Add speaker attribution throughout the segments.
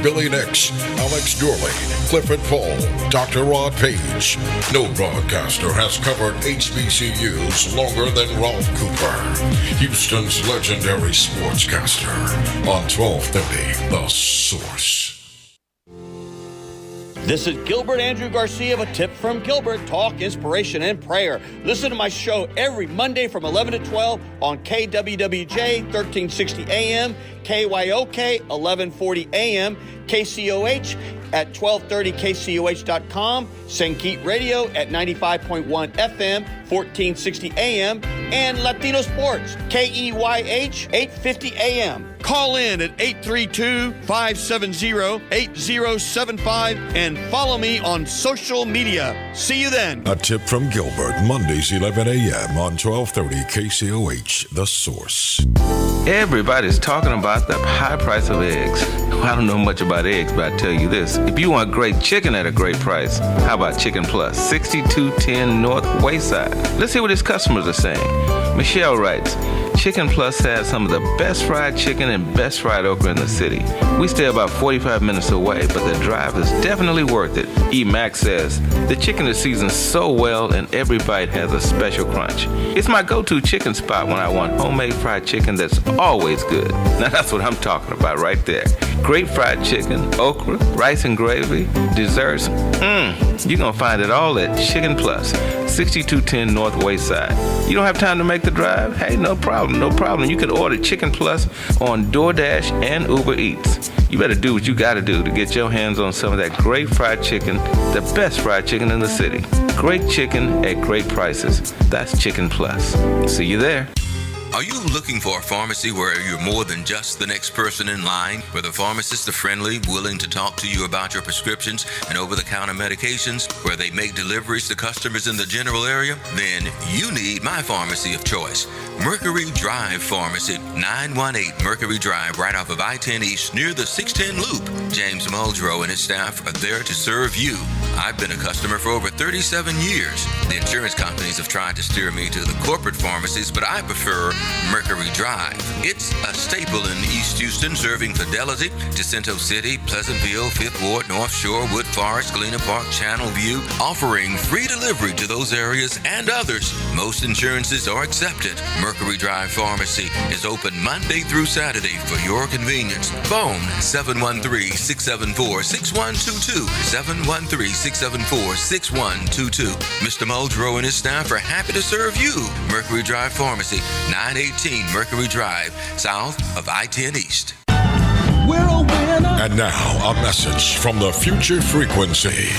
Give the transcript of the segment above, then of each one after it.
Speaker 1: Billy Nix, Alex Dorley, Clifford Paul, Dr. Rod Page. No broadcaster has covered HBCUs longer than Ralph Cooper, Houston's legendary sportscaster, on 1230 The Source.
Speaker 2: This is Gilbert Andrew Garcia of A Tip from Gilbert, talk, inspiration, and prayer. Listen to my show every Monday from 11 to 12 on KWWJ 1360 AM, KYOK 1140 AM, KCOH at 1230kcoh.com, Sankeet Radio at 95.1 FM, 1460 AM, and Latino Sports, KEYH 850 AM. Call in at 832-570-8075 and follow me on social media. See you then.
Speaker 1: A Tip from Gilbert, Mondays 11 a.m. on 1230 KCOH, The Source.
Speaker 3: Everybody's talking about the high price of eggs. Well, I don't know much about eggs, but I tell you this. If you want great chicken at a great price, how about Chicken Plus, 6210 North Wayside? Let's hear what his customers are saying. Michelle writes, Chicken Plus has some of the best fried chicken and best fried okra in the city. We stay about 45 minutes away, but the drive is definitely worth it. E. Max says, the chicken is seasoned so well and every bite has a special crunch. It's my go-to chicken spot when I want homemade fried chicken that's always good. Now that's what I'm talking about right there. Great fried chicken, okra, rice and gravy, desserts. You're going to find it all at Chicken Plus, 6210 North Wayside. You don't have time to make the drive? Hey, no problem. You can order Chicken Plus on DoorDash and Uber Eats. You better do what you got to do to get your hands on some of that great fried chicken, the best fried chicken in the city. Great chicken at great prices. That's Chicken Plus. See you there.
Speaker 4: Are you looking for a pharmacy where you're more than just the next person in line, where the pharmacists are friendly, willing to talk to you about your prescriptions and over-the-counter medications, where they make deliveries to customers in the general area? Then you need my pharmacy of choice, Mercury Drive Pharmacy, 918 Mercury Drive, right off of I-10 East, near the 610 Loop. James Muldrow and his staff are there to serve you. I've been a customer for over 37 years. The insurance companies have tried to steer me to the corporate pharmacies, but I prefer Mercury Drive. It's a staple in East Houston, serving Fidelity, Jacinto City, Pleasantville, Fifth Ward, North Shore, Wood Forest, Galena Park, Channel View, offering free delivery to those areas and others. Most insurances are accepted. Mercury Drive Pharmacy is open Monday through Saturday for your convenience. Phone 713-674-6122, 713-674-6122. Mr. Muldrow and his staff are happy to serve you. Mercury Drive Pharmacy, 918 Mercury Drive, south of I-10 East.
Speaker 1: And now, a message from the Future Frequency.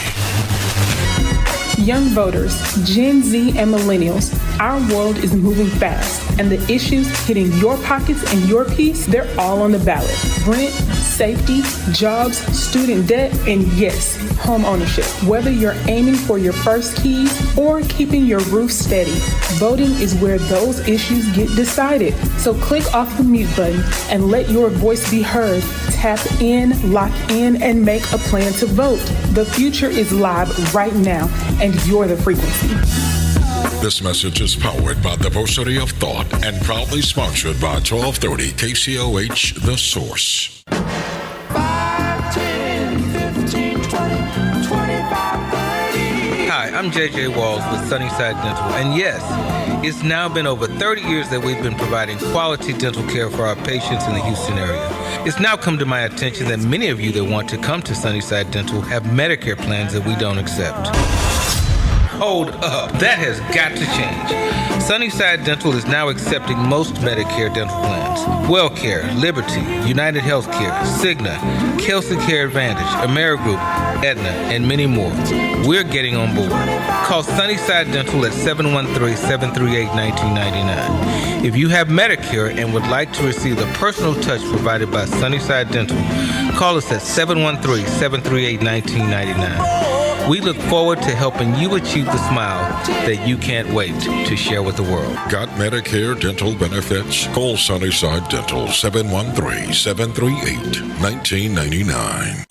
Speaker 5: Young voters, Gen Z and millennials, our world is moving fast, and the issues hitting your pockets and your peace, they're all on the ballot. Rent, safety, jobs, student debt, and yes, home ownership. Whether you're aiming for your first keys or keeping your roof steady, voting is where those issues get decided. So click off the mute button and let your voice be heard. Tap in, lock in, and make a plan to vote. The future is live right now, and you're the frequency.
Speaker 1: This message is powered by Diversity of Thought and proudly sponsored by 1230 KCOH, The Source.
Speaker 6: 5, 10, 15, 20, 25, 30.
Speaker 7: Hi, I'm JJ Walls with Sunnyside Dental, and yes, it's now been over 30 years that we've been providing quality dental care for our patients in the Houston area. It's now come to my attention that many of you that want to come to Sunnyside Dental have Medicare plans that we don't accept. Hold up, that has got to change. Sunnyside Dental is now accepting most Medicare dental plans. WellCare, Liberty, United Healthcare, Cigna, Kelsey Care Advantage, Amerigroup, Aetna, and many more. We're getting on board. Call Sunnyside Dental at 713-738-1999. If you have Medicare and would like to receive the personal touch provided by Sunnyside Dental, call us at 713-738-1999. We look forward to helping you achieve the smile that you can't wait to share with the world.
Speaker 1: Got Medicare dental benefits? Call Sunnyside Dental, 713-738-1999.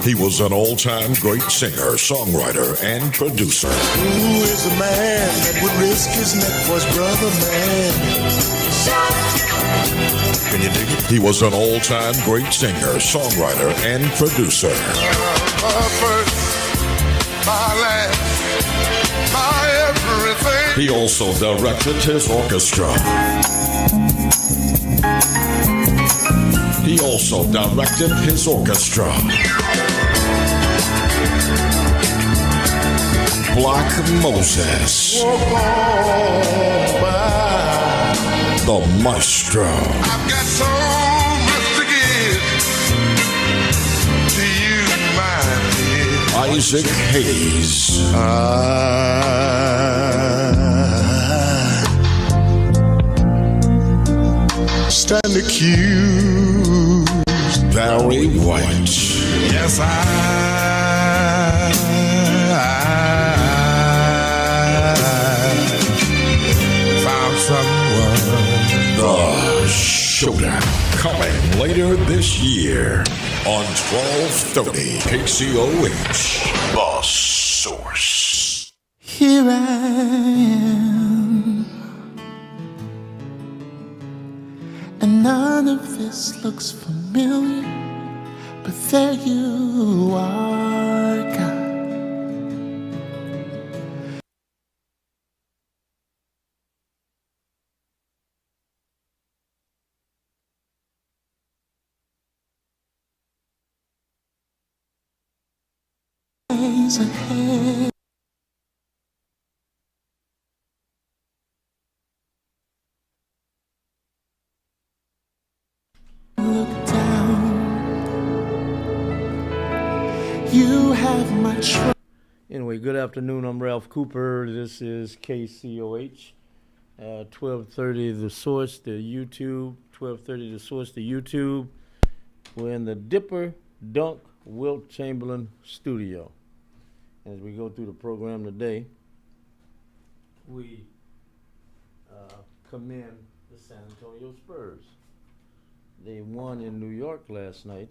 Speaker 1: He was an all-time great singer, songwriter, and producer.
Speaker 6: Who is a man that would risk his neck for his brother man? Can you dig it?
Speaker 1: He was an all-time great singer, songwriter, and producer.
Speaker 6: My first, my last, my everything.
Speaker 1: He also directed his orchestra. Black Moses, the maestro.
Speaker 6: I've got so much to give to you, my dear.
Speaker 1: Isaac Hayes,
Speaker 6: Stand accused.
Speaker 1: Barry White,
Speaker 6: Yes, I found someone.
Speaker 1: the Showdown. Coming later this year on 1230 KCOH, The Source.
Speaker 8: Here I am, and none of this looks familiar, but there you are, God. Days ahead. Look down. You have my trust.
Speaker 9: Anyway, good afternoon. I'm Ralph Cooper. This is KCOH. 1230 The Source, the YouTube. 1230 The Source, the YouTube. We're in the Dipper Dunk Wilt Chamberlain studio. As we go through the program today, we commend the San Antonio Spurs. They won in New York last night,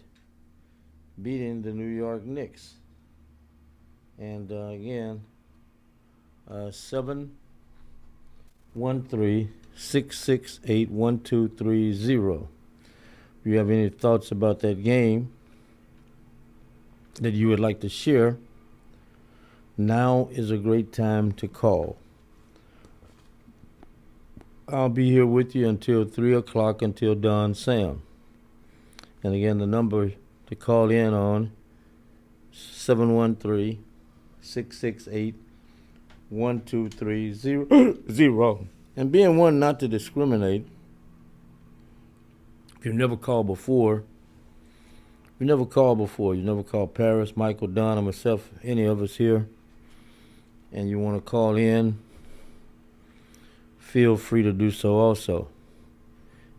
Speaker 9: beating the New York Knicks. And again, 713-668-1230. If you have any thoughts about that game that you would like to share, now is a great time to call. I'll be here with you until 3 o'clock until Don Sam. And again, the number to call in on 713-668-1230. And being one not to discriminate, if you've never called before, you never called Paris, Michael, Don, or myself, any of us here, and you want to call in, feel free to do so also.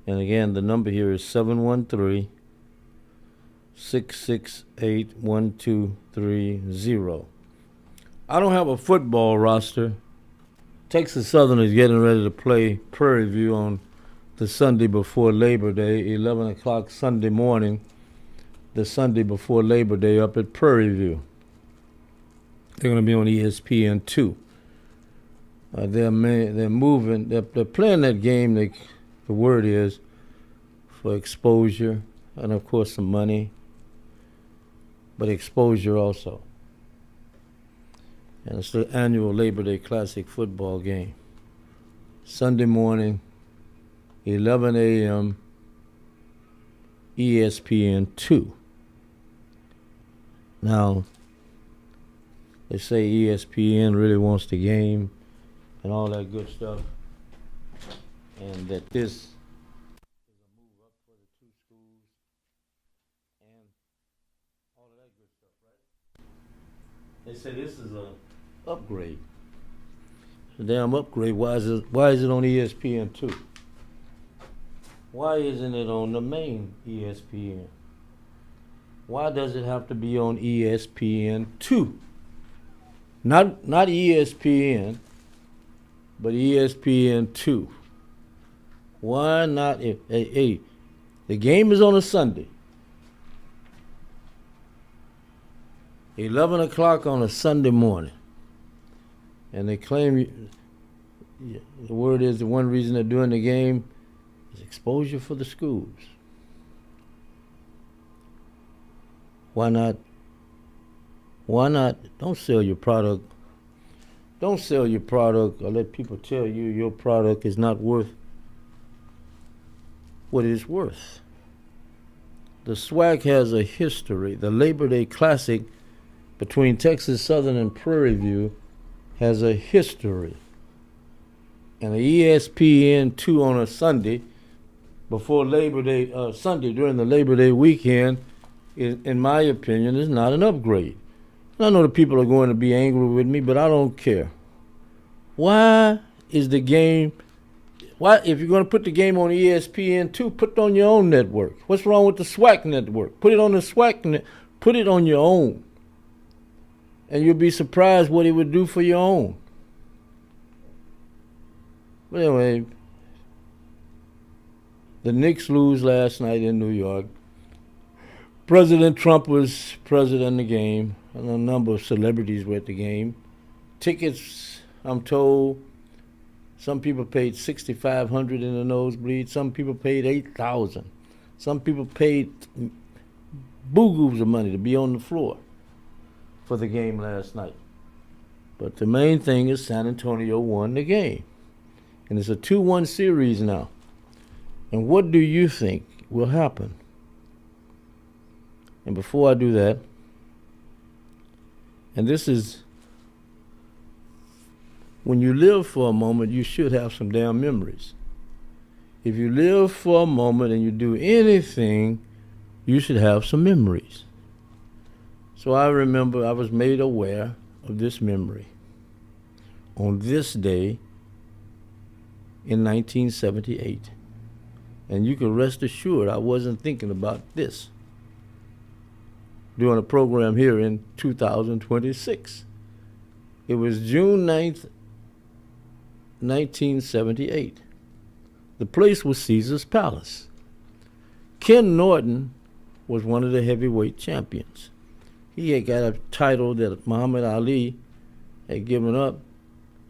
Speaker 9: And again, the number here is 713-668-1230. I don't have a football roster. Texas Southern is getting ready to play Prairie View on the Sunday before Labor Day, 11 o'clock Sunday morning, the Sunday before Labor Day up at Prairie View. They're going to be on ESPN2. They're moving. They're playing that game. The word is for exposure and of course some money, but exposure also. And it's the annual Labor Day Classic football game. Sunday morning, 11 a.m. ESPN2. Now, they say ESPN really wants the game and all that good stuff, and that this is a move up for the two schools and all of that good stuff, right? They say this is a upgrade. It's a damn upgrade. Why is it on ESPN2? Why isn't it on the main ESPN? Why does it have to be on ESPN2? Not ESPN, but ESPN2. Why not? Hey, the game is on a Sunday. 11 o'clock on a Sunday morning. And they claim, the word is the one reason they're doing the game is exposure for the schools. Why not? Why not? Don't sell your product. Don't sell your product or let people tell you your product is not worth what it is worth. The SWAC has a history. The Labor Day Classic between Texas Southern and Prairie View has a history. And the ESPN2 on a Sunday before Labor Day, Sunday during the Labor Day weekend, in my opinion, is not an upgrade. And I know the people are going to be angry with me, but I don't care. Why is the game? Why, if you're going to put the game on ESPN2, put it on your own network. What's wrong with the SWAC network? Put it on the SWAC net. Put it on your own, and you'll be surprised what it would do for your own. But anyway, the Knicks lose last night in New York. President Trump was president of the game, and a number of celebrities were at the game. Tickets, I'm told, some people paid $6,500 in the nosebleed. Some people paid $8,000. Some people paid boo-goos of money to be on the floor for the game last night. But the main thing is San Antonio won the game. And it's a 2-1 series now. And what do you think will happen? And before I do that, and this is, when you live for a moment, you should have some damn memories. If you live for a moment and you do anything, you should have some memories. So I remember I was made aware of this memory on this day in 1978. And you can rest assured I wasn't thinking about this doing a program here in 2026. It was June 9th, 1978. The place was Caesar's Palace. Ken Norton was one of the heavyweight champions. He had got a title that Muhammad Ali had given up.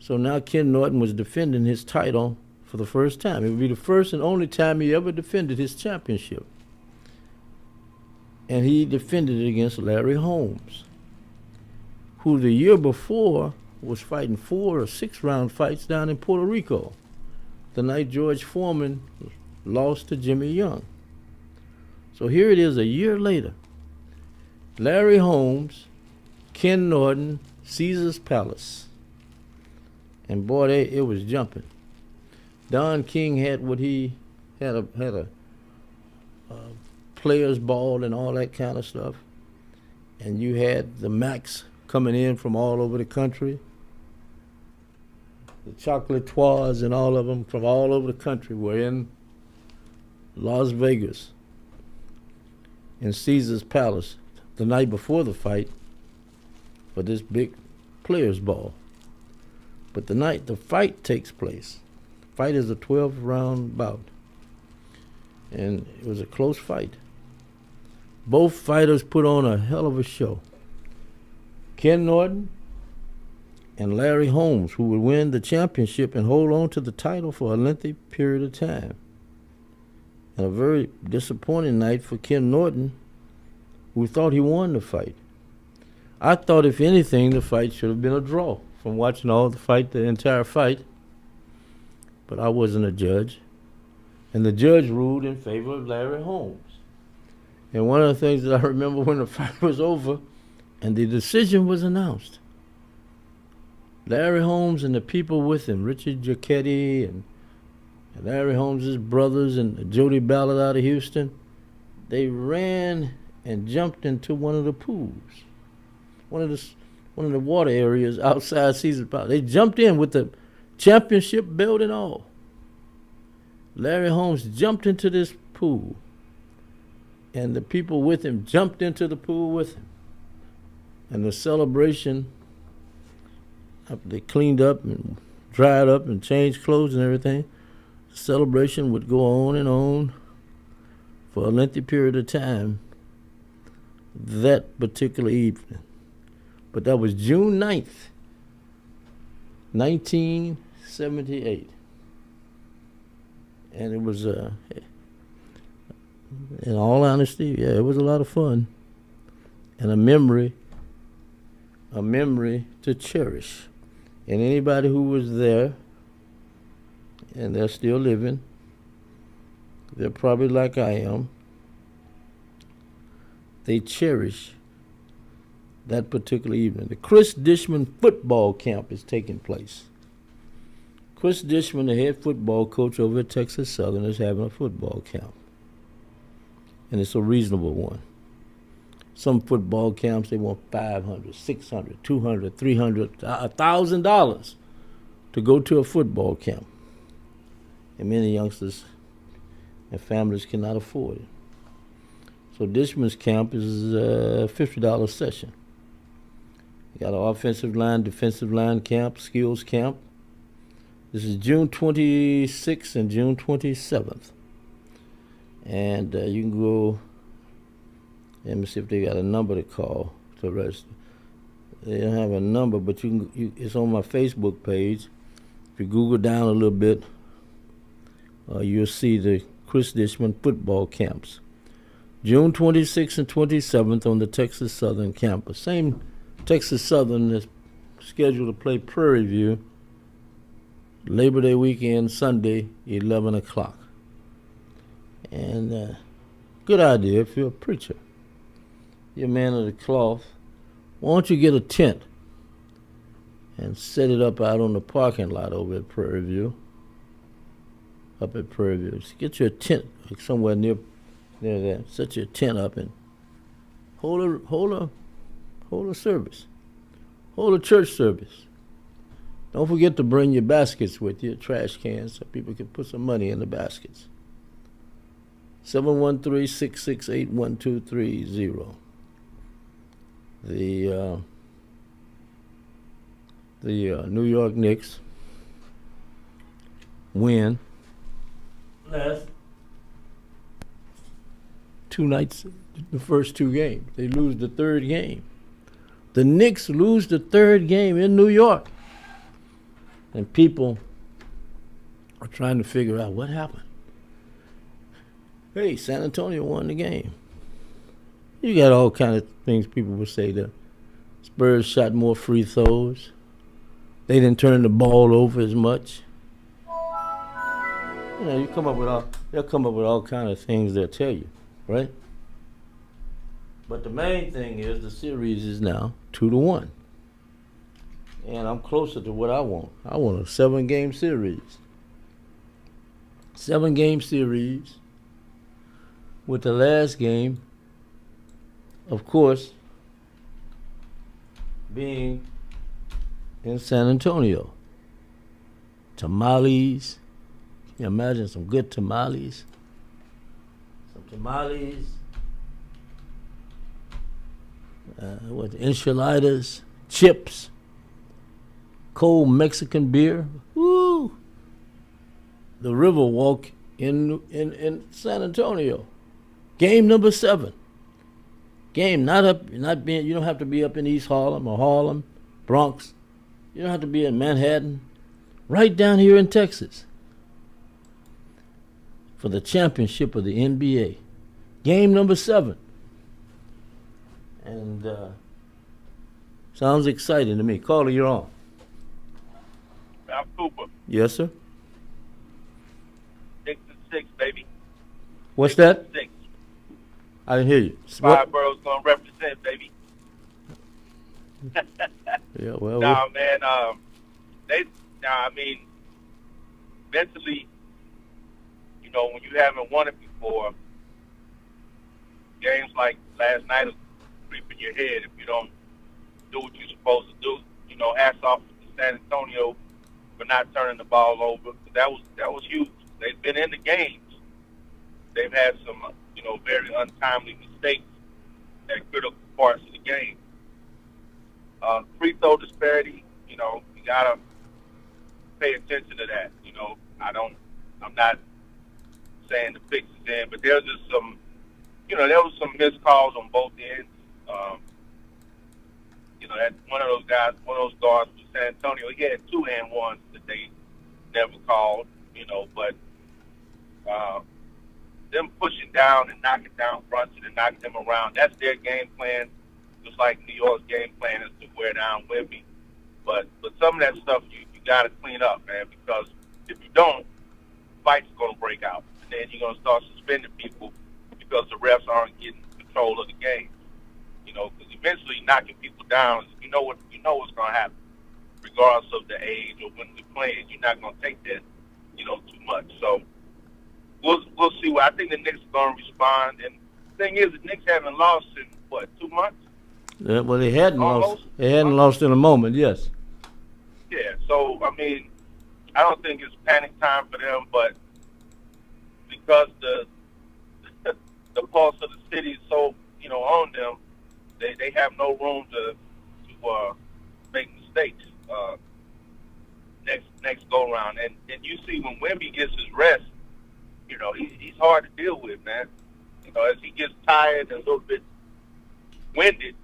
Speaker 9: So now Ken Norton was defending his title for the first time. It would be the first and only time he ever defended his championship. And he defended it against Larry Holmes, who the year before was fighting 4 or 6 round fights down in Puerto Rico, the night George Foreman lost to Jimmy Young. So here it is a year later. Larry Holmes, Ken Norton, Caesar's Palace. And boy, it was jumping. Don King had what he had a players ball and all that kind of stuff. And you had the Macs coming in from all over the country. The Chocolatoires and all of them from all over the country were in Las Vegas in Caesar's Palace the night before the fight for this big players ball. But the night the fight takes place, fight is a 12-round bout. And it was a close fight. Both fighters put on a hell of a show. Ken Norton and Larry Holmes, who would win the championship and hold on to the title for a lengthy period of time. And a very disappointing night for Ken Norton, who thought he won the fight. I thought, if anything, the fight should have been a draw from watching all the entire fight. But I wasn't a judge. And the judge ruled in favor of Larry Holmes. And one of the things that I remember when the fight was over and the decision was announced, Larry Holmes and the people with him, Richard Giacchetti and Larry Holmes' brothers and Jody Ballard out of Houston, they ran and jumped into one of the pools, one of the water areas outside Caesar's Palace. They jumped in with the championship belt and all. Larry Holmes jumped into this pool, and the people with him jumped into the pool with him. And the celebration, after they cleaned up and dried up and changed clothes and everything, the celebration would go on and on for a lengthy period of time that particular evening. But that was June 9th, 1978. And it was, in all honesty, yeah, it was a lot of fun. And a memory to cherish. And anybody who was there, and they're still living, they're probably like I am, they cherish that particular evening. The Chris Dishman football camp is taking place. Chris Dishman, the head football coach over at Texas Southern, is having a football camp. And it's a reasonable one. Some football camps, they want $500, $600, $200, $300, $1,000 to go to a football camp. And many youngsters and families cannot afford it. So Dishman's camp is a $50 session. You got an offensive line, defensive line camp, skills camp. This is June 26th and June 27th. And you can go, let me see if they got a number to call to register. They don't have a number, but it's on my Facebook page. If you Google down a little bit, you'll see the Chris Dishman football camps. June 26th and 27th on the Texas Southern campus. Same Texas Southern is scheduled to play Prairie View Labor Day weekend, Sunday, 11 o'clock. And good idea if you're a preacher. You're a man of the cloth. Why don't you get a tent and set it up out on the parking lot over at Prairie View? Up at Prairie View. Just get you a tent like somewhere near there. Set your tent up and hold a service. Hold a church service. Don't forget to bring your baskets with you, trash cans, so people can put some money in the baskets. 713-668-1230. The New York Knicks win last 2 nights, the first 2 games. They lose the 3rd game. The Knicks lose the 3rd game in New York. And people are trying to figure out what happened. Hey, San Antonio won the game. You got all kind of things people would say. The Spurs shot more free throws. They didn't turn the ball over as much. You know, they'll come up with all kind of things they'll tell you, right? But the main thing is the series is now 2-1. And I'm closer to what I want. I want a 7-game series. 7-game series with the last game, of course, being in San Antonio. Tamales. Can you imagine some good tamales? Some tamales. Enchiladas, chips, cold Mexican beer. Woo! The Riverwalk in San Antonio. Game number 7. Game you don't have to be up in East Harlem or Harlem, Bronx. You don't have to be in Manhattan. Right down here in Texas. For the championship of the NBA. Game number 7. And sounds exciting to me. Caller, you're on.
Speaker 10: Ralph Cooper.
Speaker 9: Yes, sir.
Speaker 10: 6-6, baby.
Speaker 9: What's that?
Speaker 10: 6.
Speaker 9: I didn't hear you.
Speaker 10: Five boroughs gonna represent, baby.
Speaker 9: Yeah, well.
Speaker 10: Nah, man. Mentally, you know, when you haven't won it before, games like last night will creep in your head if you don't do what you're supposed to do. You know, hats off to San Antonio for not turning the ball over. That was huge. They've been in the games. They've had some, very untimely mistakes at critical parts of the game. Free throw disparity, you gotta pay attention to that. I'm not saying the fix is in, but there's just some, there was some missed calls on both ends. That one of those guards for San Antonio, he had 2 and 1s that they never called, but them pushing down and knocking down Brunson and knocking them around, that's their game plan. Just like New York's game plan is to wear down Wemby. But some of that stuff you got to clean up, man, because if you don't, fights are going to break out. And then you're going to start suspending people because the refs aren't getting control of the game. You know, because eventually knocking people down, you know what's going to happen. Regardless of the age or when they're playing, you're not going to take that, too much. So we'll see. I think the Knicks are going to respond. And the thing is, the Knicks haven't lost in, 2 months?
Speaker 9: Yeah, well, they hadn't
Speaker 10: Almost.
Speaker 9: lost. They hadn't lost in a moment, yes.
Speaker 10: Yeah, so, I mean, I don't think it's panic time for them, but because the pulse of the city is so, on them, they have no room to make mistakes next go around. And you see when Wemby gets his rest, he's hard to deal with, man. As he gets tired and a little bit winded,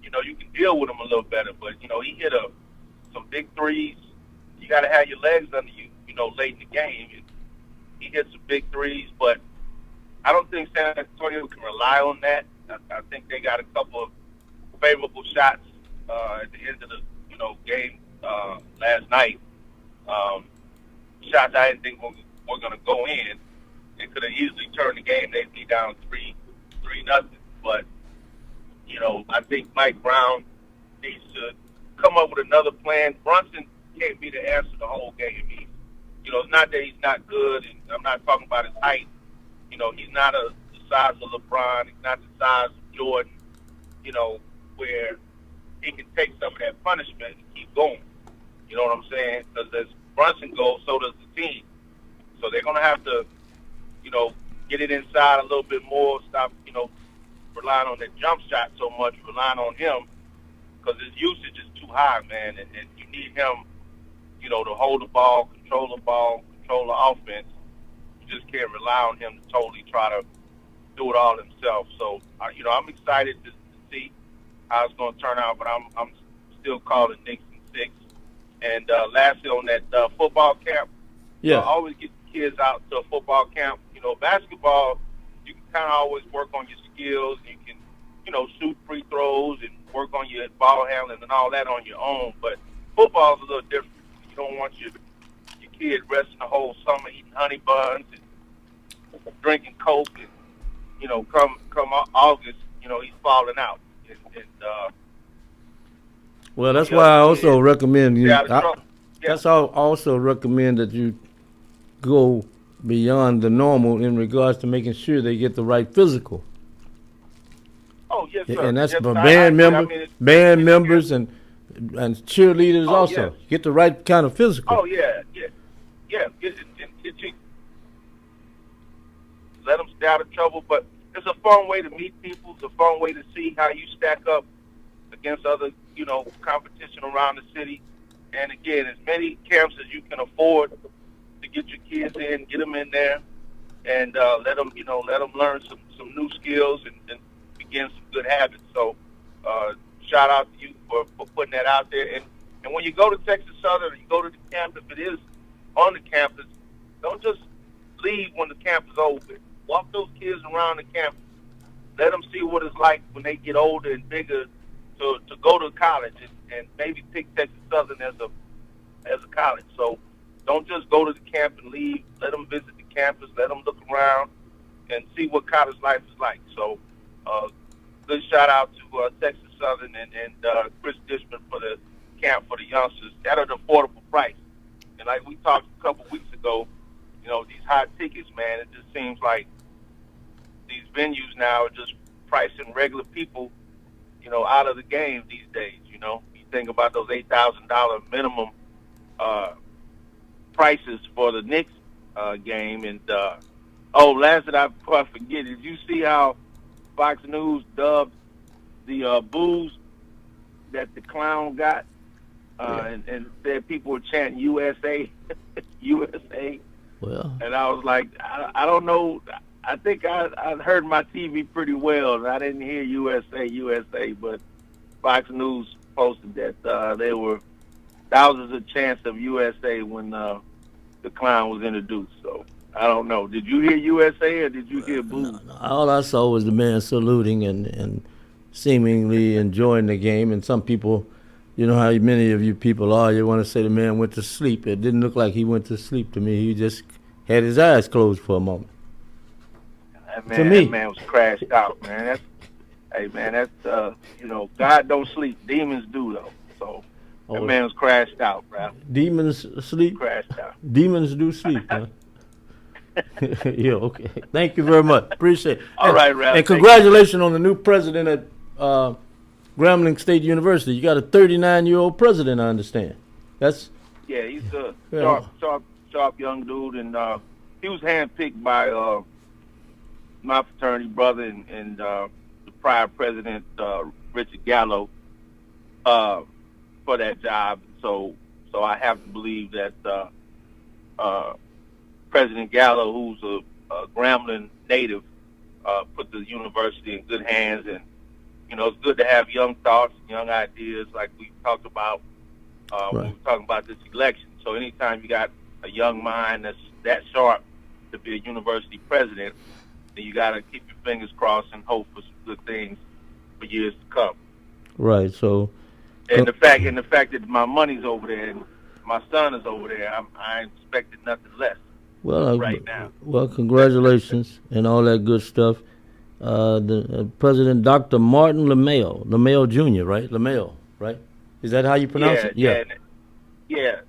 Speaker 10: you can deal with him a little better. But he hit some big threes. You got to have your legs under you, late in the game. And he hit some big threes, but I don't think San Antonio can rely on that. I think they got a couple of favorable shots at the end of the game last night. Shots I didn't think were going to go in. It could have easily turned the game. They'd be down 3-0. But I think Mike Brown needs to come up with another plan. Brunson can't be the answer the whole game. It's not that he's not good, and I'm not talking about his height. He's not the size of LeBron. He's not the size of Jordan, where he can take some of that punishment and keep going. You know what I'm saying? Because as Brunson goes, so does the team. So they're going to have to, get it inside a little bit more, stop, relying on that jump shot so much, relying on him, because his usage is too high, man, and you need him, to hold the ball, control the offense. You just can't rely on him to totally try to do it all himself. So, I'm excited to see how it's going to turn out, but I'm still calling Knicks in 6. And lastly, on that football camp,
Speaker 9: yeah,
Speaker 10: always get the kids out to a football camp. Basketball, you can kind of always work on your skills. You can, shoot free throws and work on your ball handling and all that on your own. But football's a little different. You don't want your kid resting the whole summer eating honey buns and drinking Coke, and come August, he's falling out.
Speaker 9: Well, that's why I also recommend you.
Speaker 10: That's
Speaker 9: I also recommend that you go beyond the normal in regards to making sure they get the right physical.
Speaker 10: Oh yes, sir.
Speaker 9: And that's
Speaker 10: yes,
Speaker 9: for band members and cheerleaders also.
Speaker 10: Yes.
Speaker 9: Get the right kind of physical.
Speaker 10: Oh yeah. Get you, let them stay out of trouble, but it's a fun way to meet people. It's a fun way to see how you stack up against other, competition around the city. And again, as many camps as you can afford to get your kids in, get them in there, and let them learn some new skills and begin some good habits. So, shout out to you for putting that out there. And when you go to Texas Southern, or you go to the camp, if it is on the campus, don't just leave when the camp is over. Walk those kids around the campus. Let them see what it's like when they get older and bigger to go to college and maybe pick Texas Southern as a college. So don't just go to the camp and leave. Let them visit the campus. Let them look around and see what college life is like. So good shout out to Texas Southern and Chris Dishman for the camp for the youngsters at an affordable price. And like we talked a couple weeks ago, these high tickets, man, it just seems like these venues now are just pricing regular people, out of the game these days. You think about those $8,000 minimum prices for the Knicks game. And last before I forget, did you see how Fox News dubbed the boos that the clown got? And said people were chanting USA, USA.
Speaker 9: Well,
Speaker 10: and I was like, I don't know. I think I heard my TV pretty well, and I didn't hear USA, USA. But Fox News posted that there were thousands of chants of USA when the clown was introduced. So I don't know. Did you hear USA or did you hear boo?
Speaker 9: All I saw was the man saluting and seemingly enjoying the game. And some people, you know how many of you people are, you want to say the man went to sleep. It didn't look like he went to sleep to me. He just had his eyes closed for a moment.
Speaker 10: That man was crashed out, man. That's you know, God don't sleep. Demons do, though. So that man was crashed out, bro.
Speaker 9: Demons sleep?
Speaker 10: Crashed out.
Speaker 9: Demons do sleep, huh? Yeah, okay. Thank you very much. Appreciate it.
Speaker 10: All right, Ralph.
Speaker 9: And congratulations on the new president at Grambling State University. You got a 39-year-old president, I understand. That's
Speaker 10: he's a sharp young dude, and he was handpicked by my fraternity brother and the prior president, Richard Gallo, for that job. So I have to believe that President Gallo, who's a Grambling native, put the university in good hands. And, you know, it's good to have young thoughts, young ideas like we talked about when we were talking about this election. So anytime you got a young mind that's that sharp to be a university president, then you got to keep your fingers crossed and hope for some good things for years to come.
Speaker 9: Right. So,
Speaker 10: and the fact that my money's over there and my son is over there, I ain't expecting nothing less.
Speaker 9: Well,
Speaker 10: right now.
Speaker 9: Well, congratulations and all that good stuff. The President Dr. Martin LaMayo Jr., right? LaMayo, right? Is that how you pronounce it?
Speaker 10: Yeah.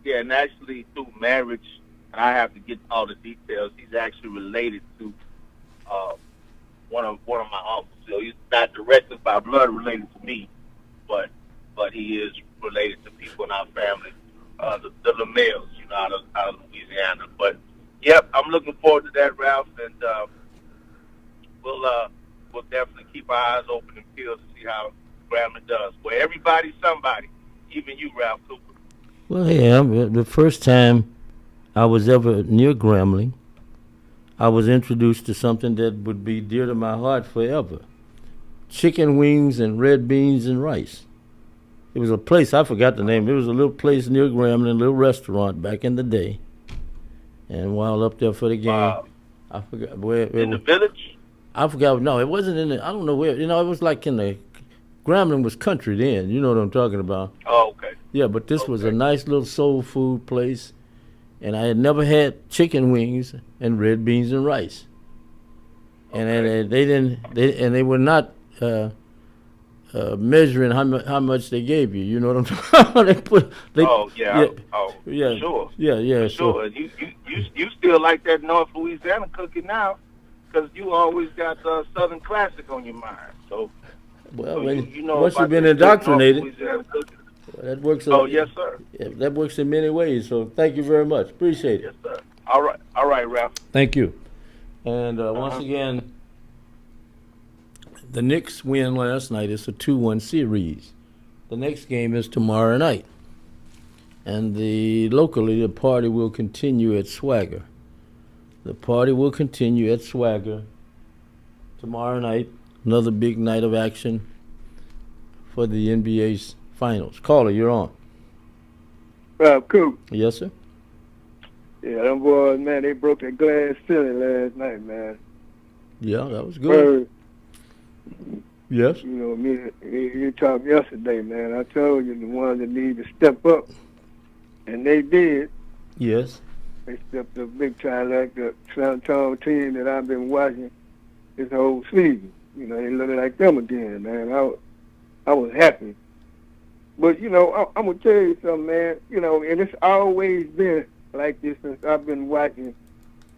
Speaker 10: And actually, through marriage, and I have to get all the details. He's actually related to one of my uncles. So he's not directly by blood related to me, but he is related to people in our family, the LaMayos, you know, out of Louisiana. But yep, I'm looking forward to that, Ralph, and we'll definitely keep our eyes open and peeled to see how Grambling does. Where everybody's somebody, even you, Ralph Cooper.
Speaker 9: Well, yeah, the first time I was ever near Grambling, I was introduced to something that would be dear to my heart forever. Chicken wings and red beans and rice. It was a place, I forgot the name. It was a little place near Grambling, a little restaurant back in the day. And while up there for the game, I forgot where.
Speaker 10: In the village?
Speaker 9: I forgot. No, it wasn't in the, I don't know where. You know, it was like in the, Grambling was country then. You know what I'm talking about.
Speaker 10: Oh, okay.
Speaker 9: Yeah, but this was a nice little soul food place. And I had never had chicken wings and red beans and rice. And they were not measuring how much they gave you. You know what I'm talking about?
Speaker 10: Sure.
Speaker 9: Yeah.
Speaker 10: Sure. You still like that North Louisiana cooking now, because you always got Southern Classic on your mind. So, you know
Speaker 9: once you've been indoctrinated, that works.
Speaker 10: Yes, sir.
Speaker 9: Yeah, that works in many ways. So thank you very much. Appreciate it.
Speaker 10: Yes, sir. All right, Ralph.
Speaker 9: Thank you. And once again, the Knicks win last night. It's a 2-1 series. The next game is tomorrow night. And locally, the party will continue at Swagger. The party will continue at Swagger tomorrow night. Another big night of action for the NBA's finals. Caller, you're on.
Speaker 11: Rob Coop.
Speaker 9: Yes, sir.
Speaker 11: Yeah, them boys, man, they broke that glass ceiling last night, man.
Speaker 9: Yeah, that was good. Yes.
Speaker 11: You know, you talked yesterday, man. I told you the ones that need to step up, and they did.
Speaker 9: Yes.
Speaker 11: They stepped up big time, like the San Antonio team that I've been watching this whole season. You know, they look like them again, man. I was happy. But, you know, I'm going to tell you something, man. You know, and it's always been like this since I've been watching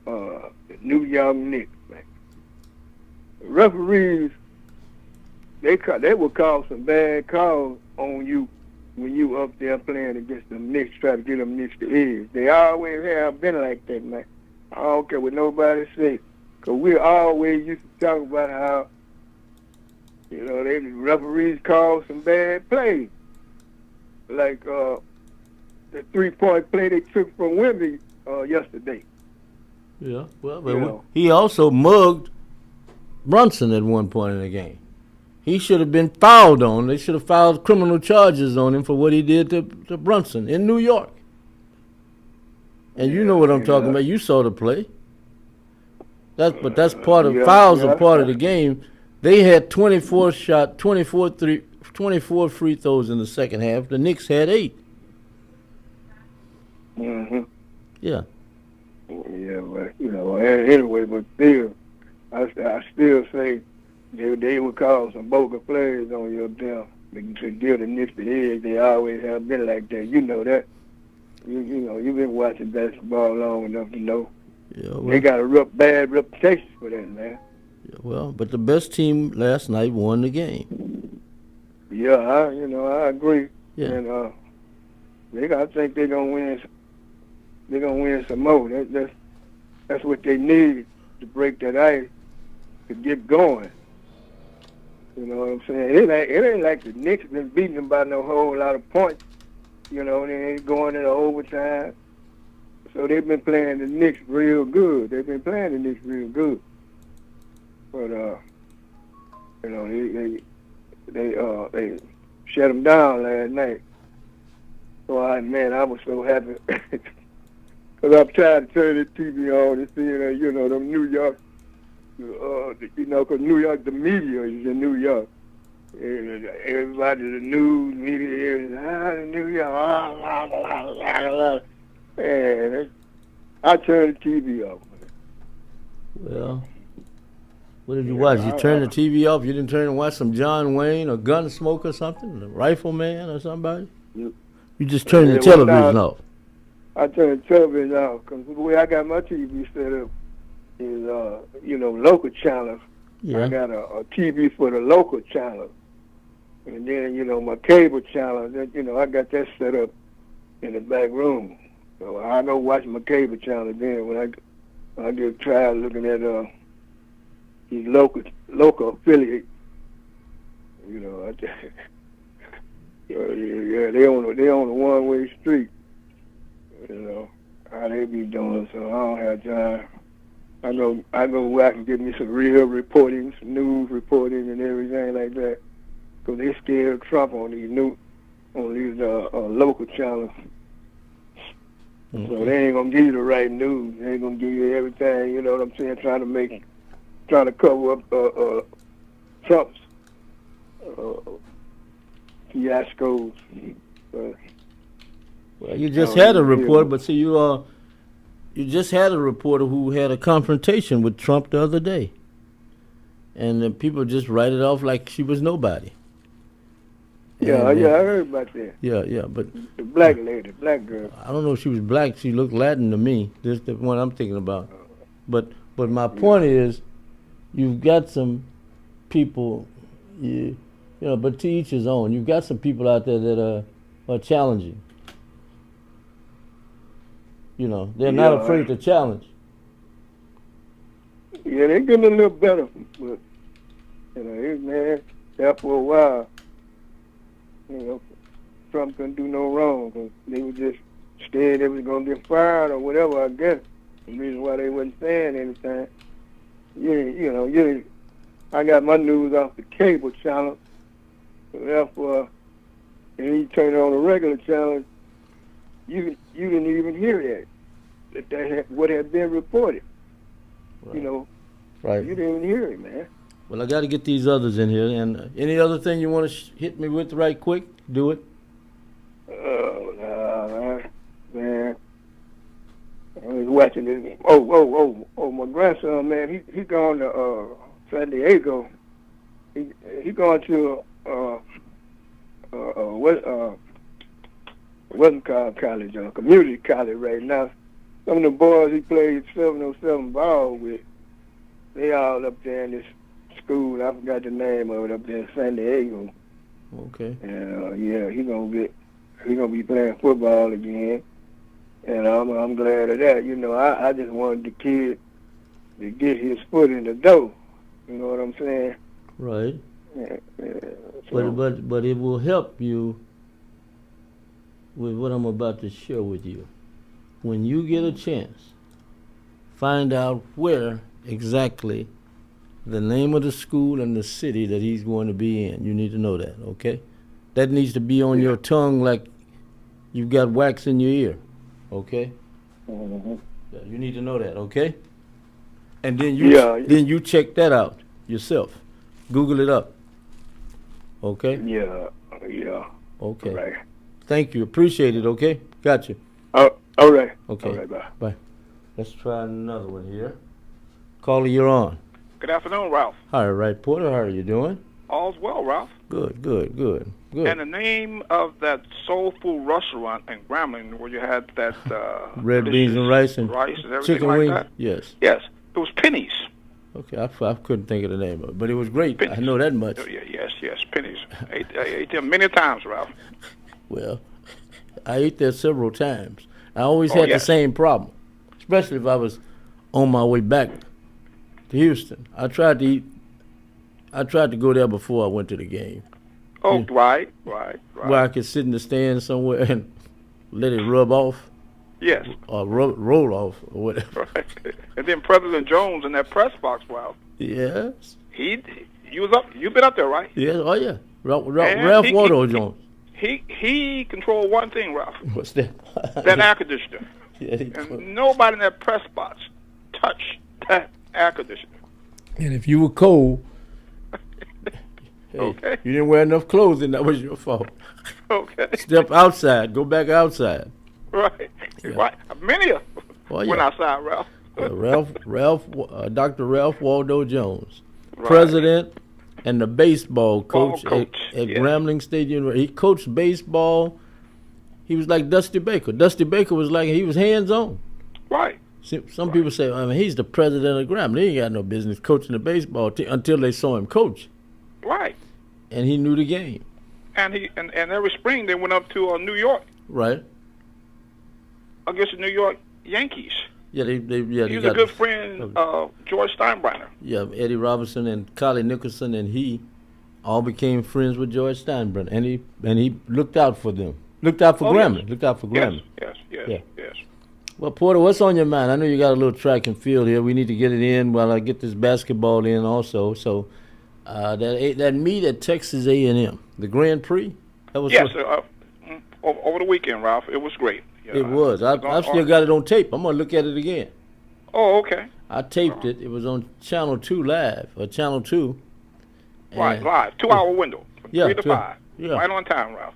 Speaker 11: the New York Knicks, man. The referees, they will call some bad calls on you when you up there playing against them Knicks, try to get them Knicks to edge. They always have been like that, man. I don't care what nobody say. Because we always used to talk about how, you know, the referees call some bad plays. Like the 3-point play they took from Wemby yesterday.
Speaker 9: Yeah, well, he also mugged Brunson at one point in the game. He should have been fouled on. They should have filed criminal charges on him for what he did to Brunson in New York. And you know what I'm talking about. You saw the play. That's part of fouls are part of the game. They had 24 free throws in the second half. The Knicks had 8.
Speaker 11: Mm-hmm.
Speaker 9: Yeah.
Speaker 11: Yeah, but anyway, but still, I still say they would call some bogus players on your damn to give the Knicks the edge. They always have been like that. You know that. You've been watching basketball long enough to know.
Speaker 9: Yeah, well,
Speaker 11: they got a bad reputation for that, man.
Speaker 9: Yeah, well, but the best team last night won the game.
Speaker 11: Yeah, I agree.
Speaker 9: Yeah.
Speaker 11: And I think they're gonna win. They're gonna win some more. That's what they need to break that ice to get going. You know what I'm saying? It ain't like the Knicks been beating them by no whole lot of points. They ain't going into overtime. So they've been playing the Knicks real good. But they shut them down last night. So I was so happy because I'm trying to turn the TV on and see them New York. Because New York, the media is in New York. And everybody, the news media is New York. Man, I turned the TV off.
Speaker 9: Well, what did you watch? You turned the TV off? You didn't turn and watch some John Wayne or Gunsmoke or something? The Rifleman or somebody? You just turned the television off.
Speaker 11: I turned the television off because the way I got my TV set up is, local channels.
Speaker 9: Yeah.
Speaker 11: I got a TV for the local channels. And then, my cable channel, I got that set up in the back room. So I go watch my cable channel then when I get tired looking at these local affiliates. They on a one-way street. How they be doing, so I don't have time. I go back and get me some real reporting, some news reporting and everything like that. Because they scared of Trump on these local channels. Mm-hmm. So they ain't gonna give you the right news. They ain't gonna give you everything. You know what I'm saying? Trying to cover up Trump's fiascos.
Speaker 9: Well, you just had a report, but see, you just had a reporter who had a confrontation with Trump the other day, and the people just write it off like she was nobody.
Speaker 11: Yeah, I heard about that.
Speaker 9: Yeah, but
Speaker 11: the black lady, black girl.
Speaker 9: I don't know if she was black. She looked Latin to me. This is the one I'm thinking about. But my point is, you've got some people, but to each his own. You've got some people out there that are challenging. They're not afraid to challenge.
Speaker 11: Yeah, they're getting a little better, but it's man, there for a while. Trump couldn't do no wrong because they were just scared they was gonna get fired or whatever. I guess the reason why they wasn't saying anything. I got my news off the cable channel. So therefore, and you turn it on the regular channel, you didn't even hear that what had been reported.
Speaker 9: Right.
Speaker 11: Right. You didn't even hear it, man.
Speaker 9: Well, I got to get these others in here. And any other thing you want to hit me with right quick? Do it.
Speaker 11: Man. I was watching this. Oh, my grandson, man, he going to San Diego. He going to wasn't called college, community college right now. Some of the boys he played 707 ball with, they all up there in this school. I forgot the name of it up there in San Diego.
Speaker 9: Okay.
Speaker 11: And he gonna be playing football again, and I'm glad of that. I just wanted the kid to get his foot in the door. You know what I'm saying?
Speaker 9: Right.
Speaker 11: So,
Speaker 9: But it will help you with what I'm about to share with you. When you get a chance, find out where exactly the name of the school and the city that he's going to be in. You need to know that, okay? That needs to be on your tongue like you've got wax in your ear, okay?
Speaker 11: Mm-hmm.
Speaker 9: You need to know that, okay? and then
Speaker 11: Yeah.
Speaker 9: then you check that out yourself. Google it up. Okay.
Speaker 11: Yeah.
Speaker 9: Okay.
Speaker 11: Right.
Speaker 9: Thank you. Appreciate it. Okay. Got you.
Speaker 11: All right.
Speaker 9: Okay.
Speaker 11: All right. Bye.
Speaker 9: Bye. Let's try another one here. Caller, you're on.
Speaker 12: Good afternoon, Ralph.
Speaker 9: All right, Porter. How are you doing?
Speaker 12: All's well, Ralph.
Speaker 9: Good.
Speaker 12: And the name of that soul food restaurant in Grambling where you had that
Speaker 9: Red beans and rice and
Speaker 12: everything
Speaker 9: chicken
Speaker 12: like
Speaker 9: wings.
Speaker 12: that?
Speaker 9: Yes.
Speaker 12: Yes. It was Penny's.
Speaker 9: Okay, I couldn't think of the name of it, but it was great. I know that much.
Speaker 12: Oh, yes, Penny's. I ate them many times, Ralph.
Speaker 9: Well, I ate there several times. I always had the same problem, especially if I was on my way back to Houston. I tried to go there before I went to the game.
Speaker 12: Oh, right.
Speaker 9: Where I could sit in the stand somewhere and let it rub off.
Speaker 12: Yes.
Speaker 9: Or roll off or whatever.
Speaker 12: Right. And then President Jones in that press box, Ralph.
Speaker 9: Yes.
Speaker 12: You was up. You've been up there, right?
Speaker 9: Yes. Oh yeah. Ralph Waldo Jones.
Speaker 12: He controlled one thing, Ralph.
Speaker 9: What's that?
Speaker 12: That air conditioner.
Speaker 9: Yeah,
Speaker 12: and nobody in that press box touched that air conditioner.
Speaker 9: And if you were cold,
Speaker 12: okay,
Speaker 9: you didn't wear enough clothes, and that was your fault.
Speaker 12: Okay.
Speaker 9: Step outside. Go back outside.
Speaker 12: Right.
Speaker 9: Yeah.
Speaker 12: Right. Many of them went outside, Ralph.
Speaker 9: Dr. Ralph Waldo Jones, president and the baseball coach at Grambling State University. He coached baseball. He was like Dusty Baker. Dusty Baker was like, he was hands-on.
Speaker 12: Right.
Speaker 9: Some people say, I mean, he's the president of Grambling. He ain't got no business coaching the baseball team until they saw him coach.
Speaker 12: Right.
Speaker 9: And he knew the game.
Speaker 12: And every spring they went up to New York.
Speaker 9: Right.
Speaker 12: Against the New York Yankees.
Speaker 9: Yeah, he
Speaker 12: was a good friend of George Steinbrenner.
Speaker 9: Yeah, Eddie Robinson and Collie Nicholson and he all became friends with George Steinbrenner, and he looked out for them. Looked out for Grambling.
Speaker 12: Yes.
Speaker 9: Looked out for Grambling.
Speaker 12: Yes.
Speaker 9: Well, Porter, what's on your mind? I know you got a little track and field here. We need to get it in while I get this basketball in also. So that meet at Texas A&M, the Grand Prix. That was
Speaker 12: over the weekend, Ralph. It was great.
Speaker 9: It was. I've still got it on tape. I'm gonna look at it again.
Speaker 12: Oh, okay.
Speaker 9: I taped it. It was on Channel 2 Live or Channel 2.
Speaker 12: Right, live. 2-hour window. From 3 to 5.
Speaker 9: Yeah.
Speaker 12: Right on time, Ralph.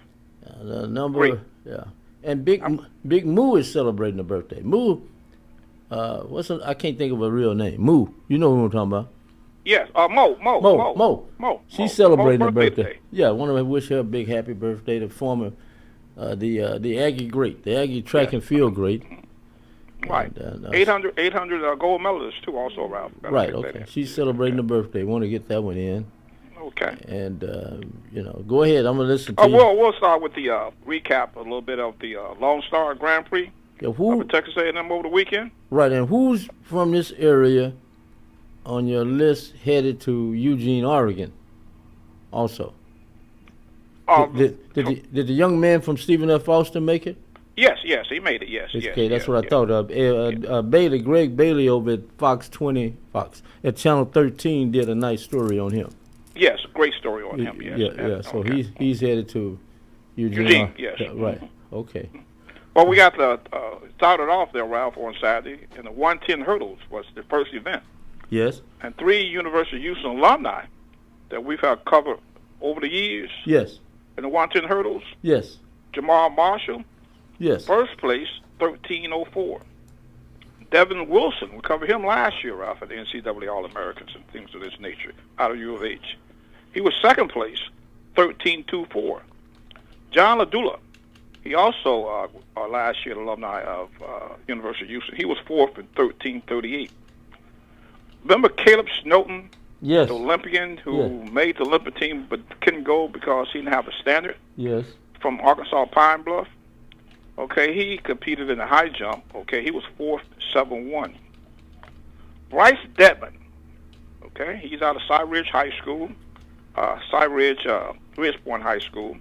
Speaker 9: The number.
Speaker 12: Great.
Speaker 9: Yeah. And Big Moo is celebrating a birthday. Moo. I can't think of a real name. Moo. You know who I'm talking about?
Speaker 12: Yes. Mo.
Speaker 9: She's celebrating her birthday. Yeah. I want to wish her a big happy birthday. The former. The Aggie great, the Aggie track and field great.
Speaker 12: Right. 800 gold medalists too, also, Ralph.
Speaker 9: Right. Okay. She's celebrating the birthday. Want to get that one in.
Speaker 12: Okay.
Speaker 9: And go ahead. I'm gonna listen to you.
Speaker 12: We'll start with the recap a little bit of the Lone Star Grand Prix.
Speaker 9: Yeah,
Speaker 12: of Texas A&M over the weekend.
Speaker 9: Right. And who's from this area on your list headed to Eugene, Oregon? Also. Did the young man from Stephen F. Austin make it?
Speaker 12: Yes, he made it. Yes.
Speaker 9: Okay, that's what I thought. Bailey, Greg Bailey over at Fox at Channel 13 did a nice story on him.
Speaker 12: Yes, great story on him. Yes.
Speaker 9: Yeah. So he's headed to
Speaker 12: Eugene. Yes.
Speaker 9: Right. Okay.
Speaker 12: Well, we got started off there, Ralph, on Saturday, and the 110 hurdles was the first event.
Speaker 9: Yes.
Speaker 12: And 3 University of Houston alumni that we've had covered over the years.
Speaker 9: Yes.
Speaker 12: In the 110 hurdles.
Speaker 9: Yes.
Speaker 12: Jamal Marshall.
Speaker 9: Yes.
Speaker 12: First place, 1304. Devin Wilson, we covered him last year, Ralph, at the NCAA All-Americans and things of this nature, out of U of H. He was second place, 1324. John LaDula, he also last year alumni of University of Houston. He was fourth in 1338. Remember Caleb Snowden?
Speaker 9: Yes.
Speaker 12: The Olympian who made the Olympic team but couldn't go because he didn't have a standard.
Speaker 9: Yes.
Speaker 12: From Arkansas Pine Bluff. Okay, he competed in the high jump. Okay, he was fourth, 7-1. Bryce Dedman. Okay, he's out of Cy Ridge High School, Ridgepoint High School.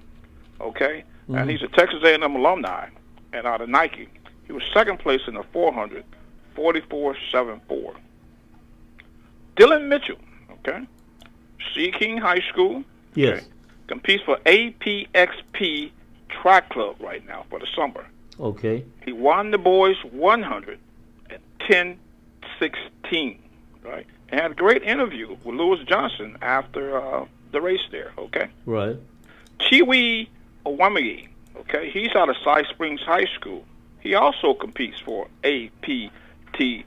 Speaker 12: Okay, and he's a Texas A&M alumni and out of Nike. He was second place in the 400, 44.74. Dylan Mitchell. Okay. Sea King High School.
Speaker 9: Yes.
Speaker 12: Okay. Competes for APXP Track Club right now for the summer.
Speaker 9: Okay.
Speaker 12: He won the boys 100 at 10:16. right? And had a great interview with Lewis Johnson after the race there, okay?
Speaker 9: Right.
Speaker 12: Chiwi Owamigi, okay? He's out of Side Springs High School. He also competes for APTX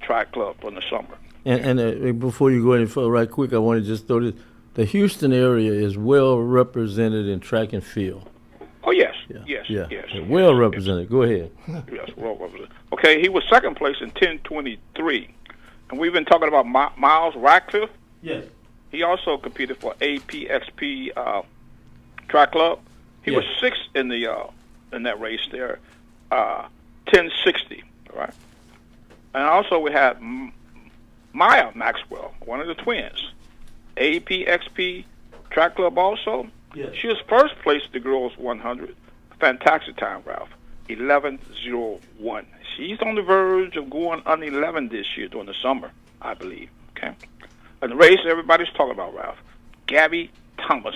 Speaker 12: Track Club in the summer.
Speaker 9: And before you go any further, right quick, I want to just throw this. The Houston area is well represented in track and field.
Speaker 12: Oh, yes.
Speaker 9: Yeah.
Speaker 12: Yes.
Speaker 9: Well represented. Go ahead.
Speaker 12: Yes, well represented. Okay, he was second place in 10:23. And we've been talking about Miles Radcliffe.
Speaker 9: Yes.
Speaker 12: He also competed for APXP Track Club. He was sixth in that race there, 10:60. Right. And also we had Maya Maxwell, one of the twins, APXP Track Club also.
Speaker 9: Yes.
Speaker 12: She was first place at the girls 100. Fantastic time, Ralph. 11:01. She's on the verge of going under 11 this year during the summer, I believe. Okay. And the race everybody's talking about, Ralph. Gabby Thomas.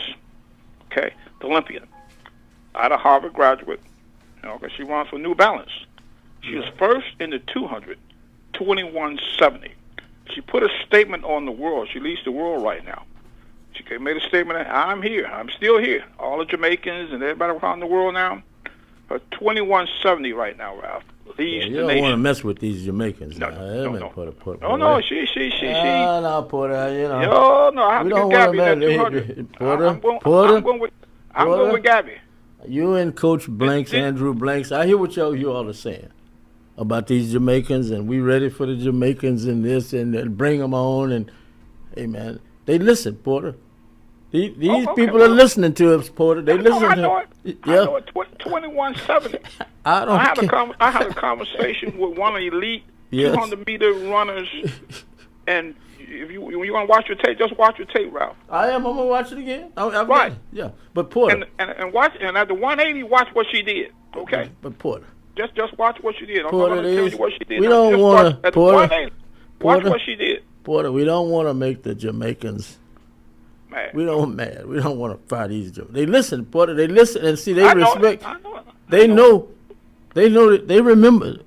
Speaker 12: Okay. The Olympian. Out of Harvard graduate. You know, 'cause she runs for New Balance. She was first in the 200, 21:70. She put a statement on the world. She leads the world right now. She made a statement that I'm here. I'm still here. All the Jamaicans and everybody around the world now. Her 21:70 right now, Ralph. Leads
Speaker 9: You
Speaker 12: the
Speaker 9: don't
Speaker 12: nation.
Speaker 9: want to mess with these Jamaicans.
Speaker 12: No.
Speaker 9: No,
Speaker 12: she.
Speaker 9: No, Porter, you know.
Speaker 12: No, I have
Speaker 9: we
Speaker 12: to
Speaker 9: don't
Speaker 12: get
Speaker 9: want
Speaker 12: Gabby that
Speaker 9: to
Speaker 12: 200.
Speaker 9: Porter,
Speaker 12: I'm going with Gabby.
Speaker 9: You and Coach Blanks, Andrew Blanks, I hear what you all are saying about these Jamaicans, and we ready for the Jamaicans and this, and bring them on, and hey, man, they listen, Porter. These people are listening to us, Porter. They listen
Speaker 12: I
Speaker 9: to
Speaker 12: know it.
Speaker 9: Yeah.
Speaker 12: I know it. 21:70. I had a conversation with one of the elite 200-meter runners, and if you want to watch your tape, just watch your tape, Ralph.
Speaker 9: I am. I'm gonna watch it again.
Speaker 12: Right.
Speaker 9: Yeah, but Porter.
Speaker 12: And watch, and at the 180, watch what she did. Okay.
Speaker 9: But Porter.
Speaker 12: Just watch what she did. I'm
Speaker 9: Porter,
Speaker 12: not going to tell you what she did.
Speaker 9: We don't want to. Porter.
Speaker 12: Watch what she did.
Speaker 9: Porter, we don't want to make the Jamaicans
Speaker 12: mad.
Speaker 9: We don't mad. We don't want to fight these Jamaicans. They listen, Porter. They listen and see. They respect.
Speaker 12: I know it.
Speaker 9: They know. They know that they remember.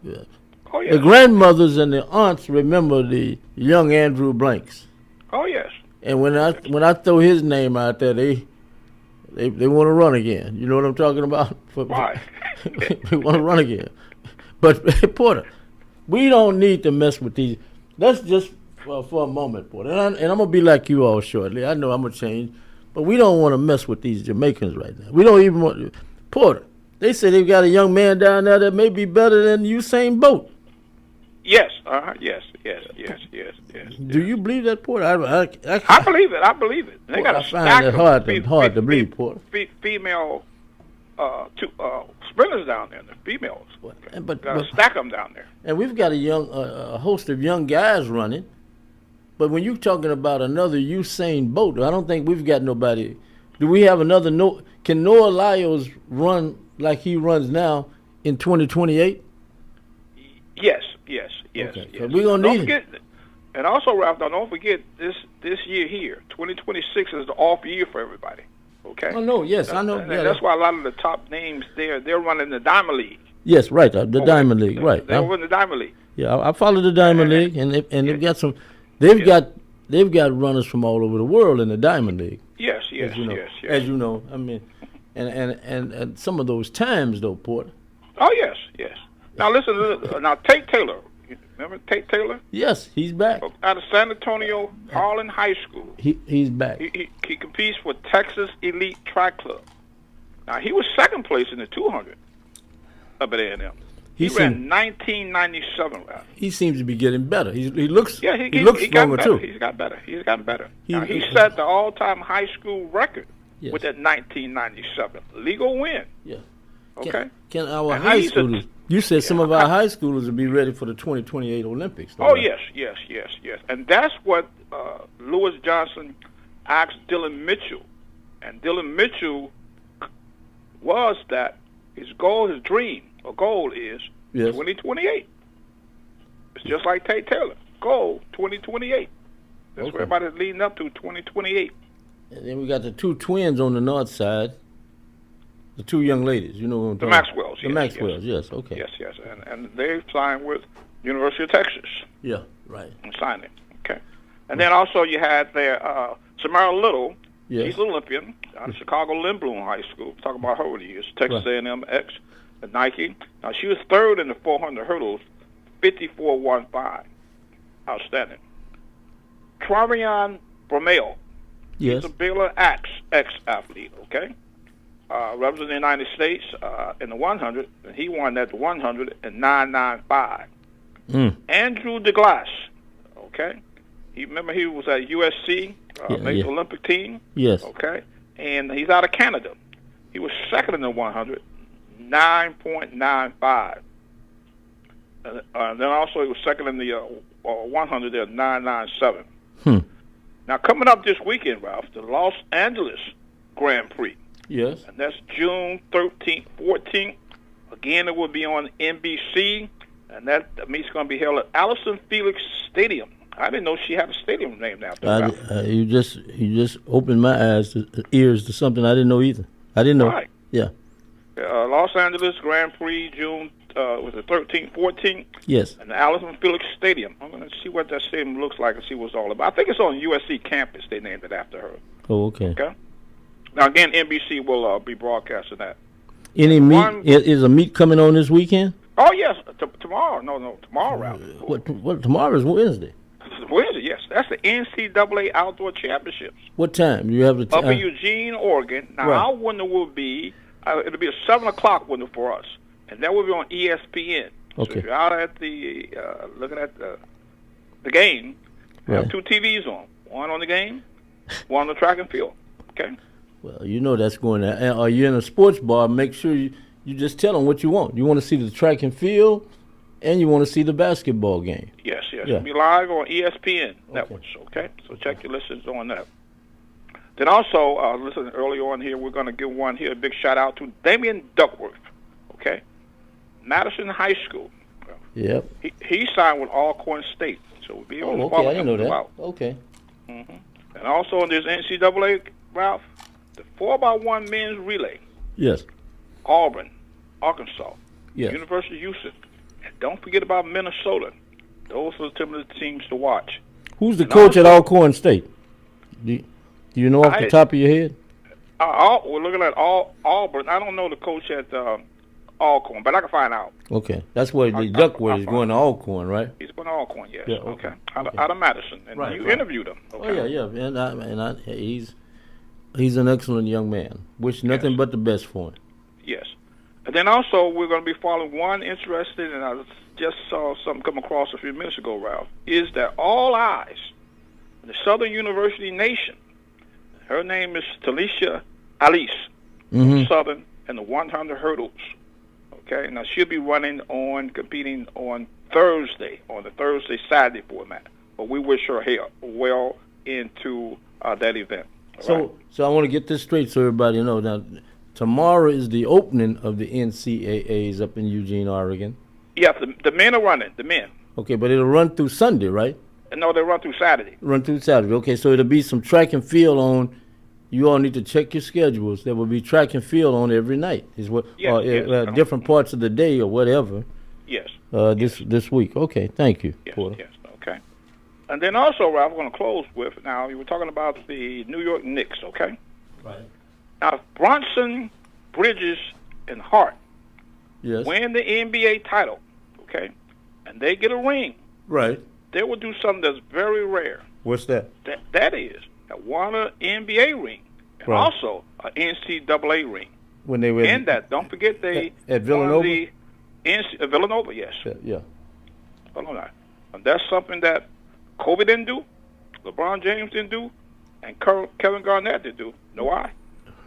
Speaker 12: Oh, yes.
Speaker 9: The grandmothers and the aunts remember the young Andrew Blanks.
Speaker 12: Oh yes.
Speaker 9: And when I throw his name out there, they want to run again. You know what I'm talking about?
Speaker 12: Right.
Speaker 9: They want to run again. But Porter, we don't need to mess with these. Let's just for a moment, Porter. And I'm gonna be like you all shortly. I know I'm gonna change, but we don't want to mess with these Jamaicans right now. We don't even want Porter. They say they've got a young man down there that may be better than Usain Bolt.
Speaker 12: Yes. Yes.
Speaker 9: Do you believe that, Porter? I
Speaker 12: believe it. I believe it. They got
Speaker 9: I find it hard to believe, Porter.
Speaker 12: Female sprinters down there, the females.
Speaker 9: But
Speaker 12: got to stack them down there.
Speaker 9: And we've got a host of young guys running. But when you're talking about another Usain Bolt, I don't think we've got nobody. Do we have another? Can Noah Lyles run like he runs now in 2028?
Speaker 12: Yes.
Speaker 9: Okay. So we're gonna need it.
Speaker 12: And also, Ralph, don't forget this year here, 2026 is the off year for everybody. Okay.
Speaker 9: Oh no, yes, I know.
Speaker 12: Yeah, that's why a lot of the top names they're running the Diamond League.
Speaker 9: Yes, right, the Diamond League, right.
Speaker 12: They're running the Diamond League.
Speaker 9: Yeah, I follow the Diamond League, and they've got some. They've got runners from all over the world in the Diamond League.
Speaker 12: Yes.
Speaker 9: As you know, I mean, and some of those times though, Porter.
Speaker 12: Oh yes. Now listen. Now Tate Taylor. Remember Tate Taylor?
Speaker 9: Yes, he's back.
Speaker 12: Out of San Antonio Harlan High School.
Speaker 9: He's back.
Speaker 12: He competes for Texas Elite Track Club. Now he was second place in the 200 up at A&M. He ran 1997 round.
Speaker 9: He seems to be getting better. He looks.
Speaker 12: Yeah,
Speaker 9: he looks stronger too.
Speaker 12: He's got better. He's gotten better. He set the all-time high school record with that 1997 legal win.
Speaker 9: Yeah.
Speaker 12: Okay.
Speaker 9: Can our high schoolers? You said some of our high schoolers will be ready for the 2028 Olympics.
Speaker 12: Oh, yes. And that's what Lewis Johnson asked Dylan Mitchell. And Dylan Mitchell was that his goal is 2028. It's just like Tate Taylor. Goal, 2028. That's what everybody's leading up to, 2028.
Speaker 9: And then we got the two twins on the north side. The two young ladies, you know what I'm talking about?
Speaker 12: Maxwells.
Speaker 9: The Maxwells, yes, okay.
Speaker 12: Yes. And they signed with University of Texas.
Speaker 9: Yeah. Right.
Speaker 12: And signed it. Okay. And then also you had there Samara Little.
Speaker 9: Yes.
Speaker 12: She's an Olympian out of Chicago Lindblom High School. Talk about her over the years. Texas A&M X at Nike. Now she was third in the 400 hurdles, 54.15. Outstanding. Travion Bromell.
Speaker 9: Yes.
Speaker 12: He's a Baylor ex-athlete, okay? Representing the United States in the 100, and he won that 100 in 9.95. Andrew DeGlass, okay? Remember he was at USC, made the Olympic team?
Speaker 9: Yes.
Speaker 12: Okay? And he's out of Canada. He was second in the 100, 9.95. And then also he was second in the 100 there, 9.97. Now, coming up this weekend, Ralph, the Los Angeles Grand Prix.
Speaker 9: Yes.
Speaker 12: And that's June 13th, 14th. Again, it will be on NBC, and that meet's going to be held at Allison Felix Stadium. I didn't know she had a stadium named after her.
Speaker 9: You just opened my ears to something I didn't know either. I didn't know.
Speaker 12: Right.
Speaker 9: Yeah.
Speaker 12: Los Angeles Grand Prix, June was the 13th, 14th.
Speaker 9: Yes.
Speaker 12: And the Allison Felix Stadium. I'm going to see what that stadium looks like and see what it's all about. I think it's on USC campus. They named it after her.
Speaker 9: Oh, okay.
Speaker 12: Okay. Now again, NBC will be broadcasting that.
Speaker 9: Any meet? Is a meet coming on this weekend?
Speaker 12: Oh yes, tomorrow. No, tomorrow, Ralph.
Speaker 9: What? Tomorrow is Wednesday.
Speaker 12: Wednesday, yes. That's the NCAA Outdoor Championships.
Speaker 9: What time? Do you have the time?
Speaker 12: Up in Eugene, Oregon. Now,
Speaker 9: Right.
Speaker 12: our window will be, it'll be a 7 o'clock window for us. And that will be on ESPN.
Speaker 9: Okay.
Speaker 12: So if you're out at the, looking at the game, you have
Speaker 9: Right.
Speaker 12: 2 TVs on. One on the game, one on the track and field. Okay?
Speaker 9: Well, you know that's going to. Are you in a sports bar? Make sure you just tell them what you want. You want to see the track and field, and you want to see the basketball game.
Speaker 12: Yes.
Speaker 9: Yeah.
Speaker 12: It'll be live on ESPN networks, okay? So check your listings on that. Then also, listen, early on here, we're going to give one here, a big shout-out to Damian Duckworth, okay? Madison High School.
Speaker 9: Yep.
Speaker 12: He signed with Alcorn State, so we'll be able to
Speaker 9: Oh, okay.
Speaker 12: follow
Speaker 9: I didn't know
Speaker 12: him
Speaker 9: that.
Speaker 12: about.
Speaker 9: Okay.
Speaker 12: And also in this NCAA, Ralph, the 4x1 men's relay,
Speaker 9: Yes.
Speaker 12: Auburn, Arkansas,
Speaker 9: Yes.
Speaker 12: University of Houston, and don't forget about Minnesota. Those are the teams to watch.
Speaker 9: Who's the
Speaker 12: And
Speaker 9: coach at
Speaker 12: also-
Speaker 9: Alcorn State? Do you know off the top of your head?
Speaker 12: We're looking at Auburn. I don't know the coach at Alcorn, but I can find out.
Speaker 9: Okay, that's where the Duckworth is going to Alcorn, right?
Speaker 12: He's going to Alcorn, yes.
Speaker 9: Yeah,
Speaker 12: okay.
Speaker 9: okay.
Speaker 12: Out of Madison, and
Speaker 9: Right,
Speaker 12: you
Speaker 9: right.
Speaker 12: interviewed him. Okay.
Speaker 9: Oh yeah, and he's an excellent young man. Wish nothing but the best for him.
Speaker 12: Yes. And then also we're going to be following one interesting, and I just saw something come across a few minutes ago, Ralph, is that all eyes in the Southern University Nation. Her name is Talisha Alice from Southern and the 100 hurdles. Okay, now she'll be competing on Thursday, on the Thursday-Saturday format. But we wish her well into that event.
Speaker 9: So I want to get this straight so everybody knows. Now, tomorrow is the opening of the NCAAs up in Eugene, Oregon.
Speaker 12: Yeah, the men are running, the men.
Speaker 9: Okay, but it'll run through Sunday, right?
Speaker 12: No, they run through Saturday.
Speaker 9: Run through Saturday. Okay, so it'll be some track and field on. You all need to check your schedules. There will be track and field on every night. Is what different parts of the day or whatever.
Speaker 12: Yes.
Speaker 9: This week. Okay, thank you,
Speaker 12: Yes,
Speaker 9: Porter.
Speaker 12: yes, okay. And then also, Ralph, we're going to close with, now, you were talking about the New York Knicks, okay?
Speaker 9: Right.
Speaker 12: Now, if Bronson, Bridges, and Hart
Speaker 9: Yes.
Speaker 12: win the NBA title, okay, and they get a ring,
Speaker 9: Right.
Speaker 12: they will do something that's very rare.
Speaker 9: What's that?
Speaker 12: That is, won an NBA ring, and
Speaker 9: Right.
Speaker 12: also an NCAA ring.
Speaker 9: When they were
Speaker 12: And that, don't forget they
Speaker 9: at Villanova?
Speaker 12: won the Villanova, yes.
Speaker 9: Yeah.
Speaker 12: Villanova. And that's something that Kobe didn't do, LeBron James didn't do, and Kevin Garnett didn't do. Know why?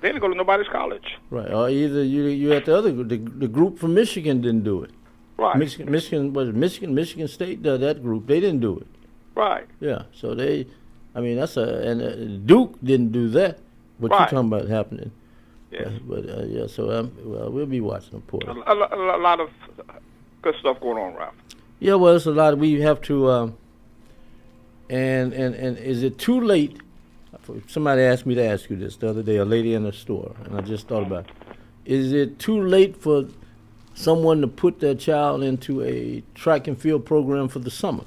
Speaker 12: They didn't go to nobody's college.
Speaker 9: Right. Or either you at the other the group from Michigan didn't do it.
Speaker 12: Right.
Speaker 9: Michigan State that group they didn't do it.
Speaker 12: Right.
Speaker 9: Yeah. So and Duke didn't do that. What you
Speaker 12: Right.
Speaker 9: talking about happening?
Speaker 12: Yes.
Speaker 9: But yeah. So we'll be watching the Porter.
Speaker 12: A lot of good stuff going on, Ralph.
Speaker 9: Yeah. Well, it's a lot. We have to. And is it too late? Somebody asked me to ask you this the other day. A lady in the store, and I just thought about it. Is it too late for someone to put their child into a track and field program for the summer?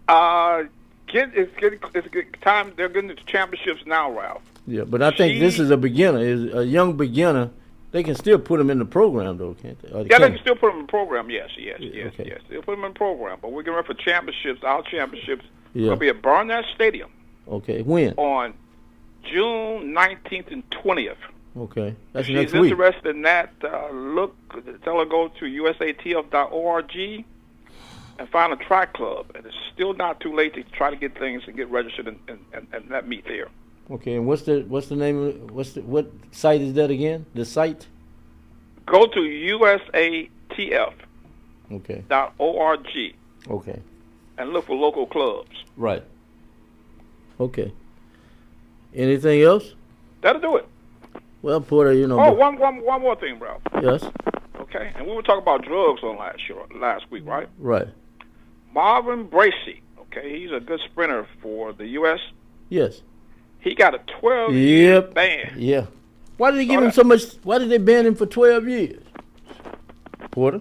Speaker 12: It's good time. They're getting to championships now, Ralph.
Speaker 9: Yeah, but I think this is a beginner. Is a young beginner. They can still put them in the program, though, can't they?
Speaker 12: Yeah, they can still put them in the program. Yes. They'll put them in the program. But we're getting ready for championships. Our championships will be at Barnett Stadium.
Speaker 9: Okay, when?
Speaker 12: On June 19th and 20th.
Speaker 9: Okay, that's
Speaker 12: if
Speaker 9: next
Speaker 12: she's
Speaker 9: week.
Speaker 12: interested in that, tell her go to usatf.org and find a track club. And it's still not too late to try to get things and get registered and that meet there.
Speaker 9: Okay, and what's the name? What site is that again? The site?
Speaker 12: Go to usatf.org.
Speaker 9: Okay. Okay.
Speaker 12: And look for local clubs.
Speaker 9: Right. Okay. Anything else?
Speaker 12: That'll do it.
Speaker 9: Well, Porter, you know.
Speaker 12: Oh, one more thing, Ralph.
Speaker 9: Yes.
Speaker 12: Okay, and we were talking about drugs on last week, right?
Speaker 9: Right.
Speaker 12: Marvin Bracey. Okay, he's a good sprinter for the U.S.
Speaker 9: Yes.
Speaker 12: He got a 12-year ban.
Speaker 9: Yeah. Why did they give him so much? Why did they ban him for 12 years? Porter.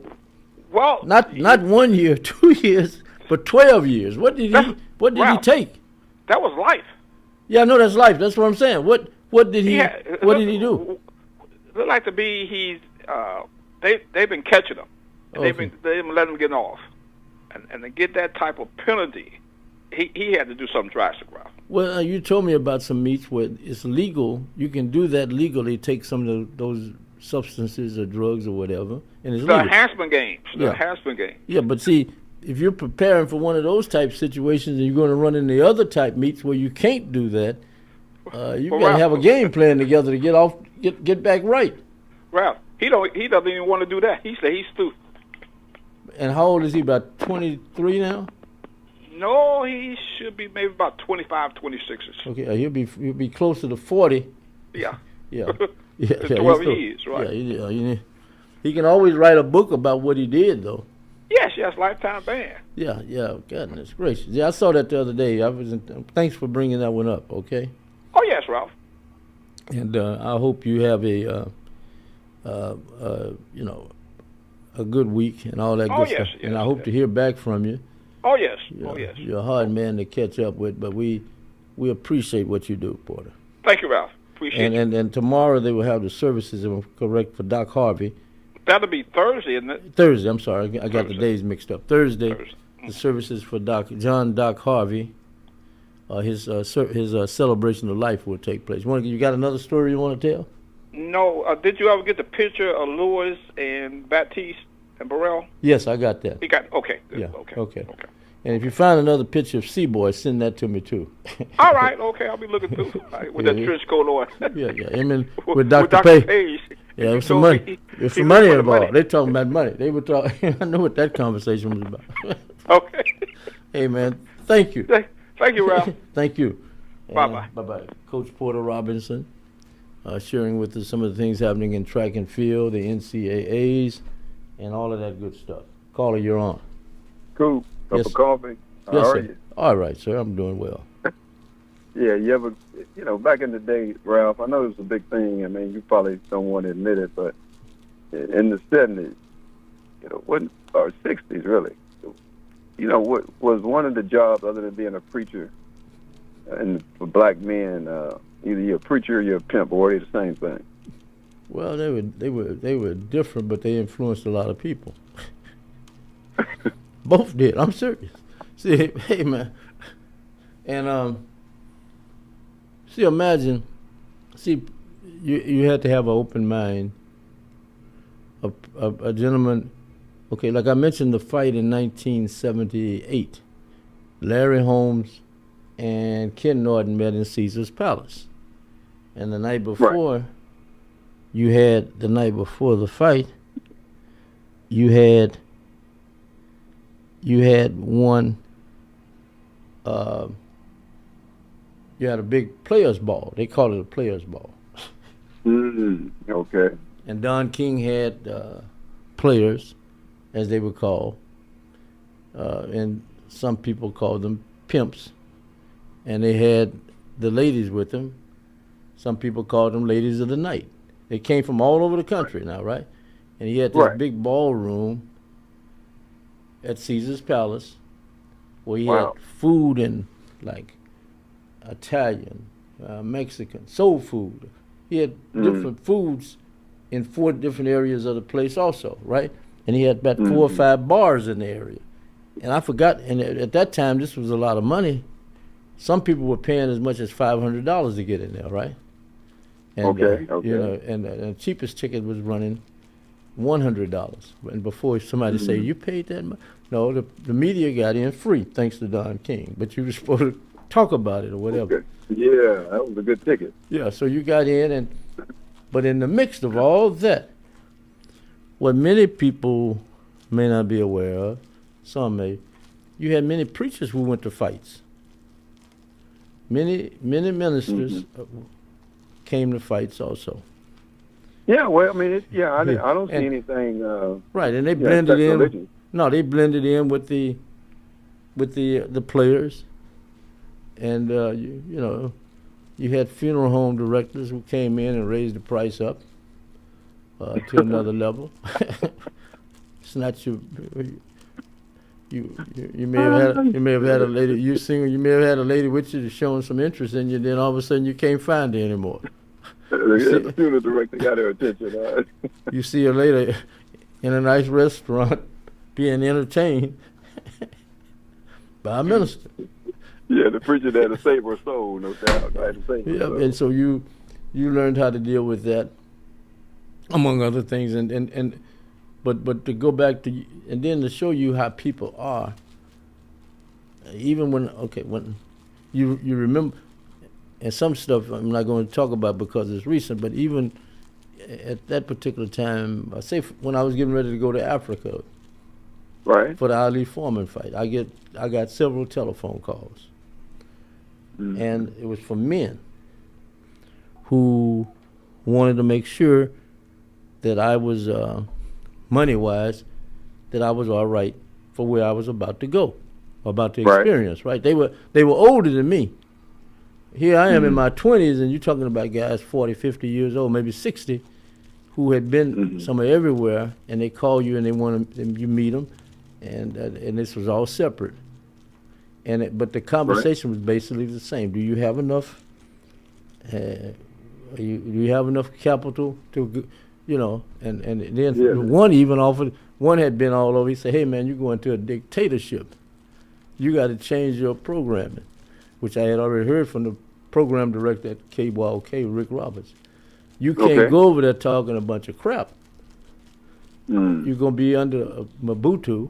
Speaker 12: Well,
Speaker 9: not 1 year, 2 years, but 12 years. What did he take?
Speaker 12: That was life.
Speaker 9: Yeah, I know that's life. That's what I'm saying. What did he do?
Speaker 12: Look like to be they've been catching him. And they've been letting him get off. And to get that type of penalty, he had to do something drastic, Ralph.
Speaker 9: Well, you told me about some meets where it's legal. You can do that legally, take some of those substances or drugs or whatever, and it's legal.
Speaker 12: Enhancement games. The enhancement games.
Speaker 9: Yeah, but see, if you're preparing for one of those type situations and you're going to run in the other type meets where you can't do that, you got to have a game plan together to get back right.
Speaker 12: Ralph, he doesn't even want to do that. He said he's through.
Speaker 9: And how old is he? About 23 now?
Speaker 12: No, he should be maybe about 25, 26.
Speaker 9: Okay, he'll be closer to 40.
Speaker 12: Yeah.
Speaker 9: Yeah.
Speaker 12: 12 years, right?
Speaker 9: Yeah, he can always write a book about what he did, though.
Speaker 12: Yes, lifetime ban.
Speaker 9: Yeah, goodness gracious. Yeah, I saw that the other day. Thanks for bringing that one up, okay?
Speaker 12: Oh, yes, Ralph.
Speaker 9: And I hope you have a good week and all that good stuff.
Speaker 12: Yes,
Speaker 9: and I hope to hear back from you.
Speaker 12: Oh, yes.
Speaker 9: You're a hard man to catch up with, but we appreciate what you do, Porter.
Speaker 12: Thank you, Ralph. Appreciate it.
Speaker 9: And tomorrow they will have the services, if I'm correct, for Doc Harvey.
Speaker 12: That'll be Thursday, isn't it?
Speaker 9: Thursday, I'm sorry. I got the days mixed up. Thursday. The services for Doc Harvey. His celebration of life will take place. You got another story you want to tell?
Speaker 12: No. Did you ever get the picture of Lewis and Baptiste and Burrell?
Speaker 9: Yes, I got that.
Speaker 12: You got okay. Good.
Speaker 9: Yeah. Okay. And if you find another picture of Seaboy, send that to me too.
Speaker 12: All right. Okay, I'll be looking through with that trench coat on.
Speaker 9: Yeah. Him and with Dr. Page. Yeah, it was some money. There's some money involved. They talking about money. They were talking. I know what that conversation was about.
Speaker 12: Okay.
Speaker 9: Hey man, thank you.
Speaker 12: Thank you, Ralph.
Speaker 9: Thank you.
Speaker 12: Bye-bye.
Speaker 9: Bye-bye. Coach Porter Robinson sharing with us some of the things happening in track and field, the NCAAs, and all of that good stuff. Caller, you're on.
Speaker 13: Cool. Cup of coffee.
Speaker 9: Yes,
Speaker 13: How are
Speaker 9: sir.
Speaker 13: you?
Speaker 9: All right, sir. I'm doing well.
Speaker 13: Yeah, you ever, back in the day, Ralph, I know it was a big thing. I mean, you probably don't want to admit it, but in the 70s, or 60s, really, what was one of the jobs other than being a preacher, and for black men, either you're a preacher or you're a pimp, or are they the same thing?
Speaker 9: Well, they were different, but they influenced a lot of people. Both did. I'm serious. See, hey man, and imagine, you had to have an open mind. A gentleman, okay, like I mentioned, the fight in 1978, Larry Holmes and Ken Norton met in Caesar's Palace, and the night before, the night before the fight, you had one. You had a big players' ball. They called it a players' ball.
Speaker 13: Okay.
Speaker 9: And Don King had players, as they were called, and some people called them pimps. And they had the ladies with them. Some people called them ladies of the night. They came from all over the country now, right? And he had this big ballroom at Caesar's Palace, where he
Speaker 13: Wow.
Speaker 9: had food and like Italian, Mexican, soul food. He had different foods in 4 different areas of the place also, right? And he had about 4 or 5 bars in the area. And I forgot, and at that time, this was a lot of money. Some people were paying as much as $500 to get in there, right? And,
Speaker 13: Okay.
Speaker 9: You know, and the cheapest ticket was running $100. And before somebody say, you paid that much? No, the media got in free, thanks to Don King. But you were supposed to talk about it or whatever.
Speaker 13: Okay. Yeah, that was a good ticket.
Speaker 9: Yeah, so you got in, but in the midst of all that, what many people may not be aware of, some may, you had many preachers who went to fights. Many ministers came to fights also.
Speaker 13: Yeah, well, I mean, I don't see
Speaker 9: And-
Speaker 13: anything.
Speaker 9: Right, and they blended in.
Speaker 13: religion.
Speaker 9: No, they blended in with the players, and you know, you had funeral home directors who came in and raised the price up to another level. It's not you may have had a lady you single. You may have had a lady with you that's showing some interest in you. Then all of a sudden you can't find her anymore.
Speaker 13: The funeral director got her attention.
Speaker 9: You see a lady in a nice restaurant being entertained by a minister.
Speaker 13: Yeah, the preacher had to save her soul, no doubt.
Speaker 9: Yeah, and so you learned how to deal with that, among other things, and but to go back to, and then to show you how people are, even when you remember, and some stuff I'm not going to talk about because it's recent, but even at that particular time, I say when I was getting ready to go to Africa,
Speaker 13: right,
Speaker 9: for the Ali Foreman fight, I got several telephone calls, and it was from men who wanted to make sure that I was money-wise, that I was all right for where I was about to go, about to experience. Right? They were older than me. Here I am in my 20s, and you're talking about guys 40, 50 years old, maybe 60, who had been somewhere everywhere, and they call you and they want to, and you meet them, and this was all separate. But the conversation was basically the same. Do you have enough? Do you have enough capital to, you know? And then one even offered. One had been all over. He said, "Hey man, you're going to a dictatorship. You got to change your programming," which I had already heard from the program director at KYOK, Rick Roberts. You can't go over there talking a bunch of crap. You're going to be under Mobutu,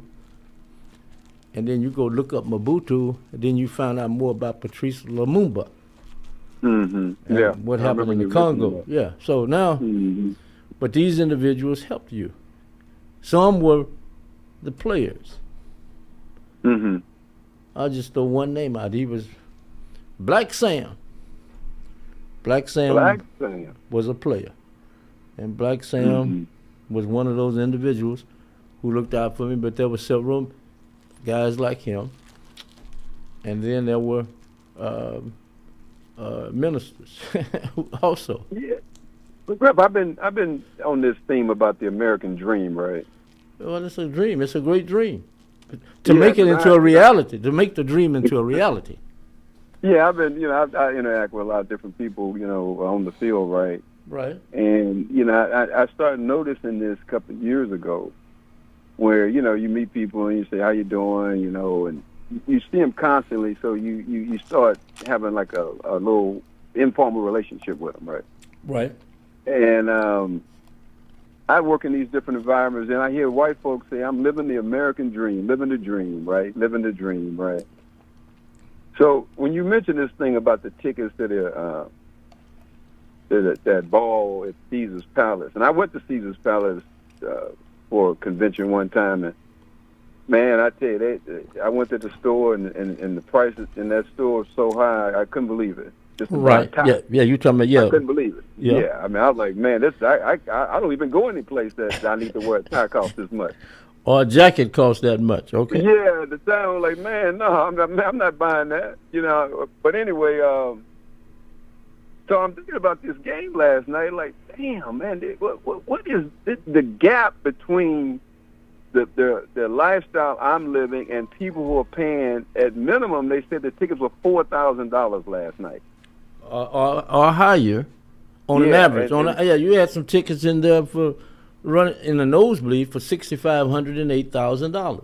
Speaker 9: and then you go look up Mobutu, and then you find out more about Patrice Lumumba. And what happened in the Congo. Yeah, so now, but these individuals helped you. Some were the players. I'll just throw one name out. He was Black Sam. Black Sam was a player. And Black Sam was one of those individuals who looked out for me, but there were several guys like him. And then there were ministers also.
Speaker 13: Yeah. But Rep, I've been on this theme about the American dream, right?
Speaker 9: Well, it's a dream. It's a great dream. To make it into a reality, to make the dream into a reality.
Speaker 13: Yeah, I've been, I interact with a lot of different people, on the field, right?
Speaker 9: Right.
Speaker 13: And, I started noticing this a couple of years ago where, you meet people and you say, how you doing, and you see them constantly, so you start having like a little informal relationship with them, right?
Speaker 9: Right.
Speaker 13: And I work in these different environments, and I hear white folks say, I'm living the American dream, living the dream, right? Living the dream, right? So when you mention this thing about the tickets to that ball at Caesar's Palace, and I went to Caesar's Palace for a convention one time, and man, I tell you, I went to the store, and the prices in that store was so high, I couldn't believe it. Just
Speaker 9: right. Yeah. You talking about
Speaker 13: I couldn't believe it.
Speaker 9: Yeah.
Speaker 13: I mean, I was like, man, I don't even go any place that I need to wear a tie cost this much.
Speaker 9: Or a jacket costs that much. Okay.
Speaker 13: Yeah, at the time I was like, man, no, I'm not buying that. But anyway, so I'm thinking about this game last night. Like, damn, man, what is the gap between the lifestyle I'm living, and people who are paying at minimum, they said the tickets were $4,000 last night,
Speaker 9: or higher, on an average. You had some tickets in there for running in the nosebleed for $6,500 and $8,000.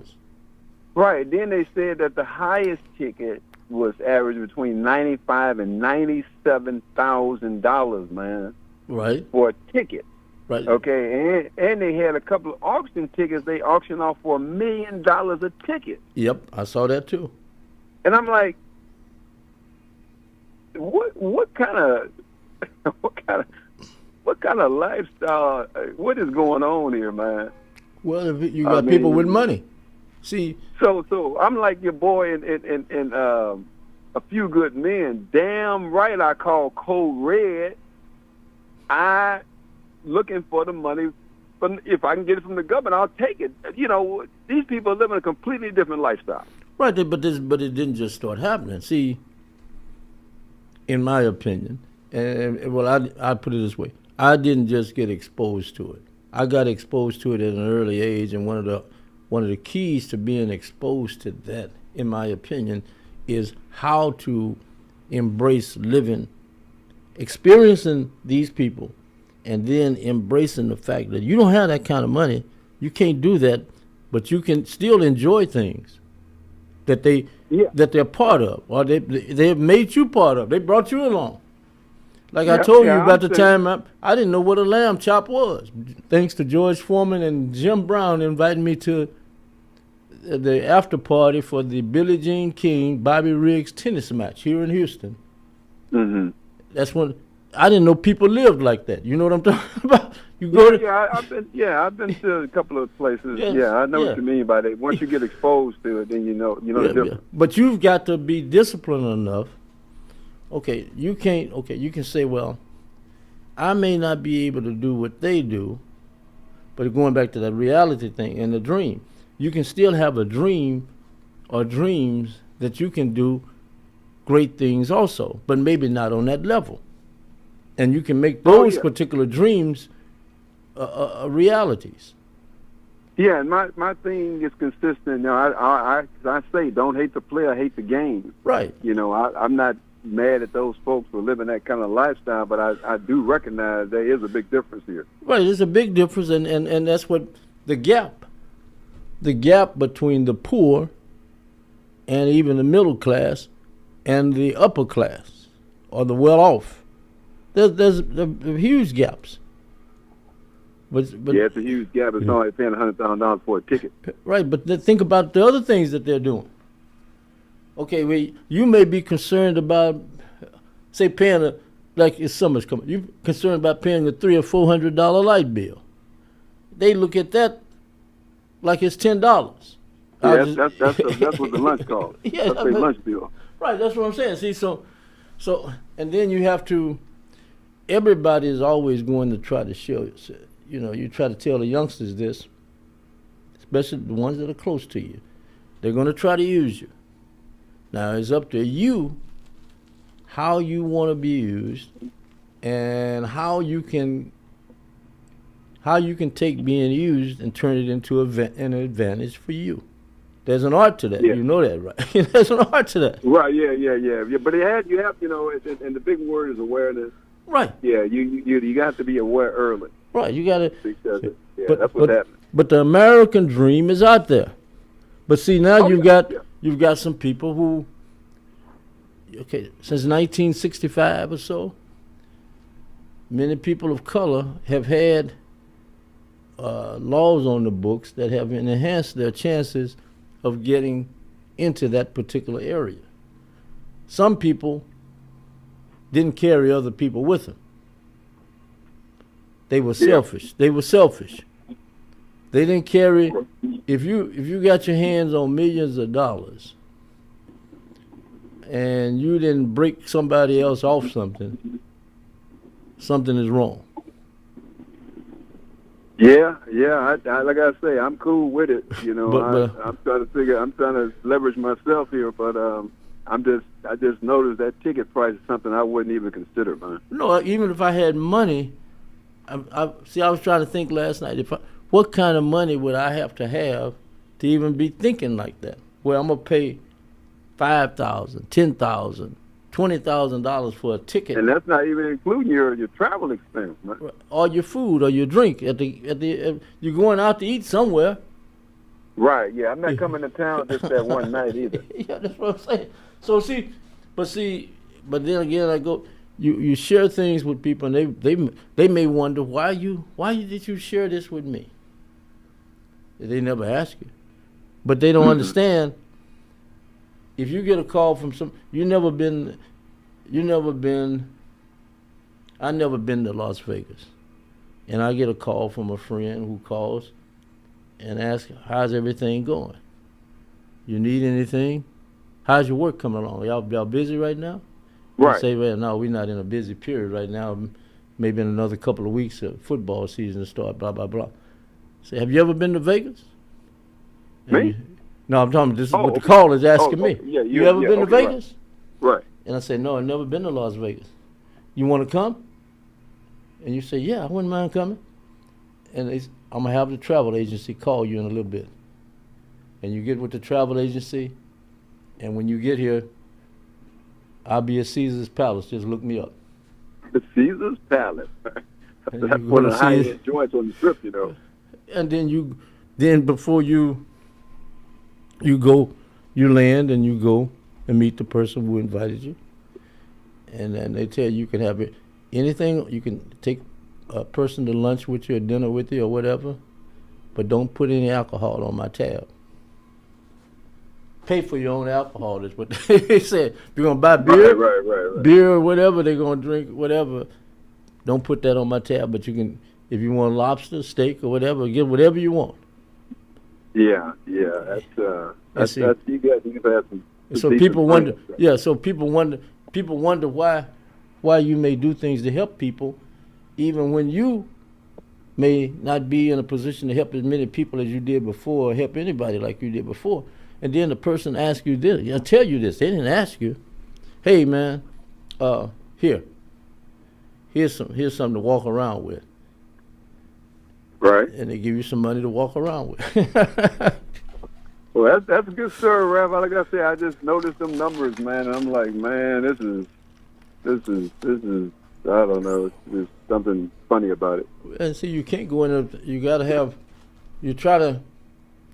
Speaker 13: Right. Then they said that the highest ticket was average between $95,000 and $97,000, man.
Speaker 9: Right.
Speaker 13: For a ticket.
Speaker 9: Right.
Speaker 13: Okay, and they had a couple of auction tickets they auctioned off for $1 million a ticket.
Speaker 9: Yep, I saw that too.
Speaker 13: And I'm like, what kind of lifestyle? What is going on here, man?
Speaker 9: Well, if you got people with money. See,
Speaker 13: so I'm like your boy in A Few Good Men. Damn right, I call Code Red. I looking for the money, but if I can get it from the government, I'll take it. You know, these people are living a completely different lifestyle.
Speaker 9: Right, but it didn't just start happening. See, in my opinion, and well, I put it this way: I didn't just get exposed to it. I got exposed to it at an early age, and one of the keys to being exposed to that, in my opinion, is how to embrace living, experiencing these people, and then embracing the fact that you don't have that kind of money, you can't do that, but you can still enjoy things that they're part of, or they've made you part of. They brought you along. Like I told you about the time I didn't know what a lamb chop was. Thanks to George Foreman and Jim Brown inviting me to the after party for the Billie Jean King Bobby Riggs tennis match here in Houston.
Speaker 13: Mm-hmm.
Speaker 9: That's when I didn't know people lived like that. You know what I'm talking about? You go
Speaker 13: I've been to a couple of places. Yeah, I know what you mean by that. Once you get exposed to it, then you know the difference. Yeah.
Speaker 9: But you've got to be disciplined enough. Okay, you can say, well, I may not be able to do what they do, but going back to that reality thing and the dream, you can still have a dream or dreams that you can do great things also, but maybe not on that level. And you can make those particular dreams realities.
Speaker 13: Yeah, and my thing is consistent. Now, I say, don't hate the player, hate the game.
Speaker 9: Right.
Speaker 13: You know, I'm not mad at those folks for living that kind of lifestyle, but I do recognize there is a big difference here.
Speaker 9: Right, there's a big difference, and that's what the gap between the poor and even the middle class and the upper class or the well-off. There's huge gaps. But
Speaker 13: yeah, it's a huge gap. It's only paying $100,000 for a ticket.
Speaker 9: Right, but think about the other things that they're doing. Okay, you may be concerned about, say, paying like it's summer's coming. You're concerned about paying a $300 or $400 light bill. They look at that like it's $10.
Speaker 13: Yeah, that's what the lunch costs.
Speaker 9: Yeah,
Speaker 13: that's a lunch bill.
Speaker 9: Right, that's what I'm saying. See, so, and then you have to. Everybody is always going to try to show you know, you try to tell the youngsters this, especially the ones that are close to you. They're going to try to use you. Now, it's up to you how you want to be used and how you can take being used and turn it into an advantage for you. There's an art to that. Yeah. You know that, right? There's an art to that.
Speaker 13: Right, yeah. But you have, you know, and the big word is awareness.
Speaker 9: Right.
Speaker 13: Yeah, you got to be aware early.
Speaker 9: Right, you got to.
Speaker 13: Because that's what's happening.
Speaker 9: But the American dream is out there. But see, now you've got some people who, okay, since 1965 or so, many people of color have had laws on the books that have enhanced their chances of getting into that particular area. Some people didn't carry other people with them. They were selfish. They didn't carry. If you got your hands on millions of dollars and you didn't break somebody else off something is wrong.
Speaker 13: Yeah. I like I say, I'm cool with it. You know, I'm trying to leverage myself here, but I just noticed that ticket price is something I wouldn't even consider, man.
Speaker 9: No, even if I had money, I was trying to think last night. what kind of money would I have to even be thinking like that? Where I'm gonna pay $5,000, $10,000, $20,000 for a ticket,
Speaker 13: And that's not even including your travel expense, man.
Speaker 9: or your food or your drink you're going out to eat somewhere.
Speaker 13: Right, yeah. I'm not coming to town just that one night either.
Speaker 9: Yeah, that's what I'm saying. So but then again, I go. You share things with people, and they may wonder why did you share this with me? They never ask you, but they don't understand. If you get a call from I never been to Las Vegas, and I get a call from a friend who calls and asks, how's everything going? You need anything? How's your work coming along? Y'all busy right now?
Speaker 13: Right.
Speaker 9: I say, well, no, we're not in a busy period right now. Maybe in another couple of weeks, football season start, blah, blah, blah. Say, have you ever been to Vegas?
Speaker 13: Me?
Speaker 9: No, I'm talking, this is what the call is asking me.
Speaker 13: Yeah,
Speaker 9: you ever been to Vegas?
Speaker 13: Right.
Speaker 9: And I say, no, I've never been to Las Vegas. You want to come? And you say, yeah, I wouldn't mind coming. And I'm going to have the travel agency call you in a little bit. And you get with the travel agency, and when you get here, I'll be at Caesar's Palace. Just look me up.
Speaker 13: The Caesar's Palace.
Speaker 9: And
Speaker 13: That's
Speaker 9: you
Speaker 13: one
Speaker 9: go
Speaker 13: of the
Speaker 9: to
Speaker 13: highest joints on the strip, you know.
Speaker 9: And then before you land and you go and meet the person who invited you. And then they tell you can have anything, you can take a person to lunch with you or dinner with you or whatever, but don't put any alcohol on my tab. Pay for your own alcohol, that's what they said. If you're going to buy beer,
Speaker 13: right.
Speaker 9: beer or whatever they're going to drink, whatever, don't put that on my tab, but you can, if you want lobster, steak, or whatever, get whatever you want.
Speaker 13: Yeah, that's you guys have some.
Speaker 9: So people wonder, so people wonder why you may do things to help people, even when you may not be in a position to help as many people as you did before, or help anybody like you did before. And then the person asks you this, I'll tell you this, they didn't ask you, hey man, here's something to walk around with.
Speaker 13: Right.
Speaker 9: And they give you some money to walk around with.
Speaker 13: Well, that's a good story, Raph. Like I said, I just noticed them numbers, man. And I'm like, man, this is, I don't know, there's something funny about it.
Speaker 9: And see, you can't go in there, you got to have, you try to,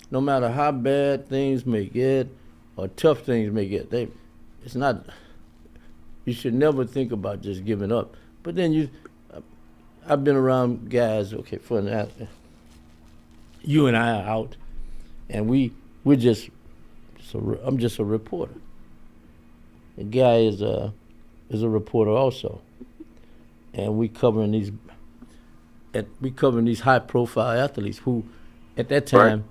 Speaker 9: no matter how bad things may get or tough things may get, it's not, you should never think about just giving up. But then I've been around guys, okay, you and I are out, and I'm just a reporter. The guy is a reporter also, and we covering these high profile athletes who, at that time,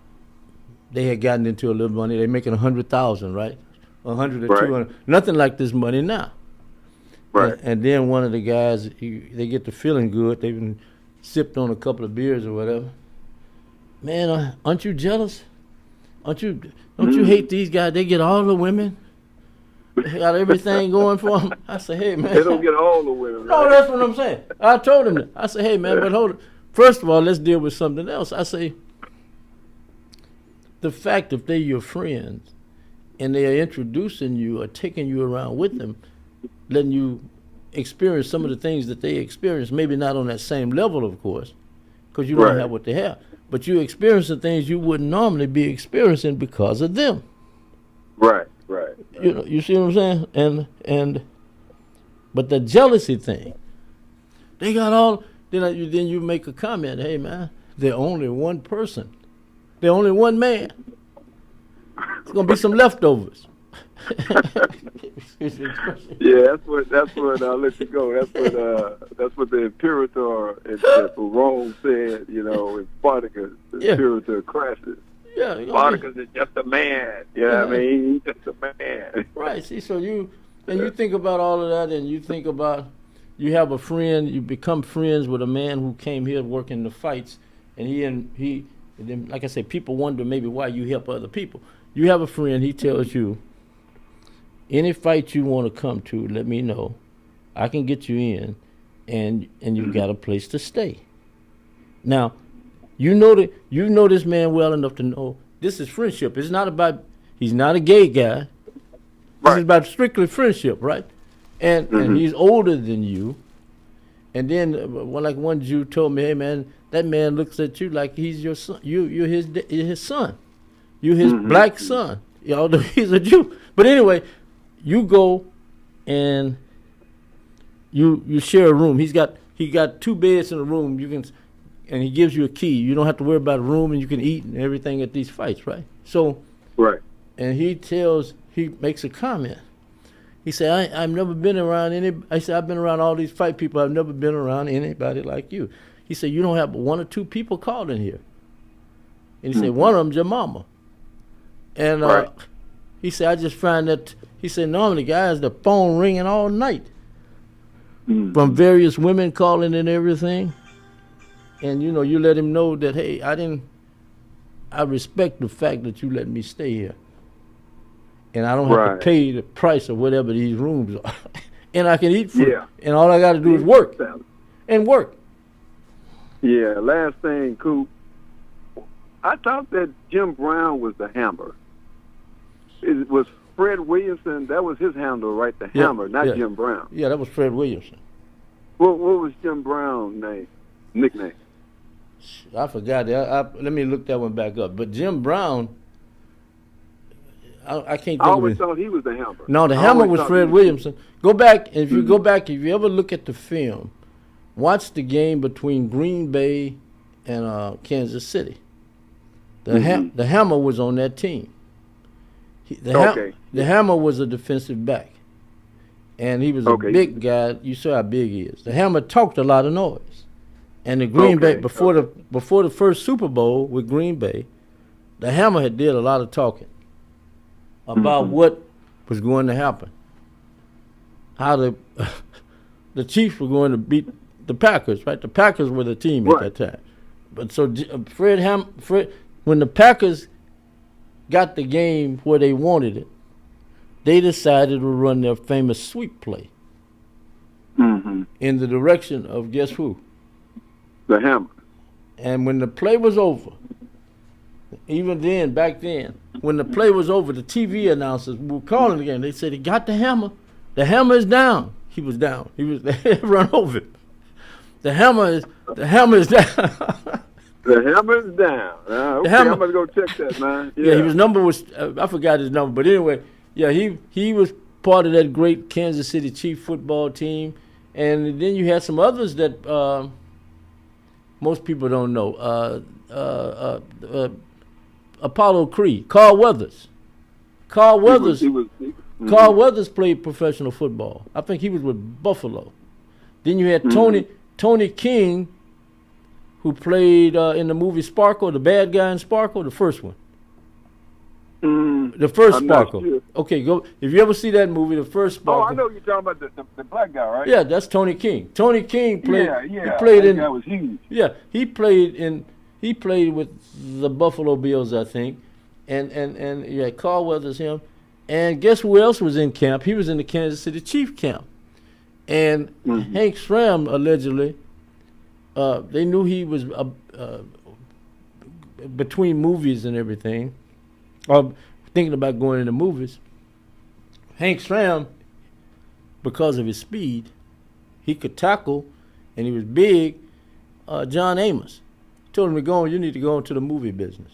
Speaker 9: they had gotten into a little money. They're making $100,000, right? 100 or 200, nothing like this money now.
Speaker 13: Right.
Speaker 9: And then one of the guys, they get to feeling good. They've been sipped on a couple of beers or whatever. Man, aren't you jealous? Don't you hate these guys? They get all the women. They got everything going for them. I say, hey man.
Speaker 13: They don't get all the women. Right?
Speaker 9: No, that's what I'm saying. I told him that. I say, hey man, but hold it. First of all, let's deal with something else. I say, the fact if they're your friends and they are introducing you or taking you around with them, letting you experience some of the things that they experience, maybe not on that same level, of course, because you don't have what they have, but you experience the things you wouldn't normally be experiencing because of them.
Speaker 13: Right.
Speaker 9: You know, you see what I'm saying? But the jealousy thing, they got all. Then you make a comment, hey man, they're only one person. They're only one man. There's gonna be some leftovers.
Speaker 13: Yeah, that's what I'll let you go. That's what the Imperator at Rome said, you know, in Spartacus, the Imperator Crassus.
Speaker 9: Yeah,
Speaker 13: Spartacus is just a man. I mean, he's just a man.
Speaker 9: Right. See, so you think about all of that, and you think about you have a friend, you become friends with a man who came here working the fights, and he then, like I say, people wonder maybe why you help other people. You have a friend, he tells you, any fight you want to come to, let me know. I can get you in, and you've got a place to stay. Now, You know this man well enough to know this is friendship. It's not about, he's not a gay guy. This is about strictly friendship, right? And he's older than you. And then, like one Jew told me, hey man, that man looks at you like he's your son. You're his son. You're his black son. Although he's a Jew. But anyway, you go and you share a room. He got 2 beds in a room. And he gives you a key. You don't have to worry about a room, and you can eat and everything at these fights, right? So, and he makes a comment. He said, I've never been around I said, I've been around all these fight people. I've never been around anybody like you. He said, you don't have 1 or 2 people called in here. And he said, one of them's your mama. And he said, I just find that, he said, normally guys, the phone ringing all night from various women calling and everything. And, you know, you let him know that, hey, I respect the fact that you let me stay here. And I don't have to pay the price of whatever these rooms are. And I can eat food.
Speaker 13: Yeah.
Speaker 9: And all I got to do is work. And work.
Speaker 13: Yeah, last thing, Coop. I thought that Jim Brown was the Hammer. It was Fred Williamson, that was his handle, right? The Hammer, not Jim Brown.
Speaker 9: Yeah, that was Fred Williamson.
Speaker 13: What was Jim Brown's nickname?
Speaker 9: I forgot that. Let me look that one back up. But Jim Brown, I can't think of it.
Speaker 13: I always thought he was the Hammer.
Speaker 9: No, the Hammer was Fred Williamson. Go back, if you go back, if you ever look at the film, watch the game between Green Bay and Kansas City. The Hammer was on that team. The Hammer was a defensive back. And he was a big guy. You saw how big he is. The Hammer talked a lot of noise. And the Green Bay, before the first Super Bowl with Green Bay, the Hammer had did a lot of talking about what was going to happen. How the Chiefs were going to beat the Packers, right? The Packers were the team at that time. But so Fred, when the Packers got the game where they wanted it, they decided to run their famous sweep play in the direction of guess who?
Speaker 13: The Hammer.
Speaker 9: And when the play was over, even then, back then, when the play was over, the TV announcers were calling again. They said, he got the Hammer. The Hammer is down. He was down. They run over him. The hammer is down.
Speaker 13: The Hammer is down. Okay, I'm going to go check that, man.
Speaker 9: Yeah, his number was, I forgot his number. But anyway, yeah, he was part of that great Kansas City Chiefs football team. And then you had some others that most people don't know. Apollo Creed, Carl Weathers. Carl Weathers played professional football. I think he was with Buffalo. Then you had Tony King, who played in the movie Sparkle, the bad guy in Sparkle, the first one. The first Sparkle. Sure. Okay, go. If you ever see that movie, the first Sparkle.
Speaker 13: Oh, I know you're talking about the black guy, right?
Speaker 9: Yeah, that's Tony King. Tony King played.
Speaker 13: Yeah.
Speaker 9: He played
Speaker 13: that guy was huge.
Speaker 9: Yeah, he played with the Buffalo Bills, I think, and yeah, Carl Weathers, him, and guess who else was in camp? He was in the Kansas City Chiefs camp, and Hank Stram allegedly, they knew he was between movies and everything. Thinking about going into movies. Hank Stram, because of his speed, he could tackle, and he was big. John Amos told him to go. You need to go into the movie business.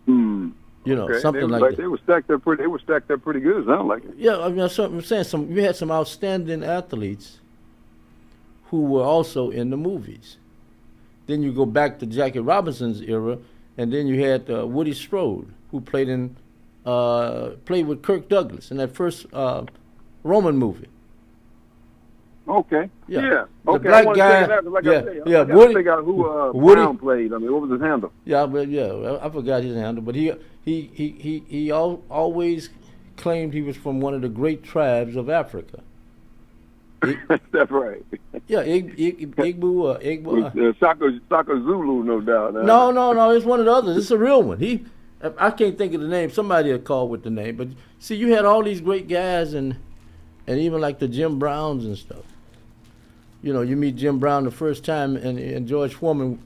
Speaker 9: You know, something like that.
Speaker 13: They were stacked up pretty. They were stacked up pretty good. It sounds like it.
Speaker 9: Yeah, I mean, that's what I'm saying. We had some outstanding athletes who were also in the movies. Then you go back to Jackie Robinson's era, and then you had Woody Strode, who played with Kirk Douglas in that first Roman movie.
Speaker 13: Okay.
Speaker 9: Yeah.
Speaker 13: The
Speaker 9: okay.
Speaker 13: Black
Speaker 9: guy.
Speaker 13: I
Speaker 9: Woody.
Speaker 13: Figure out who Brown played. I mean, what was his handle?
Speaker 9: Yeah, I forgot his handle, but he always claimed he was from one of the great tribes of Africa.
Speaker 13: That's right.
Speaker 9: Yeah, Igbo.
Speaker 13: Saka Zulu, no doubt.
Speaker 9: No, it's one of the others. It's a real one. I can't think of the name. Somebody will call with the name. But see, you had all these great guys and even like the Jim Browns and stuff. You know, you meet Jim Brown the first time, and George Foreman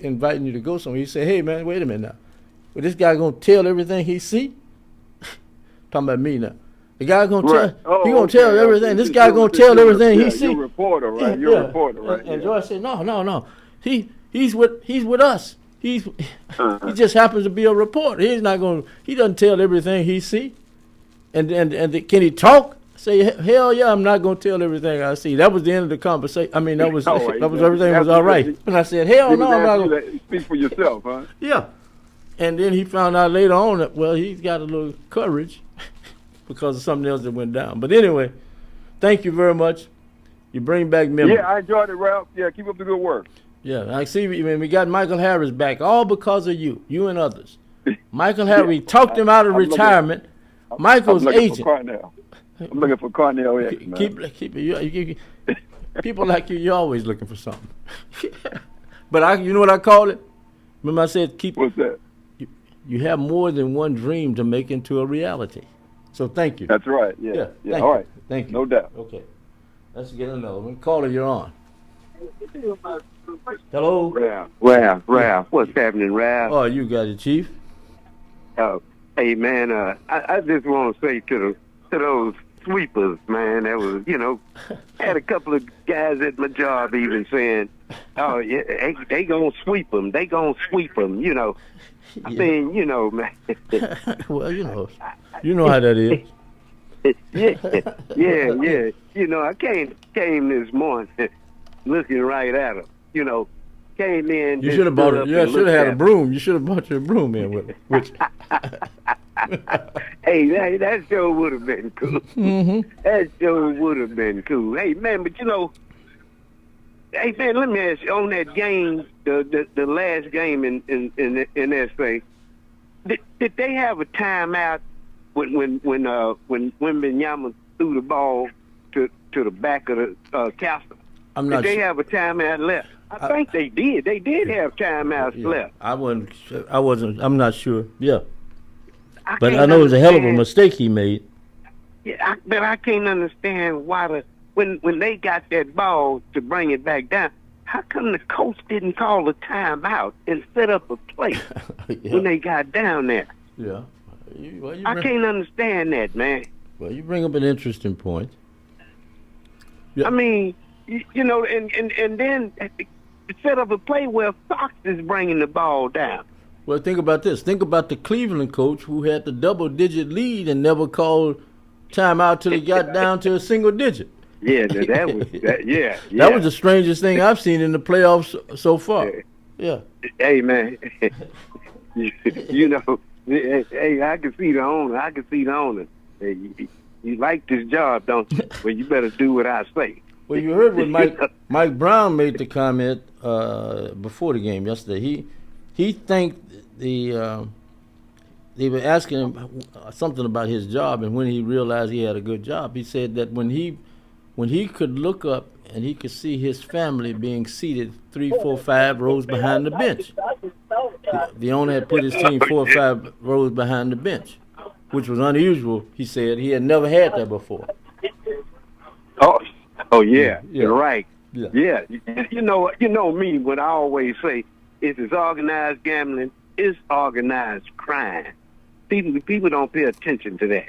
Speaker 9: inviting you to go somewhere. He said, hey, man, wait a minute now. Well, this guy going to tell everything he see? Talking about me now. The guy going to tell, he going to tell everything. This guy going to tell everything he see.
Speaker 13: You're a reporter, right? You're a reporter, right?
Speaker 9: And George said, no. He's with us. He just happens to be a reporter. He doesn't tell everything he see. And can he talk? Say, hell yeah, I'm not going to tell everything I see. That was the end of the conversation. I mean, that was everything was all right. And I said, hell no, I'm not going to.
Speaker 13: Speak for yourself, huh?
Speaker 9: Yeah. And then he found out later on that, well, he's got a little courage because of something else that went down. But anyway, thank you very much. You bring back memories.
Speaker 13: Yeah, I enjoyed it, Ralph. Yeah, keep up the good work.
Speaker 9: Yeah, I see. We got Michael Harris back, all because of you and others. Michael Harris, we talked him out of retirement. Michael's agent.
Speaker 13: I'm looking for Cornell X, man.
Speaker 9: Keep it. People like you're always looking for something. But you know what I call it? Remember I said
Speaker 13: What's that?
Speaker 9: You have more than one dream to make into a reality. So thank you.
Speaker 13: That's right. Yeah. All right.
Speaker 9: Thank you.
Speaker 13: No doubt.
Speaker 9: Okay. Let's get another one. Caller, you're on. Hello?
Speaker 14: Ralph. What's happening, Ralph?
Speaker 9: Oh, you got it, Chief.
Speaker 14: Hey, man, I just want to say to those sweepers, man, that was, had a couple of guys at my job even saying, oh, yeah, they going to sweep them. They going to sweep them, I mean, man.
Speaker 9: Well, you know how that is.
Speaker 14: yeah. I came this morning looking right at them, came in.
Speaker 9: You should have bought it. You should have had a broom. You should have bought your broom in with it.
Speaker 14: Hey, that sure would have been cool.
Speaker 9: Mm-hmm.
Speaker 14: That sure would have been cool. Hey, man, but hey, man, let me ask you, on that game, the last game in SA, did they have a timeout when Wembanyama threw the ball to the back of the castle? Did they have a timeout left? I think they did. They did have timeouts left.
Speaker 9: I'm not sure. Yeah. But I know it was a hell of a mistake he made.
Speaker 14: Yeah, but I can't understand why when they got that ball to bring it back down, how come the coach didn't call a timeout and set up a play when they got down there?
Speaker 9: Yeah.
Speaker 14: I can't understand that, man.
Speaker 9: Well, you bring up an interesting point. Yeah.
Speaker 14: I mean, and then set up a play where Fox is bringing the ball down.
Speaker 9: Well, think about this. Think about the Cleveland coach who had the double-digit lead and never called timeout till he got down to a single digit.
Speaker 14: Yeah, that was
Speaker 9: That was the strangest thing I've seen in the playoffs so far. Yeah.
Speaker 14: Hey, man. Hey, I can see the owner. Hey, you like this job, don't you? Well, you better do what I say.
Speaker 9: Well, you heard when Mike Brown made the comment before the game yesterday. He thanked they were asking him something about his job, and when he realized he had a good job, he said that when he could look up and he could see his family being seated 3, 4, 5 rows behind the bench. The owner had put his team 4 or 5 rows behind the bench, which was unusual. He said he had never had that before.
Speaker 14: Oh yeah, you're right. Yeah. You know me when I always say, if it's organized gambling, it's organized crime. People don't pay attention to that,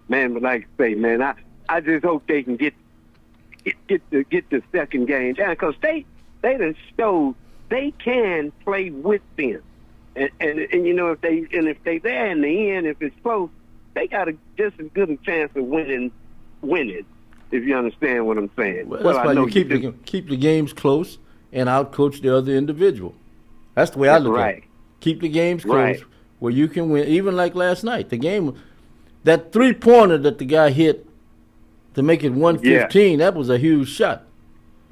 Speaker 14: man. But like I say, man, I just hope they can get the second game down, because they done showed they can play with them, and if they there in the end, if it's close, they got just as good a chance of winning. If you understand what I'm saying.
Speaker 9: Well, that's why you keep the games close and outcoach the other individual. That's the way I look at it. Keep the games close where you can win. Even like last night, the game, that 3-pointer that the guy hit to make it 115, that was a huge shot.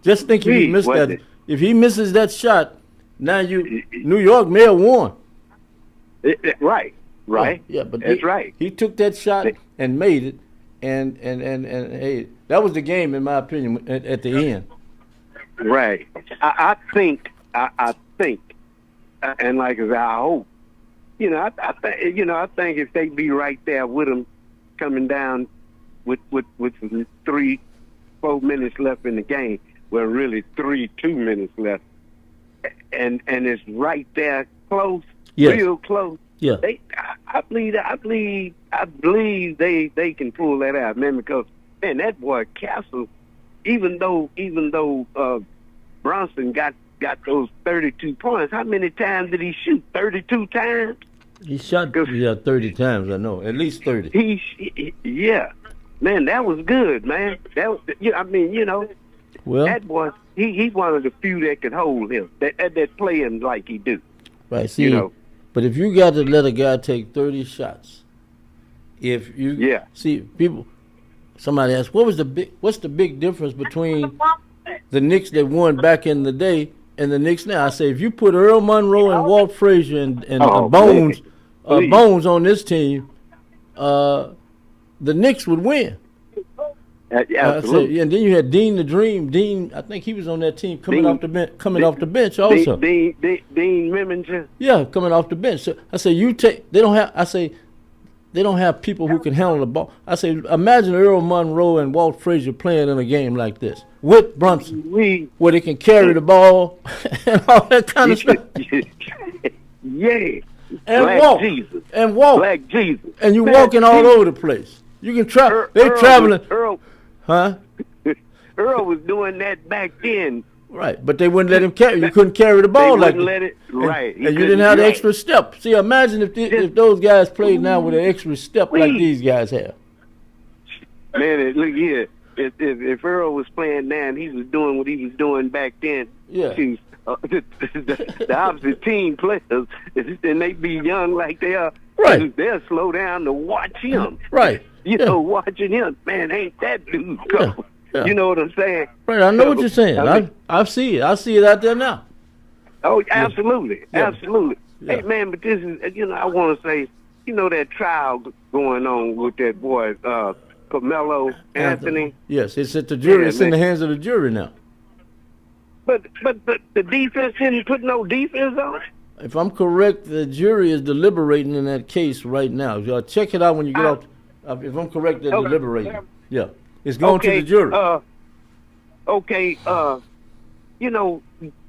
Speaker 9: Just think if he missed that. If he misses that shot, now New York may have won.
Speaker 14: Right.
Speaker 9: Yeah, but
Speaker 14: that's right.
Speaker 9: He took that shot and made it, and hey, that was the game in my opinion at the end.
Speaker 14: Right. I think, and like as I hope, I think if they be right there with them, coming down with 3-4 minutes left in the game, well, really 2 minutes left, and it's right there close,
Speaker 9: Yes.
Speaker 14: real close.
Speaker 9: Yeah.
Speaker 14: I believe they can pull that out, man, because man, that boy Castle, even though Bronson got those 32 points, how many times did he shoot? 32 times?
Speaker 9: He shot 30 times, I know. At least 30.
Speaker 14: Yeah. Man, that was good, man. That was,
Speaker 9: Well,
Speaker 14: that boy, he's one of the few that can hold him, that play him like he do.
Speaker 9: right, see, but if you got to let a guy take 30 shots, see, people, somebody asked, what's the big difference between the Knicks that won back in the day and the Knicks now? I say, if you put Earl Monroe and Walt Frazier and Bones on this team, the Knicks would win.
Speaker 14: Absolutely.
Speaker 9: And then you had Dean the Dream. Dean, I think he was on that team coming off the bench also.
Speaker 14: Dean Meminger.
Speaker 9: Yeah, coming off the bench. So I say they don't have people who can handle the ball. I say imagine Earl Monroe and Walt Frazier playing in a game like this with Brunson, where they can carry the ball and all that kind of stuff.
Speaker 14: Yeah.
Speaker 9: And
Speaker 14: Black
Speaker 9: walk.
Speaker 14: Jesus.
Speaker 9: And walk.
Speaker 14: Black Jesus.
Speaker 9: And you
Speaker 14: Black
Speaker 9: walking all
Speaker 14: Jesus.
Speaker 9: over the place. You can travel. They traveling. Huh?
Speaker 14: Earl was doing that back then.
Speaker 9: Right, but they wouldn't let him carry. You couldn't carry the ball like
Speaker 14: wouldn't
Speaker 9: that.
Speaker 14: let it. Right.
Speaker 9: And you didn't have the extra step. See, imagine if those guys played now with an extra step like these guys have.
Speaker 14: Man, look here. If Earl was playing now and he was doing what he was doing back then, the opposite team players, and they be young like they are,
Speaker 9: right?
Speaker 14: They'll slow down to watch him.
Speaker 9: Right.
Speaker 14: Watching him, man, ain't that dude go?
Speaker 9: Yeah.
Speaker 14: You know what I'm saying?
Speaker 9: Right, I know what you're saying. I see it. I see it out there now.
Speaker 14: Oh, absolutely, absolutely.
Speaker 9: Yeah.
Speaker 14: Hey, man, but this is, I want to say, that trial going on with that boy, Carmelo Anthony.
Speaker 9: Yes, it's at the jury.
Speaker 14: Yeah,
Speaker 9: it's in the hands of the jury now.
Speaker 14: But the defense didn't put no defense on it.
Speaker 9: If I'm correct, the jury is deliberating in that case right now. Y'all check it out when you get off. If I'm correct, they're deliberating. Yeah, it's going to the jury.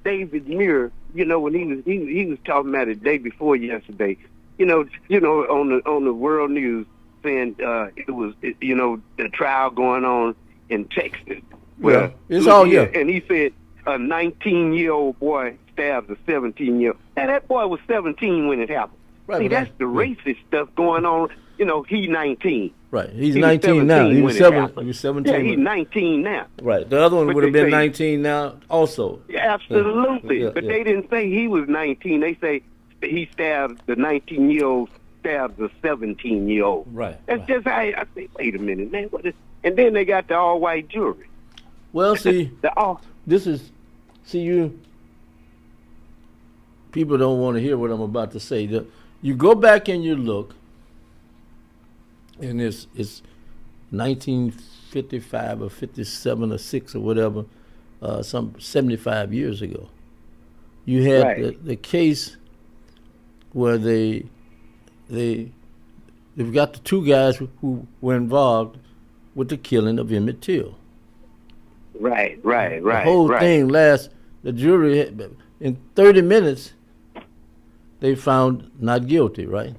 Speaker 14: David Muir. When he was talking about it the day before yesterday. On the world news saying it was the trial going on in Texas.
Speaker 9: Well, it's all
Speaker 14: and he said a 19-year-old boy stabs a 17-year-old. Now that boy was 17 when it happened.
Speaker 9: Right,
Speaker 14: see, that's the racist stuff going on. He's 19.
Speaker 9: Right, he's 19 now. He was 17.
Speaker 14: Yeah, he's 19 now.
Speaker 9: Right, the other one would have been 19 now also.
Speaker 14: Yeah, absolutely. But they didn't say he was 19. They say he stabbed the 19-year-old stabs a 17-year-old.
Speaker 9: Right.
Speaker 14: That's just how I say, wait a minute, man. What is? And then they got the all-white jury.
Speaker 9: Well, see, people don't want to hear what I'm about to say. You go back and you look, and it's 1955 or 57 or 6 or whatever, some 75 years ago. You had the case where they've got the two guys who were involved with the killing of Emmett Till.
Speaker 14: Right.
Speaker 9: The whole thing the jury, in 30 minutes, they found not guilty, right?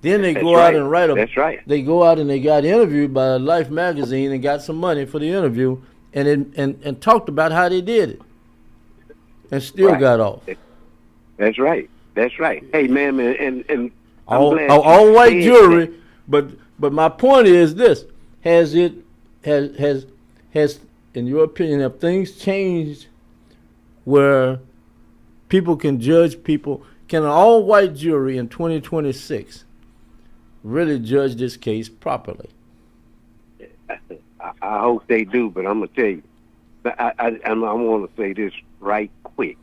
Speaker 9: Then they go out and write
Speaker 14: That's right.
Speaker 9: They go out and they got interviewed by Life magazine and got some money for the interview and talked about how they did it and still got off.
Speaker 14: That's right. Hey, man, and
Speaker 9: all white jury, but my point is this: has in your opinion, have things changed where people can judge people? Can an all-white jury in 2026 really judge this case properly?
Speaker 14: I hope they do, but I'm gonna tell you, I want to say this right quick.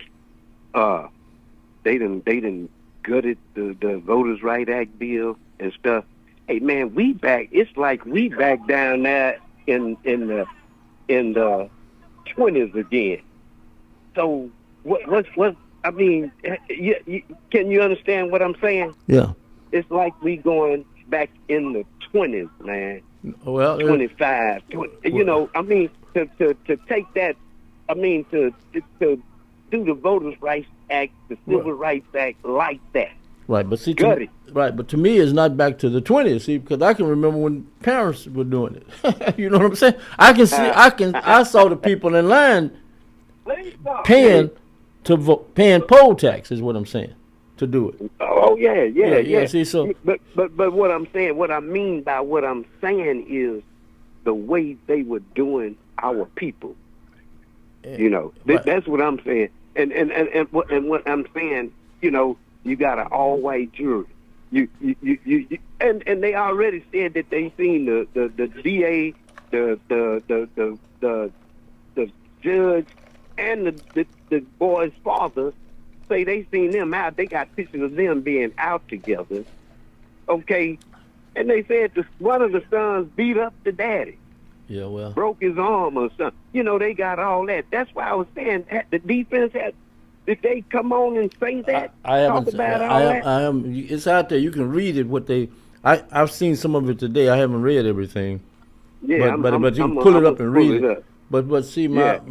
Speaker 14: They done gutted the Voters' Right Act bill and stuff. Hey man, it's like we back down there in the 20s again. So what? I mean, can you understand what I'm saying?
Speaker 9: Yeah.
Speaker 14: It's like we going back in the 20s, man.
Speaker 9: Well,
Speaker 14: 25. I mean, to take that. I mean, to do the Voters' Rights Act, the Civil Rights Act like that.
Speaker 9: Right, but see,
Speaker 14: Gut it.
Speaker 9: but to me, it's not back to the 20s. See, because I can remember when parents were doing it. You know what I'm saying? I can see, I saw the people in line paying poll tax is what I'm saying, to do it.
Speaker 14: Oh yeah.
Speaker 9: See, so
Speaker 14: but what I'm saying, what I mean by what I'm saying is the way they were doing our people. You know, that's what I'm saying. And what I'm saying, you know, you got an all-white jury. You and they already said that they seen the DA, the judge, and the boy's father say they seen them out. They got pictures of them being out together. Okay, and they said one of the sons beat up the daddy.
Speaker 9: Yeah, well,
Speaker 14: broke his arm or something. You know, they got all that. That's why I was saying the defense had. Did they come on and say that?
Speaker 9: I haven't. It's out there. You can read it. What they. I've seen some of it today. I haven't read everything.
Speaker 14: Yeah,
Speaker 9: but you can pull it up and read it. But see but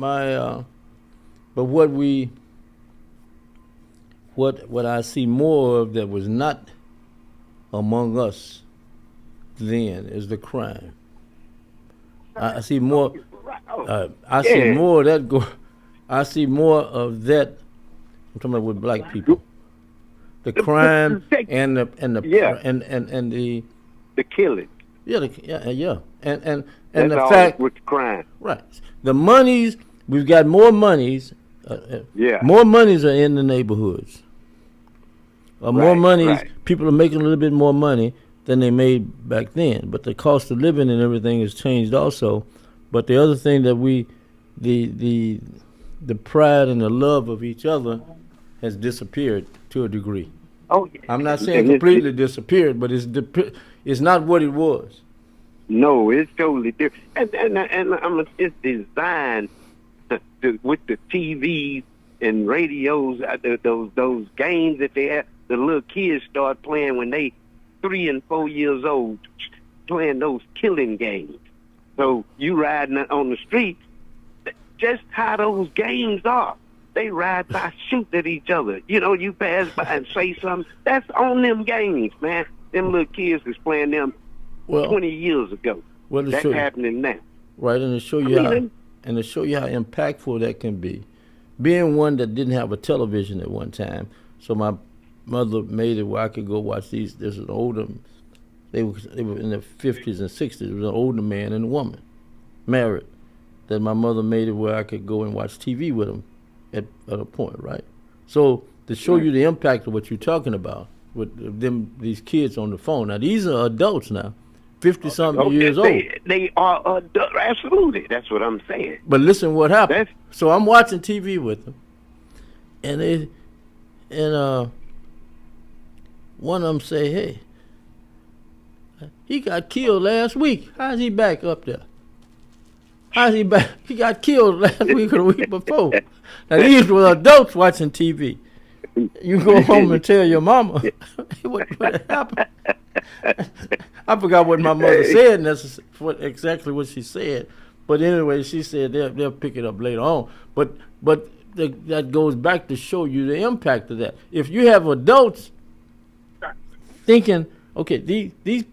Speaker 9: what I see more of that was not among us then is the crime. I see more. I see more of that go. I see more of that. I'm talking about with black people. The crime and the
Speaker 14: killing.
Speaker 9: Yeah. And
Speaker 14: that's
Speaker 9: the
Speaker 14: all
Speaker 9: fact
Speaker 14: with the crime.
Speaker 9: Right. The monies we've got more monies. More monies are in the neighborhoods. More monies. Right. People are making a little bit more money than they made back then. But the cost of living and everything has changed also. But the other thing that the pride and the love of each other has disappeared to a degree.
Speaker 14: Oh, yeah.
Speaker 9: I'm not saying completely disappeared, but it's not what it was.
Speaker 14: No, it's totally different. And it's designed with the TVs and radios, those games that they have. The little kids start playing when they 3 and 4 years old, playing those killing games. So you riding on the street, just how those games are. They ride by, shoot at each other. You know, you pass by and say something. That's on them games, man. Them little kids was playing them 20 years ago.
Speaker 9: Well,
Speaker 14: that's happening now.
Speaker 9: Right, and to show you how impactful that can be. Being one that didn't have a television at one time, so my mother made it where I could go watch these. There's an older, they were in their 50s and 60s. There was an older man and a woman, married. That my mother made it where I could go and watch TV with them at a point, right? So to show you the impact of what you're talking about with these kids on the phone. Now these are adults now, 50-something years old.
Speaker 14: They are adults, absolutely. That's what I'm saying.
Speaker 9: But listen, what happened? So I'm watching TV with them, and one of them say, "Hey, he got killed last week. How's he back up there? How's he back? He got killed last week or the week before." Now these were adults watching TV. You go home and tell your mama what happened. I forgot what my mother said. Exactly what she said. But anyway, she said they'll pick it up later on. But that goes back to show you the impact of that. If you have adults thinking, okay, they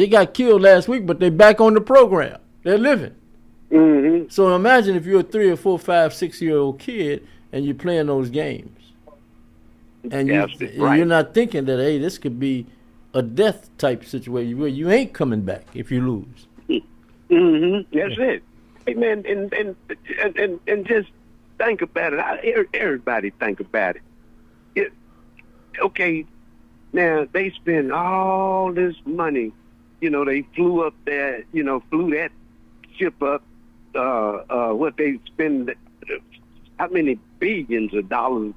Speaker 9: got killed last week, but they're back on the program. They're living.
Speaker 14: Mm-hmm.
Speaker 9: So imagine if you're a 3 or 4, 5, 6-year-old kid and you're playing those games, and you're not thinking that, hey, this could be a death type situation where you ain't coming back if you lose.
Speaker 14: Mm-hmm. That's it. Hey man, and just think about it. Everybody think about it. Okay, now they spend all this money. You know, they flew up there. You know, flew that ship up. What they spend? How many billions of dollars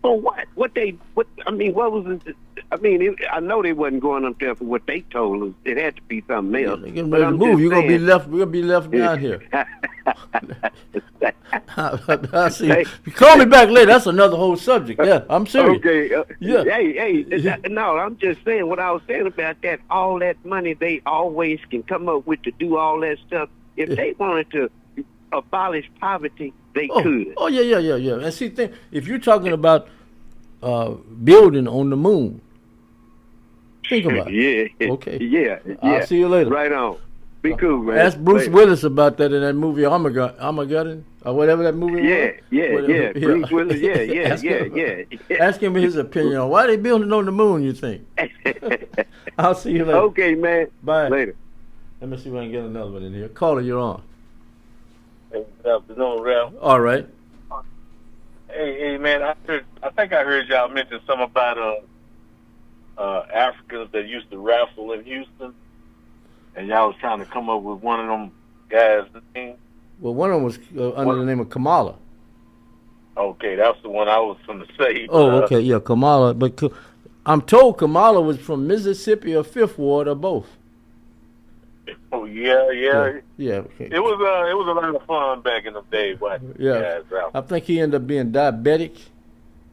Speaker 14: for what? What was it? I know they wasn't going up there for what they told us. It had to be something else.
Speaker 9: They're getting ready to move. You're gonna be left. We're gonna be left down here. I see. Call me back later. That's another whole subject. Yeah, I'm serious.
Speaker 14: Okay.
Speaker 9: Yeah.
Speaker 14: Hey. No, I'm just saying what I was saying about that. All that money they always can come up with to do all that stuff. If they wanted to abolish poverty, they could.
Speaker 9: Oh yeah. And see, if you're talking about building on the moon, think about it.
Speaker 14: Yeah.
Speaker 9: Okay.
Speaker 14: Yeah.
Speaker 9: I'll see you later.
Speaker 14: Right on. Be cool, man.
Speaker 9: Ask Bruce
Speaker 14: Later.
Speaker 9: Willis about that in that movie Armageddon or whatever that movie was.
Speaker 14: Yeah. Bruce Willis. Yeah.
Speaker 9: Ask him his opinion on why they building on the moon. You think? I'll see you later.
Speaker 14: Okay, man.
Speaker 9: Bye.
Speaker 14: Later.
Speaker 9: Let me see if I can get another one in here. Caller, you're on.
Speaker 15: Hey, good afternoon, Ralph.
Speaker 9: All right.
Speaker 15: Hey, man, I think I heard y'all mention something about Africans that used to raffle in Houston, and y'all was trying to come up with one of them guys' names.
Speaker 9: Well, one of them was under the name of Kamala.
Speaker 15: Okay, that's the one I was going to say.
Speaker 9: Oh, okay, yeah, Kamala. But I'm told Kamala was from Mississippi or Fifth Ward or both.
Speaker 15: Oh yeah.
Speaker 9: Okay.
Speaker 15: It was a lot of fun back in the day.
Speaker 9: Yeah, I think he ended up being diabetic,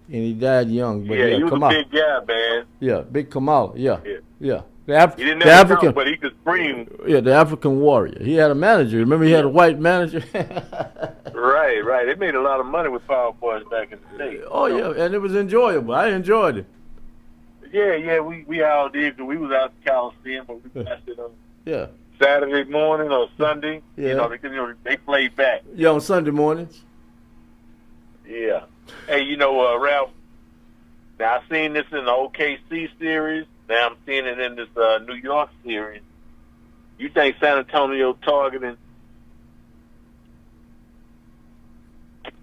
Speaker 9: and he died young. But
Speaker 15: he was
Speaker 9: Kamala.
Speaker 15: a big guy, man.
Speaker 9: Yeah, big Kamala. Yeah.
Speaker 15: He didn't have a count, but he could scream.
Speaker 9: Yeah, the African warrior. He had a manager. Remember, he had a white manager.
Speaker 15: Right. They made a lot of money with Power Boys back in the day.
Speaker 9: Oh yeah, and it was enjoyable. I enjoyed it.
Speaker 15: Yeah, we all did. Cause we was out in Coliseum, but we watched it on Saturday morning or Sunday.
Speaker 9: Yeah.
Speaker 15: They played back.
Speaker 9: Yeah, on Sunday mornings.
Speaker 15: Yeah. Hey, Ralph, now I seen this in the OKC series. Now I'm seeing it in this New York series. You think San Antonio targeting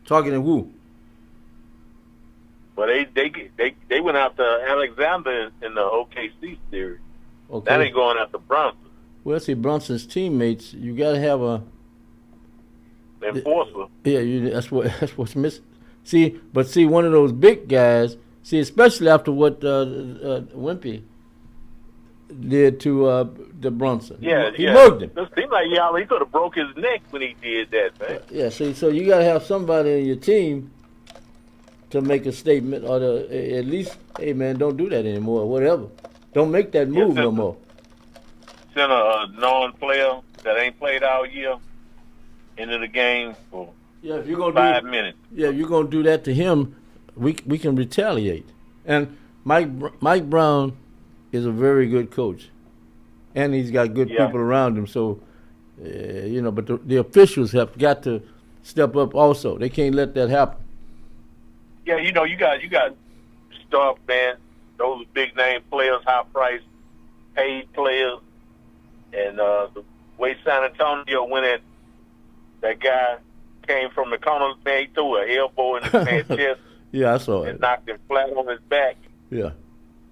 Speaker 9: who?
Speaker 15: Well, they went after Alexander in the OKC series.
Speaker 9: Okay.
Speaker 15: Now they going after Brunson.
Speaker 9: Well, see, Brunson's teammates, you got to have a
Speaker 15: enforcer.
Speaker 9: Yeah, that's what's missing. See, one of those big guys. See, especially after what Wimpy did to the Brunson. He mugged him.
Speaker 15: It seemed like he could have broke his neck when he did that, man.
Speaker 9: Yeah, see, so you got to have somebody in your team to make a statement, or to at least, hey man, don't do that anymore, or whatever. Don't make that move no more.
Speaker 15: Send a non-player that ain't played all year into the game for
Speaker 9: if you're gonna
Speaker 15: 5 minutes.
Speaker 9: Yeah, if you're gonna do that to him, we can retaliate. And Mike Brown is a very good coach, and he's got good people around him. So, but the officials have got to step up also. They can't let that happen.
Speaker 15: Yeah, you got stuff, man. Those big name players, high price, paid players, and the way San Antonio went at that guy came from the corner, man, he threw an elbow in his man's chest.
Speaker 9: Yeah, I saw
Speaker 15: and
Speaker 9: it.
Speaker 15: knocked him flat on his back.
Speaker 9: Yeah.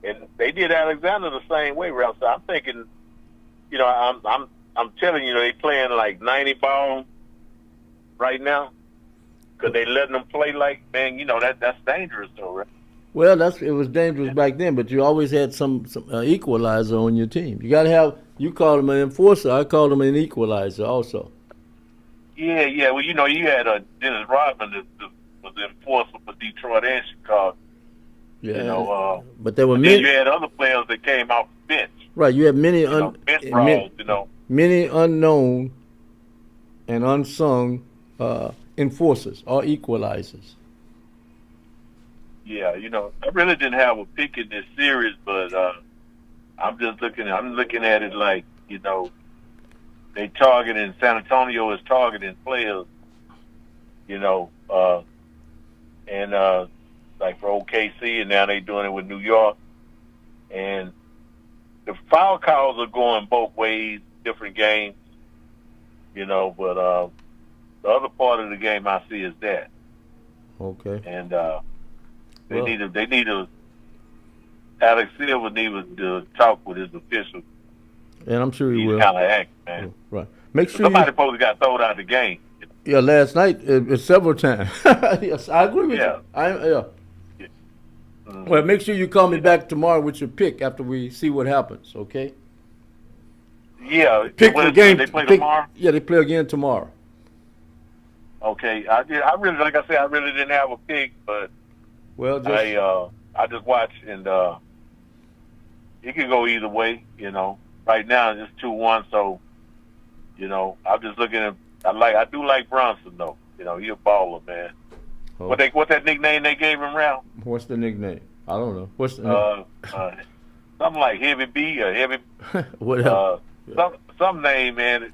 Speaker 15: And they did Alexander the same way, Ralph. So I'm thinking, I'm telling you, they playing like 90 ball right now because they letting them play like, man, that's dangerous though, right?
Speaker 9: Well, it was dangerous back then, but you always had some equalizer on your team. You got to have. You call him an enforcer. I call him an equalizer also.
Speaker 15: Yeah. Well, you had Dennis Rodman that was the enforcer for Detroit and Chicago.
Speaker 9: Yeah. But there were
Speaker 15: many. Then you had other players that came off the bench.
Speaker 9: Right. You had many many unknown and unsung enforcers or equalizers.
Speaker 15: Yeah, I really didn't have a pick in this series, but I'm looking at it like, they targeting, San Antonio is targeting players, and like for OKC, and now they doing it with New York. And the foul calls are going both ways, different games, but the other part of the game I see is that.
Speaker 9: Okay.
Speaker 15: And They need to. Alex Silver needs to talk with his officials.
Speaker 9: And I'm sure he will.
Speaker 15: He's kind of act, man.
Speaker 9: Right. Make sure
Speaker 15: somebody probably got thrown out of the game.
Speaker 9: Yeah, last night several times. Yes, I agree with you. Well, make sure you call me back tomorrow with your pick after we see what happens. Okay.
Speaker 15: Yeah.
Speaker 9: Pick the game.
Speaker 15: They play tomorrow.
Speaker 9: Yeah, they play again tomorrow.
Speaker 15: Okay. I really, like I said, I really didn't have a pick, but.
Speaker 9: Well,
Speaker 15: I just watched, and it could go either way. Right now it's 2-1, so I'm just looking at. I do like Bronson though. You know, he a baller, man.
Speaker 9: Oh.
Speaker 15: What's that nickname they gave him, Ralph?
Speaker 9: What's the nickname? I don't know. What's the
Speaker 15: Something like Heavy B or Heavy.
Speaker 9: whatever?
Speaker 15: Some name, man.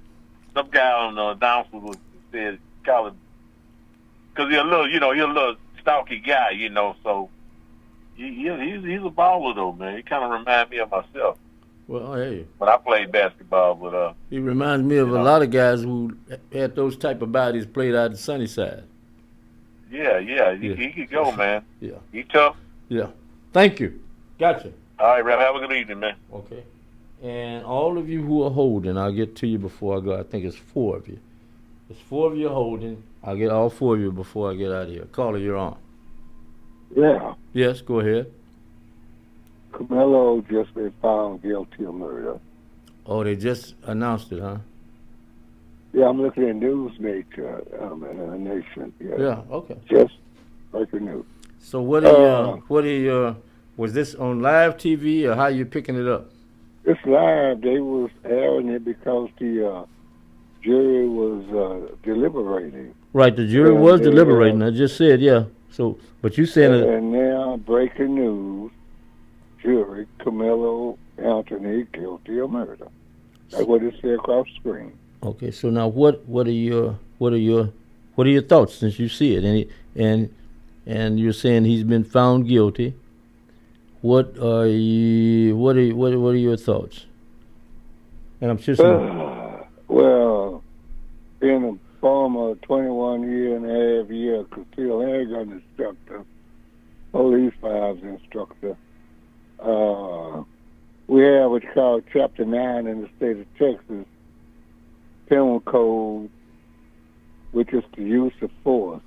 Speaker 15: Some guy on the announcement said, call him, because he's a little stocky guy, you know. So he's a baller though, man. He kind of reminds me of myself.
Speaker 9: Well, hey.
Speaker 15: When I played basketball, but
Speaker 9: he reminds me of a lot of guys who had those type of bodies played out in Sunnyside.
Speaker 15: Yeah, he could go, man.
Speaker 9: Yeah.
Speaker 15: He tough.
Speaker 9: Yeah. Thank you. Gotcha.
Speaker 15: All right, Ralph. Have a good evening, man.
Speaker 9: Okay. And all of you who are holding, I'll get to you before I go. I think it's 4 of you. It's 4 of you holding. I'll get all 4 of you before I get out of here. Caller, you're on.
Speaker 11: Yeah.
Speaker 9: Yes, go ahead.
Speaker 11: Camelo just been found guilty of murder.
Speaker 9: Oh, they just announced it, huh?
Speaker 11: Yeah, I'm looking at Newsmaker, Nation.
Speaker 9: Yeah, okay.
Speaker 11: Just breaking news.
Speaker 9: So what are you, was this on live TV or how you picking it up?
Speaker 11: It's live. They was airing it because the jury was deliberating.
Speaker 9: Right, the jury was deliberating. I just said, yeah. So, but you said
Speaker 11: and now breaking news: jury Camelo Anthony guilty of murder. That's what it said across the screen.
Speaker 9: Okay, so now what are your thoughts since you see it and you're saying he's been found guilty? What are your thoughts? And I'm just
Speaker 11: well, being a former 21-year concealed handgun instructor, police files instructor, we have what's called Chapter 9 in the state of Texas Penal Code, which is the use of force.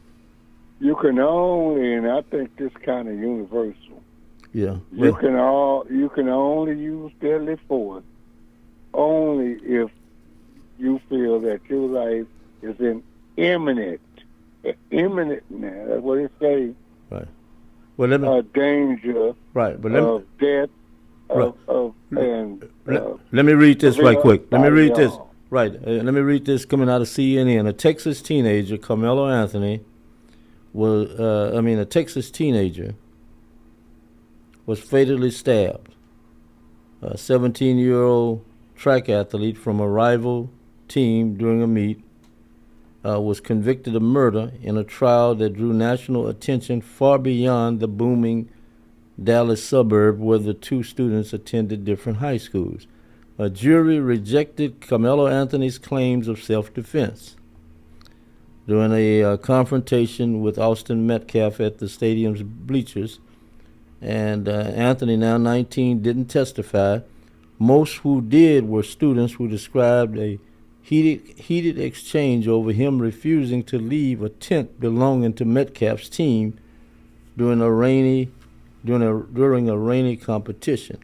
Speaker 11: You can only, and I think this kind of universal.
Speaker 9: Yeah.
Speaker 11: You can only use deadly force only if you feel that your life is in imminent. Now that's what it says.
Speaker 9: Right. Well, let me
Speaker 11: danger.
Speaker 9: Right, but
Speaker 11: of death.
Speaker 9: Right.
Speaker 11: Let
Speaker 9: me read this right quick. Let me read this. Right. Let me read this coming out of CNN. A Texas teenager, Camelo Anthony, a Texas teenager was fatally stabbed. A 17-year-old track athlete from a rival team during a meet was convicted of murder in a trial that drew national attention far beyond the booming Dallas suburb where the 2 students attended different high schools. A jury rejected Camelo Anthony's claims of self-defense during a confrontation with Austin Metcalf at the stadium's bleachers. And Anthony, now 19, didn't testify. Most who did were students who described a heated exchange over him refusing to leave a tent belonging to Metcalf's team during a rainy competition.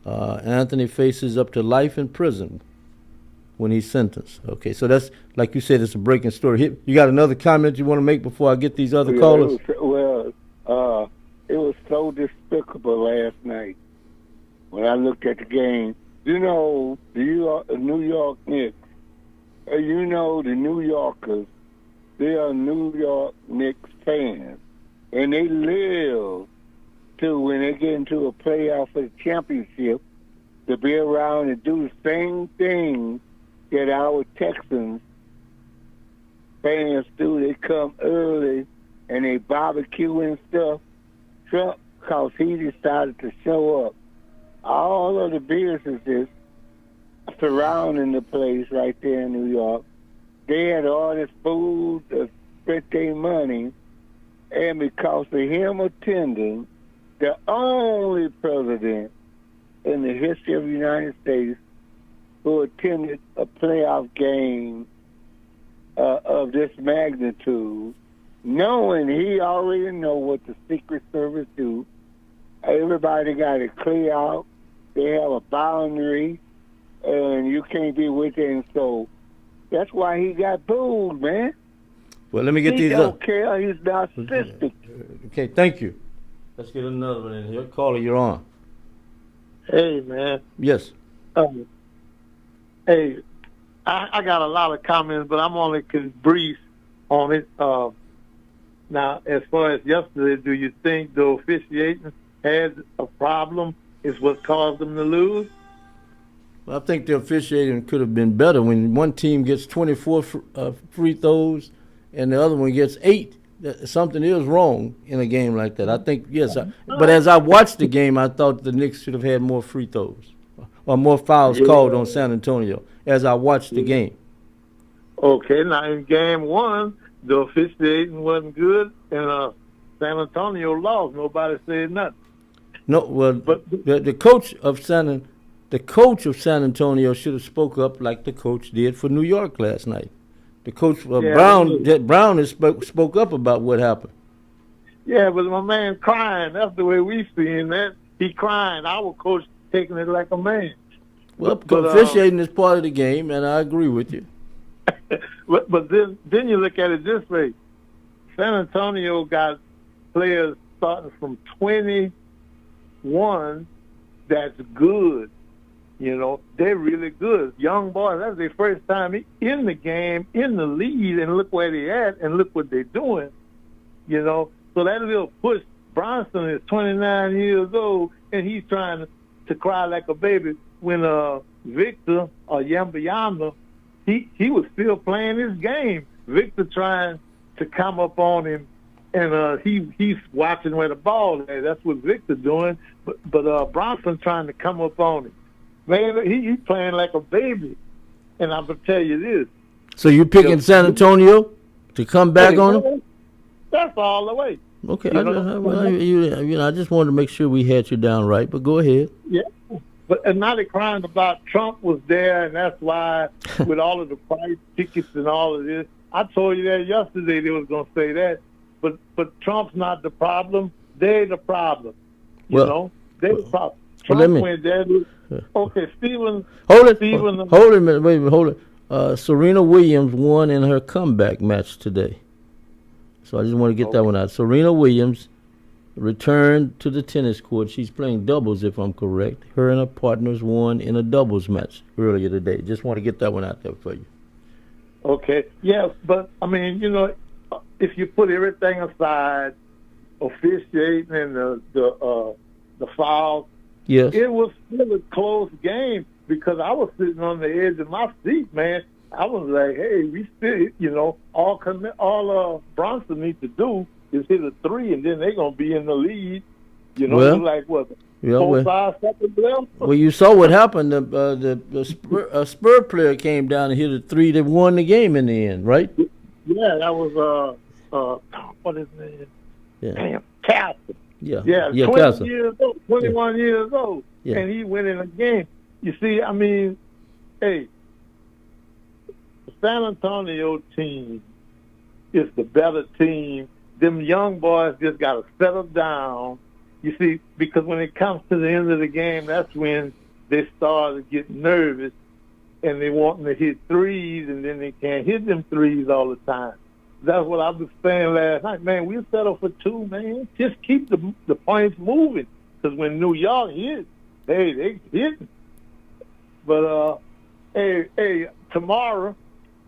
Speaker 9: Anthony faces up to life in prison when he's sentenced. Okay, so that's, like you said, it's a breaking story. You got another comment you want to make before I get these other callers?
Speaker 11: It was so despicable last night when I looked at the game. You know, the New York Knicks, the New Yorkers, they are New York Knicks fans, and they live to, when they get into a playoff for the championship, to be around and do the same thing that our Texans fans do. They come early and they barbecue and stuff. Trump, because he decided to show up. All of the businesses surrounding the place right there in New York, they had all this food to spend their money, and because of him attending, the only president in the history of the United States who attended a playoff game of this magnitude, knowing he already know what the Secret Service do. Everybody got to clear out. They have a boundary, and you can't be within. So that's why he got booed, man.
Speaker 9: Well, let me get
Speaker 11: he
Speaker 9: these
Speaker 11: don't
Speaker 9: up.
Speaker 11: care. He's narcissistic.
Speaker 9: Okay, thank you. Let's get another one in here. Caller, you're on.
Speaker 16: Hey, man.
Speaker 9: Yes.
Speaker 16: Hey, I got a lot of comments, but I'm only brief on it. Now, as far as yesterday, do you think the officiating had a problem? Is what caused them to lose?
Speaker 9: I think the officiating could have been better. When one team gets 24 free throws and the other one gets 8, something is wrong in a game like that. I think, yes. But as I watched the game, I thought the Knicks should have had more free throws or more fouls called on San Antonio as I watched the game.
Speaker 16: Okay, now in game 1, the officiating wasn't good, and San Antonio lost. Nobody said nothing.
Speaker 9: No, well, the coach of San Antonio should have spoke up like the coach did for New York last night. The coach Brown spoke up about what happened.
Speaker 16: Yeah, but my man crying. That's the way we seen that. He crying. Our coach taking it like a man.
Speaker 9: Well, officiating is part of the game, and I agree with you.
Speaker 16: But then you look at it this way. San Antonio got players starting from 21 that's good. You know, they're really good. Young boys, that's their first time in the game, in the lead, and look where they're at and look what they're doing. You know, so that little push. Bronson is 29 years old, and he's trying to cry like a baby when Victor or Yamba, he was still playing his game. Victor trying to come up on him, and he's watching where the ball is. That's what Victor doing. But Bronson trying to come up on him. Man, he's playing like a baby. And I'm going to tell you this.
Speaker 9: So you picking San Antonio to come back on him?
Speaker 16: That's all the way.
Speaker 9: Okay. I just wanted to make sure we had you down right, but go ahead.
Speaker 16: Yeah. And now they're crying about Trump was there, and that's why with all of the price tickets and all of this. I told you that yesterday they was going to say that. But Trump's not the problem. They're the problem. You know? They're the problem. Trump went there. Okay, Stephen.
Speaker 9: Hold it a minute. Wait a minute. Hold it. Serena Williams won in her comeback match today. So I just want to get that one out. Serena Williams returned to the tennis court. She's playing doubles, if I'm correct. Her and her partners won in a doubles match earlier today. Just want to get that one out there for you.
Speaker 16: Okay. Yeah, but, I mean, you know, if you put everything aside, officiating and the fouls,
Speaker 9: yes,
Speaker 16: it was still a close game because I was sitting on the edge of my seat, man. I was like, hey, we still, you know, all Bronson needs to do is hit a 3, and then they're going to be in the lead. You know, like what, 5 seconds left?
Speaker 9: Well, you saw what happened. The Spur player came down and hit a 3 that won the game in the end, right?
Speaker 16: Yeah, that was, what is his name?
Speaker 9: Yeah.
Speaker 16: Damn, Castle.
Speaker 9: Yeah,
Speaker 16: 20 years old, 21 years old,
Speaker 9: yeah.
Speaker 16: And he went in a game. You see, I mean, hey, the San Antonio team is the better team. Them young boys just got to settle down. You see, because when it comes to the end of the game, that's when they start to get nervous and they want to hit threes, and then they can't hit them threes all the time. That's what I was saying last night. Man, we'll settle for 2, man. Just keep the points moving. Because when New York hits, hey, they hitting. But, hey, tomorrow,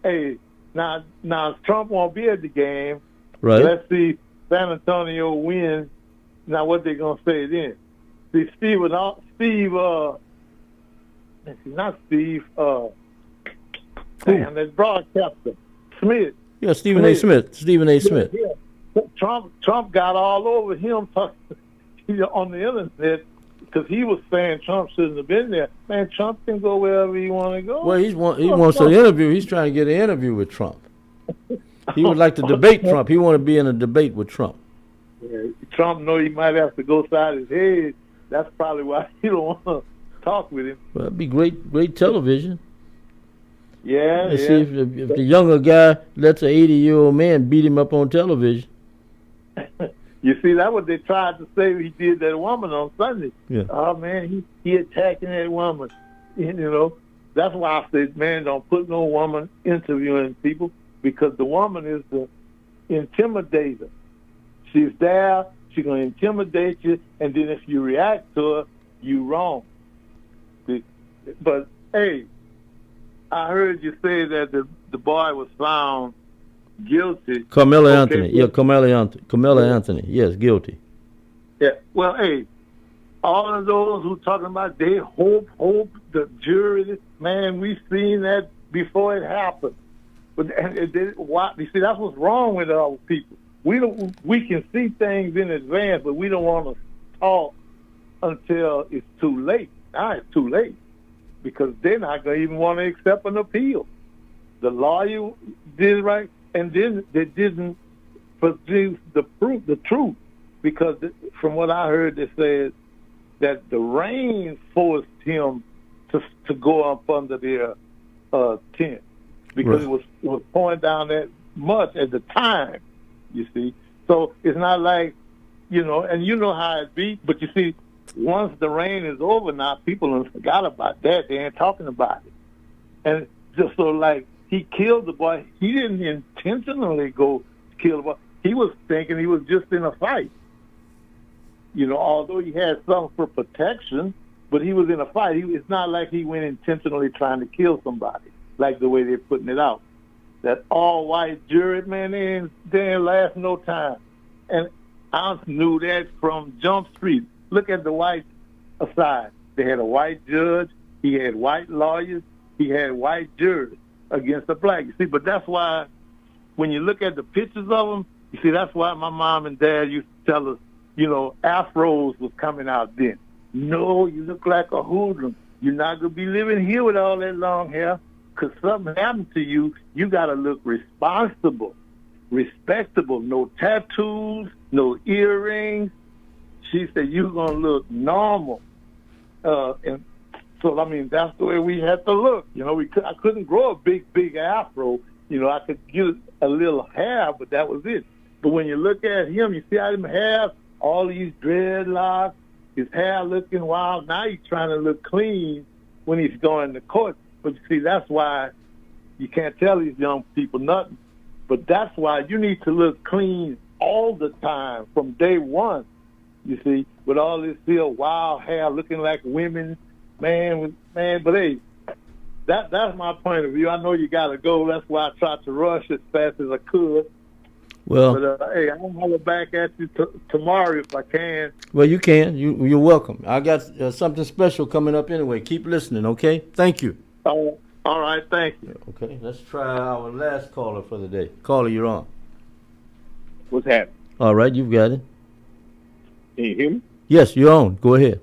Speaker 16: hey, now Trump won't be at the game.
Speaker 9: Right.
Speaker 16: Let's see San Antonio win. Now, what they going to say then? See, that's broadcaster, Smith.
Speaker 9: Yeah, Stephen A. Smith.
Speaker 16: Yeah. Trump got all over him on the internet because he was saying Trump shouldn't have been there. Man, Trump can go wherever he want to go.
Speaker 9: Well, he wants an interview. He's trying to get an interview with Trump. He would like to debate Trump. He want to be in a debate with Trump.
Speaker 16: Yeah, Trump know he might have to go side his head. That's probably why he don't want to talk with him.
Speaker 9: Well, that'd be great television.
Speaker 16: Yeah,
Speaker 9: Let's see if the younger guy lets an 80-year-old man beat him up on television.
Speaker 16: You see, that's what they tried to say he did that woman on Sunday.
Speaker 9: Yeah.
Speaker 16: Oh, man, he attacking that woman. You know, that's why I said, man, don't put no woman interviewing people because the woman is the intimidator. She's there, she's going to intimidate you, and then if you react to her, you wrong. But, hey, I heard you say that the boy was found guilty.
Speaker 9: Carmelo
Speaker 16: Okay,
Speaker 9: Anthony. Yeah, Carmelo Anthony. Yes, guilty.
Speaker 16: Yeah. Well, hey, all of those who talking about they hope the jury, man, we've seen that before it happened. But you see, that's what's wrong with our people. We can see things in advance, but we don't want to talk until it's too late. Now it's too late because they're not going to even want to accept an appeal. The lawyer did right, and then they didn't produce the truth, because from what I heard, they said that the rain forced him to go up under their tent because it was pouring down that much at the time. You see, so it's not like, and you know how it be. But you see, once the rain is over, now people have forgot about that. They ain't talking about it, and just so like. He killed the boy. He didn't intentionally go kill the boy. He was thinking he was just in a fight. Although he had something for protection, but he was in a fight. It's not like he went intentionally trying to kill somebody, like the way they're putting it out. That all-white jury, man, they ain't last no time. And I knew that from Jump Street. Look at the white side. They had a white judge. He had white lawyers. He had white jurors against the black. You see, but that's why when you look at the pictures of them, you see, that's why my mom and dad used to tell us, afros was coming out then. No, you look like a hoodlum. You're not going to be living here with all that long hair, because something happened to you. You got to look responsible, respectable. No tattoos, no earrings. She said, you're going to look normal. And so, I mean, that's the way we had to look. I couldn't grow a big afro. I could get a little hair, but that was it. But when you look at him, you see how him have all these dreadlocks, his hair looking wild. Now he's trying to look clean when he's going to court. But you see, that's why you can't tell these young people nothing. But that's why you need to look clean all the time from day one, you see, with all this still wild hair looking like women. Man, but hey, that's my point of view. I know you got to go. That's why I tried to rush as fast as I could.
Speaker 9: Well,
Speaker 16: but hey, I'm gonna holler back at you tomorrow if I can.
Speaker 9: Well, you can. You're welcome. I got something special coming up anyway. Keep listening, okay? Thank you.
Speaker 16: All right, thank you.
Speaker 9: Okay, let's try our last caller for the day. Caller, you're on.
Speaker 17: What's happening?
Speaker 9: All right, you've got it.
Speaker 17: Can you hear me?
Speaker 9: Yes, you're on. Go ahead.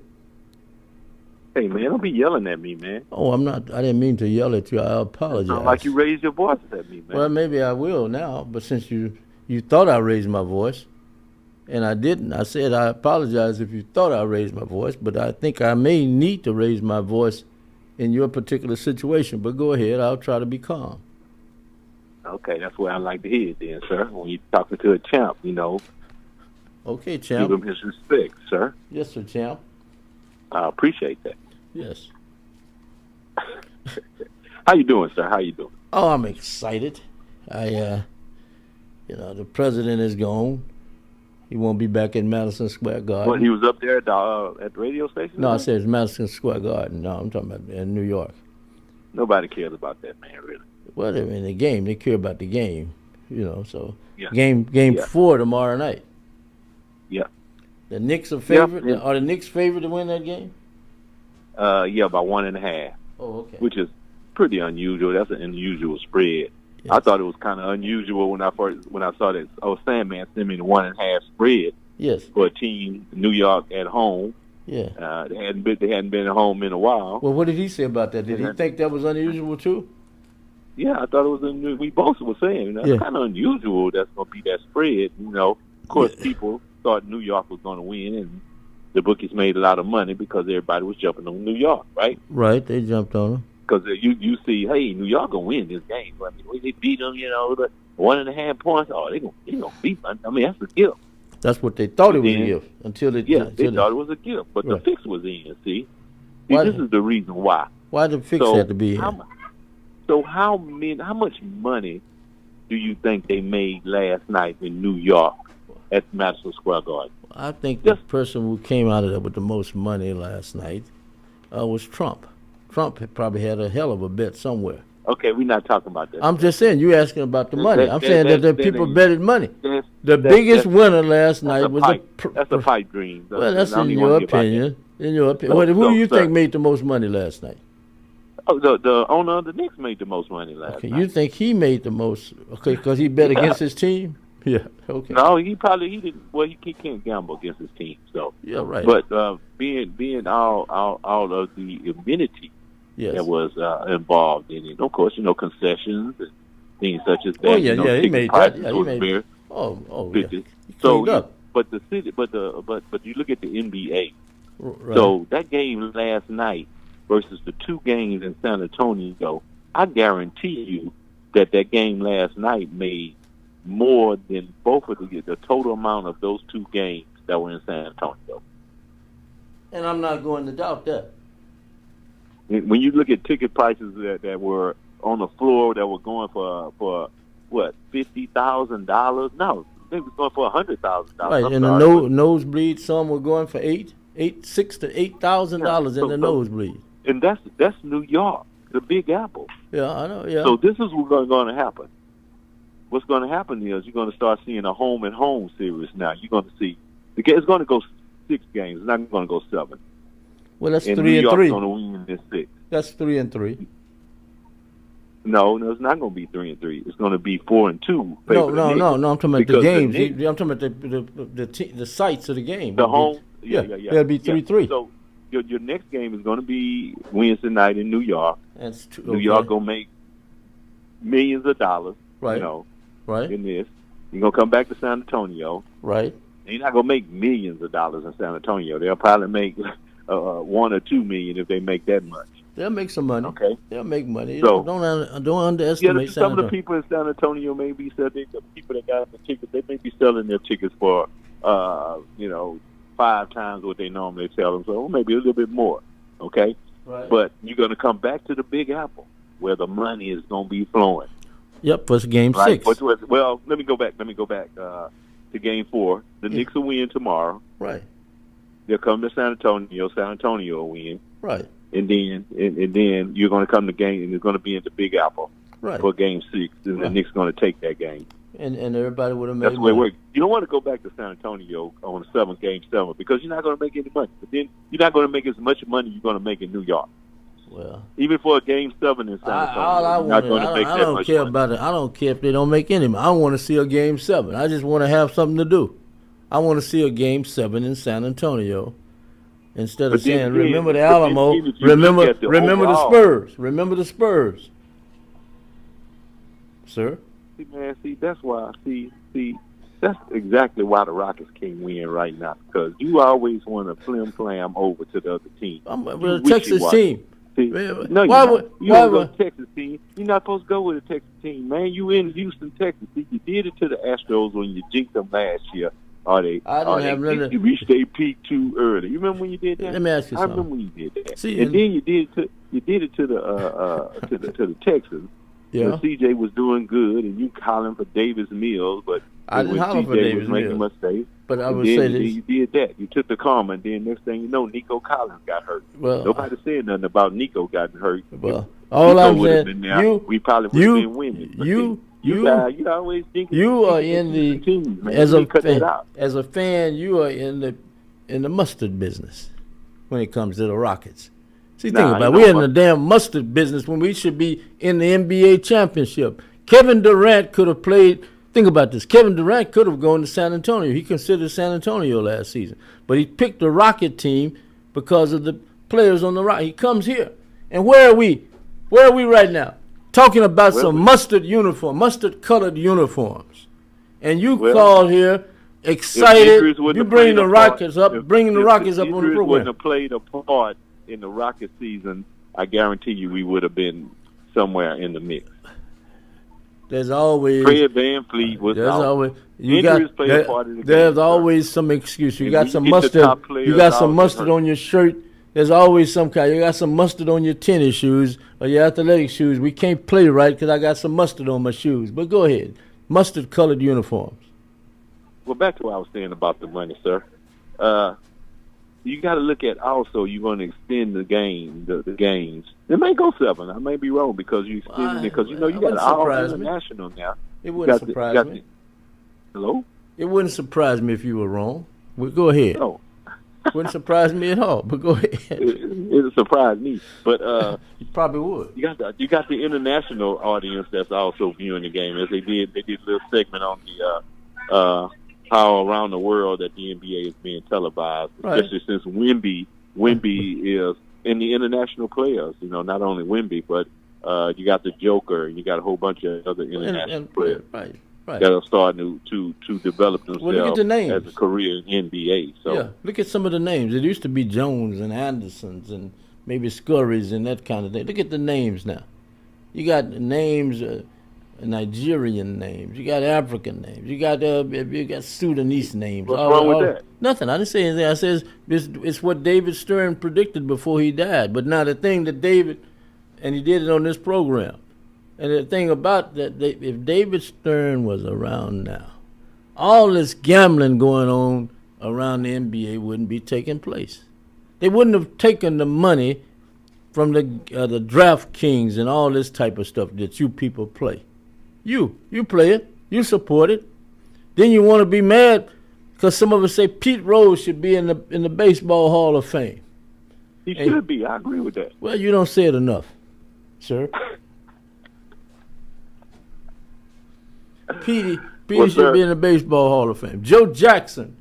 Speaker 17: Hey, man, don't be yelling at me, man.
Speaker 9: Oh, I'm not. I didn't mean to yell at you. I apologize.
Speaker 17: Sound like you raised your voice at me, man.
Speaker 9: Well, maybe I will now, but since you thought I raised my voice, and I didn't, I said I apologize if you thought I raised my voice, but I think I may need to raise my voice in your particular situation. But go ahead. I'll try to be calm.
Speaker 17: Okay, that's what I like to hear then, sir. When you're talking to a champ,
Speaker 9: Okay, champ.
Speaker 17: give him his respect, sir.
Speaker 9: Yes, sir, champ.
Speaker 17: I appreciate that.
Speaker 9: Yes.
Speaker 17: How you doing, sir? How you doing?
Speaker 9: Oh, I'm excited. The president is gone. He won't be back in Madison Square Garden.
Speaker 17: Well, he was up there at the radio station?
Speaker 9: No, I said it's Madison Square Garden. No, I'm talking about in New York.
Speaker 17: Nobody cares about that man, really.
Speaker 9: Well, I mean, the game. They care about the game, so
Speaker 17: Yeah.
Speaker 9: game 4 tomorrow night.
Speaker 17: Yeah.
Speaker 9: The Knicks are favorite.
Speaker 17: Yeah.
Speaker 9: Are the Knicks favored to win that game?
Speaker 17: Yeah, by 1.5.
Speaker 9: Oh, okay.
Speaker 17: Which is pretty unusual. That's an unusual spread. Yes. I thought it was kind of unusual when I saw that. Sandman sent me the 1.5 spread.
Speaker 9: Yes.
Speaker 17: For a team, New York at home.
Speaker 9: Yeah.
Speaker 17: They hadn't been at home in a while.
Speaker 9: Well, what did he say about that? Did he think that was unusual too?
Speaker 17: Yeah, I thought it was unusual. We both were saying that's kind of unusual. That's going to be that spread. Of course, people thought New York was going to win, and the bookies made a lot of money because everybody was jumping on New York, right?
Speaker 9: Right, they jumped on them.
Speaker 17: Because you see, hey, New York gonna win this game. I mean, when they beat them, the 1.5 points. Oh, they gonna beat them. I mean, that's a gift.
Speaker 9: That's what they thought it was a gift until they.
Speaker 17: They thought it was a gift, but the fix was in. See, this is the reason why.
Speaker 9: Why the fix had to be in?
Speaker 17: So how much money do you think they made last night in New York at Madison Square Garden?
Speaker 9: I think the person who came out of there with the most money last night was Trump. Trump probably had a hell of a bet somewhere.
Speaker 17: Okay, we're not talking about that.
Speaker 9: I'm just saying, you asking about the money. I'm saying that the people betted money.
Speaker 17: That's-
Speaker 9: The
Speaker 17: that's-
Speaker 9: biggest
Speaker 17: that's-
Speaker 9: winner last night
Speaker 17: That's
Speaker 9: was
Speaker 17: a pipe. That's a pipe dream.
Speaker 9: Well, that's
Speaker 17: I don't
Speaker 9: in
Speaker 17: even
Speaker 9: your
Speaker 17: wanna get about
Speaker 9: opinion. In your
Speaker 17: No,
Speaker 9: opinion, who
Speaker 17: no,
Speaker 9: do you
Speaker 17: sir.
Speaker 9: think made the most money last night?
Speaker 17: Oh, the owner of the Knicks made the most money last
Speaker 9: Okay,
Speaker 17: night.
Speaker 9: you think he made the most? Okay, because he bet
Speaker 17: Yeah.
Speaker 9: against his team. Yeah. Okay.
Speaker 17: No, he didn't. Well, he can't gamble against his team. So
Speaker 9: Yeah, right.
Speaker 17: But being all of the amenity
Speaker 9: Yes.
Speaker 17: that was involved in it, of course, concessions and things such as that.
Speaker 9: Oh yeah, yeah. He
Speaker 17: ticket
Speaker 9: made that.
Speaker 17: prices
Speaker 9: Yeah, he
Speaker 17: was
Speaker 9: made.
Speaker 17: very
Speaker 9: Oh, yeah.
Speaker 17: fifty.
Speaker 9: He
Speaker 17: So,
Speaker 9: cleaned up.
Speaker 17: but the city, but you look at the NBA.
Speaker 9: Right.
Speaker 17: So that game last night versus the two games in San Antonio, I guarantee you that game last night made more than both of the total amount of those two games that were in San Antonio.
Speaker 9: And I'm not going to doubt that.
Speaker 17: When you look at ticket prices that were on the floor that were going for what, $50,000? No, they was going for $100,000.
Speaker 9: Right, and the nosebleed, some were going for $6,000 to $8,000 in the nosebleed.
Speaker 17: And that's New York, the Big Apple.
Speaker 9: Yeah, I know. Yeah.
Speaker 17: So this is what's going to happen. What's going to happen is you're going to start seeing a home and home series now. You're going to see it's going to go 6 games. It's not going to go 7.
Speaker 9: Well, that's
Speaker 17: and
Speaker 9: 3
Speaker 17: New
Speaker 9: and
Speaker 17: York's
Speaker 9: 3.
Speaker 17: going to win this 6.
Speaker 9: That's 3 and 3.
Speaker 17: No, it's not going to be 3 and 3. It's going to be 4 and 2.
Speaker 9: No. I'm talking about the games. I'm talking about the sites of the game.
Speaker 17: The home. Yeah.
Speaker 9: It'll be 3-3.
Speaker 17: So your next game is going to be Wednesday night in New York.
Speaker 9: That's true.
Speaker 17: New York going to make millions of dollars.
Speaker 9: Right. Right.
Speaker 17: In this, you're going to come back to San Antonio.
Speaker 9: Right.
Speaker 17: And you're not going to make millions of dollars in San Antonio. They'll probably make 1 or 2 million if they make that much.
Speaker 9: They'll make some money.
Speaker 17: Okay.
Speaker 9: They'll make money.
Speaker 17: So,
Speaker 9: don't underestimate San
Speaker 17: some of the
Speaker 9: Antonio.
Speaker 17: people in San Antonio may be selling, the people that got the tickets, they may be selling their tickets for, 5 times what they normally sell them. So maybe a little bit more. Okay.
Speaker 9: Right.
Speaker 17: But you're going to come back to the Big Apple where the money is going to be flowing.
Speaker 9: Yep, for game
Speaker 17: Right.
Speaker 9: 6.
Speaker 17: Well, let me go back to game 4. The Knicks will win tomorrow.
Speaker 9: Right.
Speaker 17: They'll come to San Antonio. San Antonio will win.
Speaker 9: Right.
Speaker 17: And then you're going to come to game, and it's going to be at the Big Apple
Speaker 9: Right.
Speaker 17: for game 6. And the Knicks going to take that game.
Speaker 9: And everybody would have made
Speaker 17: That's the way it
Speaker 9: money.
Speaker 17: works. You don't want to go back to San Antonio on a game 7 because you're not going to make any money. But then you're not going to make as much money you're going to make in New York.
Speaker 9: Well,
Speaker 17: even for a game 7 in San Antonio,
Speaker 9: I don't care about it. I don't care if they don't make any money. I want to see a game 7. I just want to have something to do. I want to see a game 7 in San Antonio. Instead of saying, remember the Alamo, remember the Spurs. Remember the Spurs. Sir?
Speaker 17: See, that's why, that's exactly why the Rockets can't win right now, because you always want to flim-flam over to the other team.
Speaker 9: We're a Texas team.
Speaker 17: No, you don't go to Texas team. You're not supposed to go with a Texas team, man. You in Houston, Texas. See, you did it to the Astros when you jinked them last year. You reached their peak too early. You remember when you did that?
Speaker 9: Let me ask you something.
Speaker 17: I remember when you did that.
Speaker 9: See,
Speaker 17: and then you did it to the Texans.
Speaker 9: Yeah.
Speaker 17: When CJ was doing good, and you calling for Davis Mills, but
Speaker 9: I didn't
Speaker 17: when
Speaker 9: holler for
Speaker 17: CJ
Speaker 9: Davis
Speaker 17: was making
Speaker 9: Mills.
Speaker 17: mistakes.
Speaker 9: But I
Speaker 17: and
Speaker 9: would
Speaker 17: then
Speaker 9: say this.
Speaker 17: You did that. You took the karma, and then next thing you know, Nico Collins got hurt.
Speaker 9: Well,
Speaker 17: nobody said nothing about Nico getting hurt.
Speaker 9: Well, all
Speaker 17: Nico
Speaker 9: I'm
Speaker 17: would have
Speaker 9: saying,
Speaker 17: been there. We probably would have been winning. But you always think
Speaker 9: you are in the
Speaker 17: team, man.
Speaker 9: as
Speaker 17: You
Speaker 9: a
Speaker 17: cut that
Speaker 9: fan,
Speaker 17: out.
Speaker 9: as a fan, you are in the mustard business when it comes to the Rockets. See, think about it. We're in the damn mustard business when we should be in the NBA championship. Kevin Durant could have played. Think about this. Kevin Durant could have gone to San Antonio. He considered San Antonio last season, but he picked the Rocket team because of the players on the Rocket. He comes here, and where are we? Where are we right now? Talking about some mustard colored uniforms, and you call here excited. You bring the Rockets up, bringing the Rockets up on the program.
Speaker 17: Wouldn't have played a part in the Rocket season, I guarantee you we would have been somewhere in the mix.
Speaker 9: There's always
Speaker 17: Fred VanVleet was
Speaker 9: there's
Speaker 17: out.
Speaker 9: always
Speaker 17: There's
Speaker 9: there's always some excuse. You
Speaker 17: If
Speaker 9: got
Speaker 17: we
Speaker 9: some
Speaker 17: get the
Speaker 9: mustard.
Speaker 17: top players
Speaker 9: You got some
Speaker 17: out,
Speaker 9: mustard on your shirt. There's always some kind. You got some mustard on your tennis shoes or your athletic shoes. We can't play right because I got some mustard on my shoes. But go ahead, mustard colored uniforms.
Speaker 17: Well, back to what I was saying about the money, sir. you got to look at also you're going to extend the game, the games. It may go 7. I may be wrong because you extending it because you got all international now.
Speaker 9: It wouldn't surprise me.
Speaker 17: Hello?
Speaker 9: It wouldn't surprise me if you were wrong. Well, go ahead.
Speaker 17: No.
Speaker 9: Wouldn't surprise me at all. But go ahead.
Speaker 17: It would surprise me, but
Speaker 9: you probably would.
Speaker 17: You got the international audience that's also viewing the game as they did a little segment on the how around the world that the NBA is being televised, especially since Wemby is in the international players. Not only Wemby, but you got the Joker, you got a whole bunch of other international players that are starting to develop themselves as a career in NBA. So
Speaker 9: yeah, look at some of the names. It used to be Jones and Andersons and maybe Scurries and that kind of thing. Look at the names now. You got names. Nigerian names, you got African names, you got Sudanese names.
Speaker 17: What's wrong with that?
Speaker 9: Nothing. I didn't say anything. I says it's what David Stern predicted before he died. But now the thing that David, and he did it on this program, and the thing about that, if David Stern was around now, all this gambling going on around the NBA wouldn't be taking place. They wouldn't have taken the money from the DraftKings and all this type of stuff that you people play. You play it, you support it. Then you want to be mad because some of us say Pete Rose should be in the Baseball Hall of Fame.
Speaker 17: He should be. I agree with that.
Speaker 9: Well, you don't say it enough, sir. Petey should be in the Baseball Hall of Fame. Joe Jackson,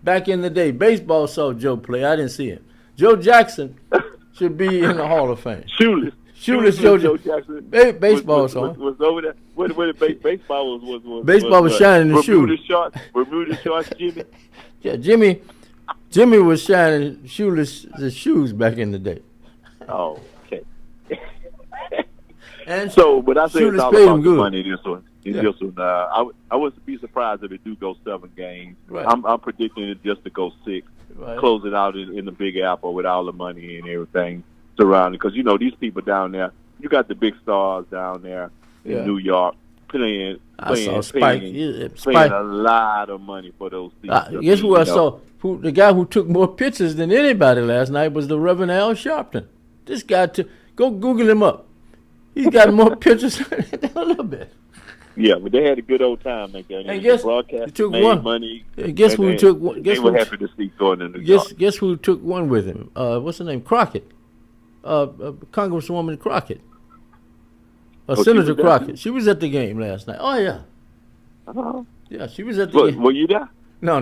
Speaker 9: back in the day, baseball saw Joe play. I didn't see him. Joe Jackson should be in the Hall of Fame. Shoeless Joe Jackson. Baseball song.
Speaker 17: Was over there. What baseball was
Speaker 9: baseball was shining the shoes.
Speaker 17: Bermuda shorts, Jimmy.
Speaker 9: Yeah, Jimmy was shining shoeless the shoes back in the day.
Speaker 17: Oh, okay.
Speaker 9: And
Speaker 17: but I say it's all about the money. This one. I wouldn't be surprised if it do go 7 games.
Speaker 9: Right.
Speaker 17: I'm predicting it just to go 6. Right. Close it out in the Big Apple with all the money and everything surrounding. Because these people down there, you got the big stars down there in New York paying a lot of money for those seats.
Speaker 9: Guess who I saw? The guy who took more pictures than anybody last night was the Reverend Al Sharpton. This guy, go Google him up. He's got more pictures than a little bit.
Speaker 17: Yeah, but they had a good old time back there.
Speaker 9: And guess who took one?
Speaker 17: Money.
Speaker 9: Guess who took one?
Speaker 17: They were happy to see going in New York.
Speaker 9: Guess who took one with him? What's her name? Crockett. Congresswoman Crockett. Senator Crockett. She was at the game last night. Oh yeah. Yeah, she was at the game.
Speaker 17: Were you there?
Speaker 9: No.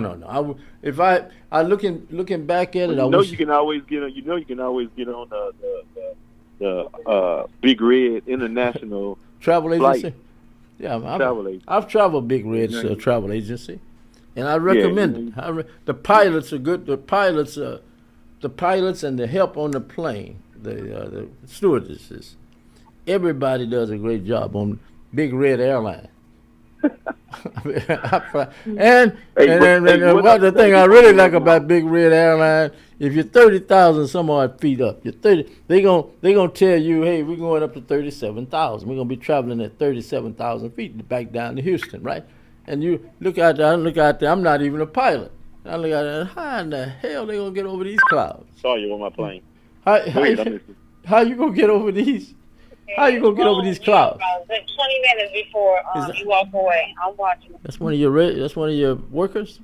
Speaker 9: I looking back at it,
Speaker 17: you can always get on. You can always get on the Big Red International
Speaker 9: travel agency.
Speaker 17: Flight.
Speaker 9: Yeah, I've traveled Big Red's travel agency, and I recommend it. The pilots are good. The pilots and the help on the plane, the stewardesses, everybody does a great job on Big Red Airline. and the thing I really like about Big Red Airline, if you're 30,000 some odd feet up, you're 30. They gonna tell you, hey, we're going up to 37,000. We're gonna be traveling at 37,000 feet back down to Houston, right? And you look out there. I'm not even a pilot. I look out there. How in the hell they gonna get over these clouds?
Speaker 17: Saw you on my plane.
Speaker 9: How you gonna get over these? How you gonna get over these clouds?
Speaker 18: About 20 minutes before you walk away. I'm watching.
Speaker 9: That's one of your workers.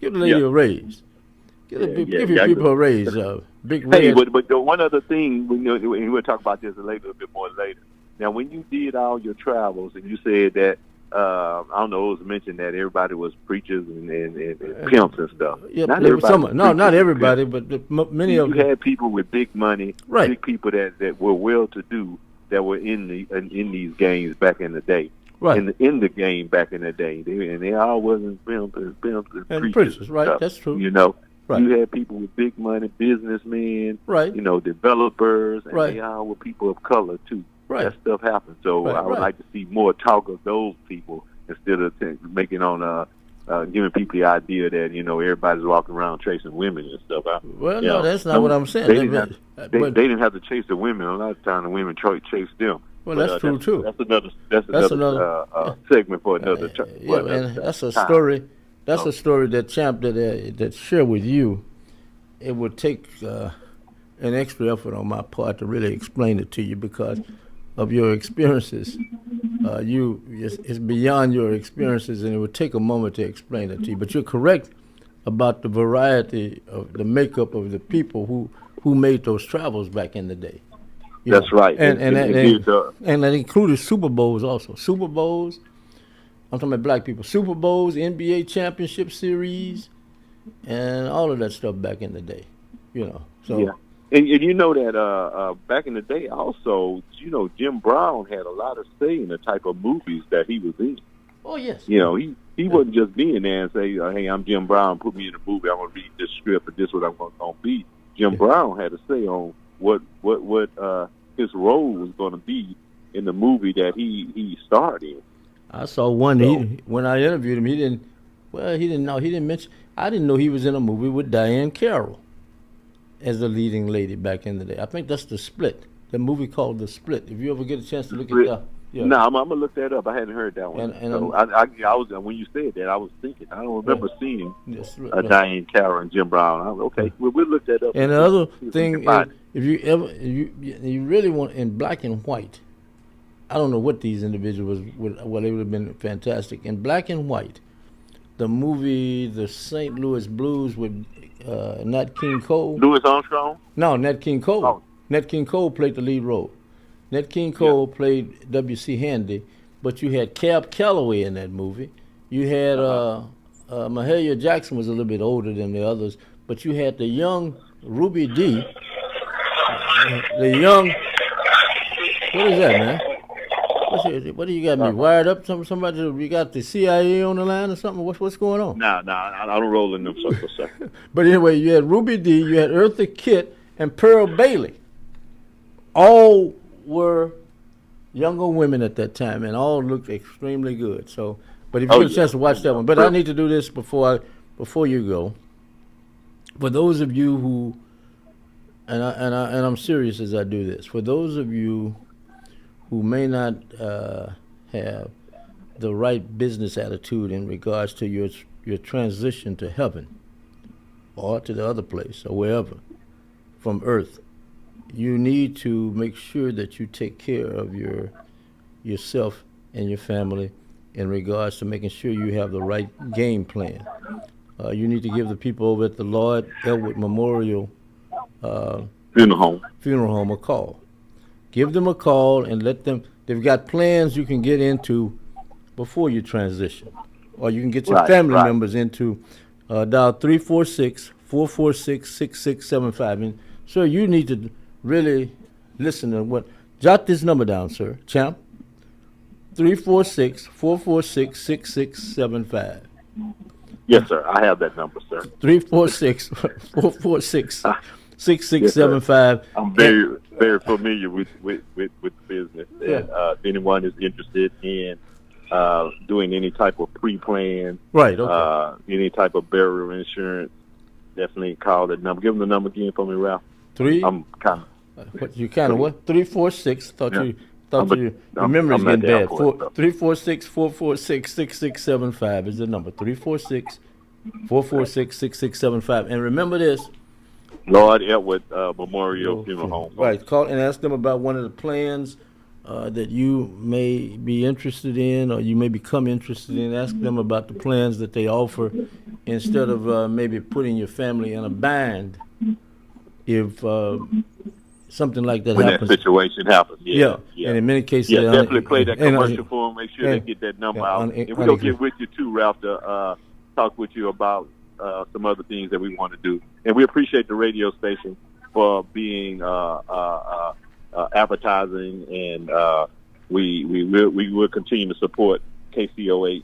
Speaker 9: Give the lady a raise. Give your people a raise. Big Red.
Speaker 17: Hey, but the one other thing, we'll talk about this a little bit more later. Now, when you did all your travels and you said that, I don't know, it was mentioned that everybody was preachers and pimps and stuff.
Speaker 9: Yeah, not everybody, but many of them.
Speaker 17: You had people with big money, big people that were well-to-do that were in these games back in the day.
Speaker 9: Right.
Speaker 17: In the game back in the day. They all wasn't pimps and
Speaker 9: preachers, right?
Speaker 17: Stuff,
Speaker 9: that's true.
Speaker 17: Right. You had people with big money, businessmen,
Speaker 9: right?
Speaker 17: Developers, and
Speaker 9: right.
Speaker 17: they all were people of color too.
Speaker 9: Right.
Speaker 17: That stuff happened. So I would like to see more talk of those people instead of making on giving people the idea that everybody's walking around chasing women and stuff.
Speaker 9: No, that's not what I'm saying.
Speaker 17: They didn't have to chase the women. A lot of times the women chase them.
Speaker 9: Well, that's true too.
Speaker 17: That's another segment for another.
Speaker 9: That's a story. That's a story that Champ that share with you. it would take an extra effort on my part to really explain it to you because of your experiences. It's beyond your experiences, and it would take a moment to explain it to you. But you're correct about the variety of the makeup of the people who made those travels back in the day.
Speaker 17: That's right.
Speaker 9: And that included Super Bowls also. Super Bowls, I'm talking about black people. Super Bowls, NBA championship series, and all of that stuff back in the day. So.
Speaker 17: Yeah. And you know that back in the day also, Jim Brown had a lot of say in the type of movies that he was in.
Speaker 9: Oh, yes.
Speaker 17: He wasn't just being there and say, hey, I'm Jim Brown, put me in a movie, I'm going to read this script, and this is what I'm going to be. Jim Brown had to say on what his role was going to be in the movie that he starred in.
Speaker 9: I saw one, when I interviewed him, he didn't mention, I didn't know he was in a movie with Diane Carroll as the leading lady back in the day. I think that's The Split, the movie called The Split. If you ever get a chance to look at that. Yeah.
Speaker 17: No, I'm going to look that up. I hadn't heard that one. I was when you said that, I was thinking. I don't remember seeing Diane Carroll and Jim Brown. We'll look that up.
Speaker 9: And the other thing is, if you really want in black and white, I don't know what these individuals they would have been fantastic. In black and white, the movie The St. Louis Blues with Nat King Cole.
Speaker 17: Louis Armstrong?
Speaker 9: No, Nat King Cole.
Speaker 17: Oh.
Speaker 9: Nat King Cole played the lead role. Nat King Cole played W.C. Handy, but you had Cab Calloway in that movie. You had Mahalia Jackson was a little bit older than the others, but you had the young Ruby Dee. What is that, man? What do you got me wired up? Somebody, you got the CIA on the line or something? What's going on?
Speaker 17: Nah, I don't roll in them circles, sir.
Speaker 9: But anyway, you had Ruby Dee, you had Eartha Kitt, and Pearl Bailey. All were younger women at that time, and all looked extremely good. So, but if you get a chance to watch that one, but I need to do this before you go. For those of you who, and I'm serious as I do this. For those of you who may not have the right business attitude in regards to your transition to heaven or to the other place or wherever from earth, you need to make sure that you take care of yourself and your family in regards to making sure you have the right game plan. You need to give the people over at the Lloyd Elwood Memorial
Speaker 17: Funeral
Speaker 9: Home a call. Give them a call and let them, they've got plans you can get into before you transition. Or you can get your family members into, dial 346-446-6675. And sir, you need to really listen to jot this number down, sir, champ, 346-446-6675.
Speaker 17: Yes, sir, I have that number, sir.
Speaker 9: 346-446-6675.
Speaker 17: I'm very familiar with business. Yeah. And, if anyone is interested in doing any type of pre-plan, any type of burial insurance, definitely call that number. Give them the number again for me, Ralph. I'm kind of.
Speaker 9: You kind of what? 346. Your memory's getting bad. 346-446-6675 is the number. 346-446-6675. And remember this.
Speaker 17: Lloyd Elwood Memorial Funeral Home.
Speaker 9: Right. Call and ask them about one of the plans that you may be interested in, or you may become interested in. Ask them about the plans that they offer, instead of maybe putting your family in a bind if something like that happens.
Speaker 17: When that situation happens, yeah.
Speaker 9: And in many cases,
Speaker 17: definitely play that commercial for them. Make sure they get that number out. And we're gonna get with you too, Ralph, to talk with you about some other things that we want to do. And we appreciate the radio station for being advertising, and we will continue to support KCOH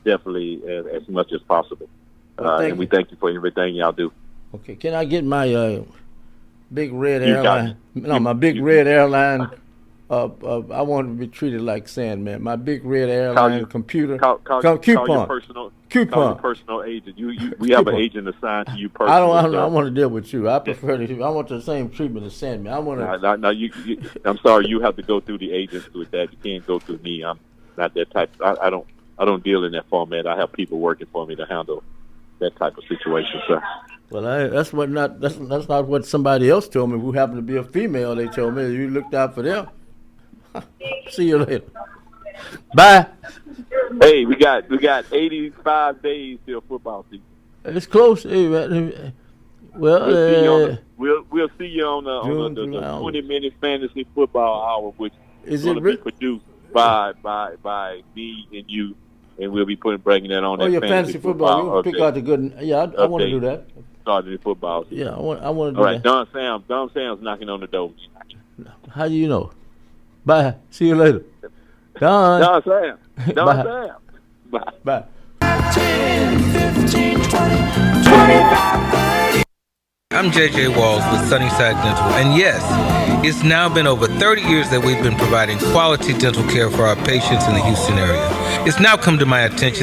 Speaker 17: definitely as much as possible. And we thank you for everything y'all do.
Speaker 9: Okay, can I get my big red airline? No, my big red airline. I want to be treated like Sandman. My big red airline computer.
Speaker 17: Call your personal agent. We have an agent assigned to you personally.
Speaker 9: I don't want to deal with you. I prefer to. I want the same treatment as Sandman. I want to.
Speaker 17: No, I'm sorry. You have to go through the agents with that. You can't go through me. I'm not that type. I don't deal in that format. I have people working for me to handle that type of situation, sir.
Speaker 9: Well, that's not what somebody else told me. Who happened to be a female? They told me you looked out for them. See you later. Bye.
Speaker 17: Hey, we got 85 days till football season.
Speaker 9: It's close. Hey, man. Well,
Speaker 17: we'll see you on the 20-minute fantasy football hour, which is going to be produced by me and you, and we'll be bringing that on.
Speaker 9: Oh, your fantasy football. We'll pick out the good. Yeah, I want to do that.
Speaker 17: Starting the football season.
Speaker 9: Yeah, I want to do that.
Speaker 17: All right, Don Sam's knocking on the door.
Speaker 9: How do you know? Bye. See you later. Don
Speaker 17: Sam.
Speaker 9: Bye.
Speaker 17: Bye.
Speaker 9: Bye.
Speaker 8: 10, 15, 20, 25, 30.
Speaker 7: I'm JJ Walls with Sunnyside Dental, and yes, it's now been over 30 years that we've been providing quality dental care for our patients in the Houston area. It's now come to my attention that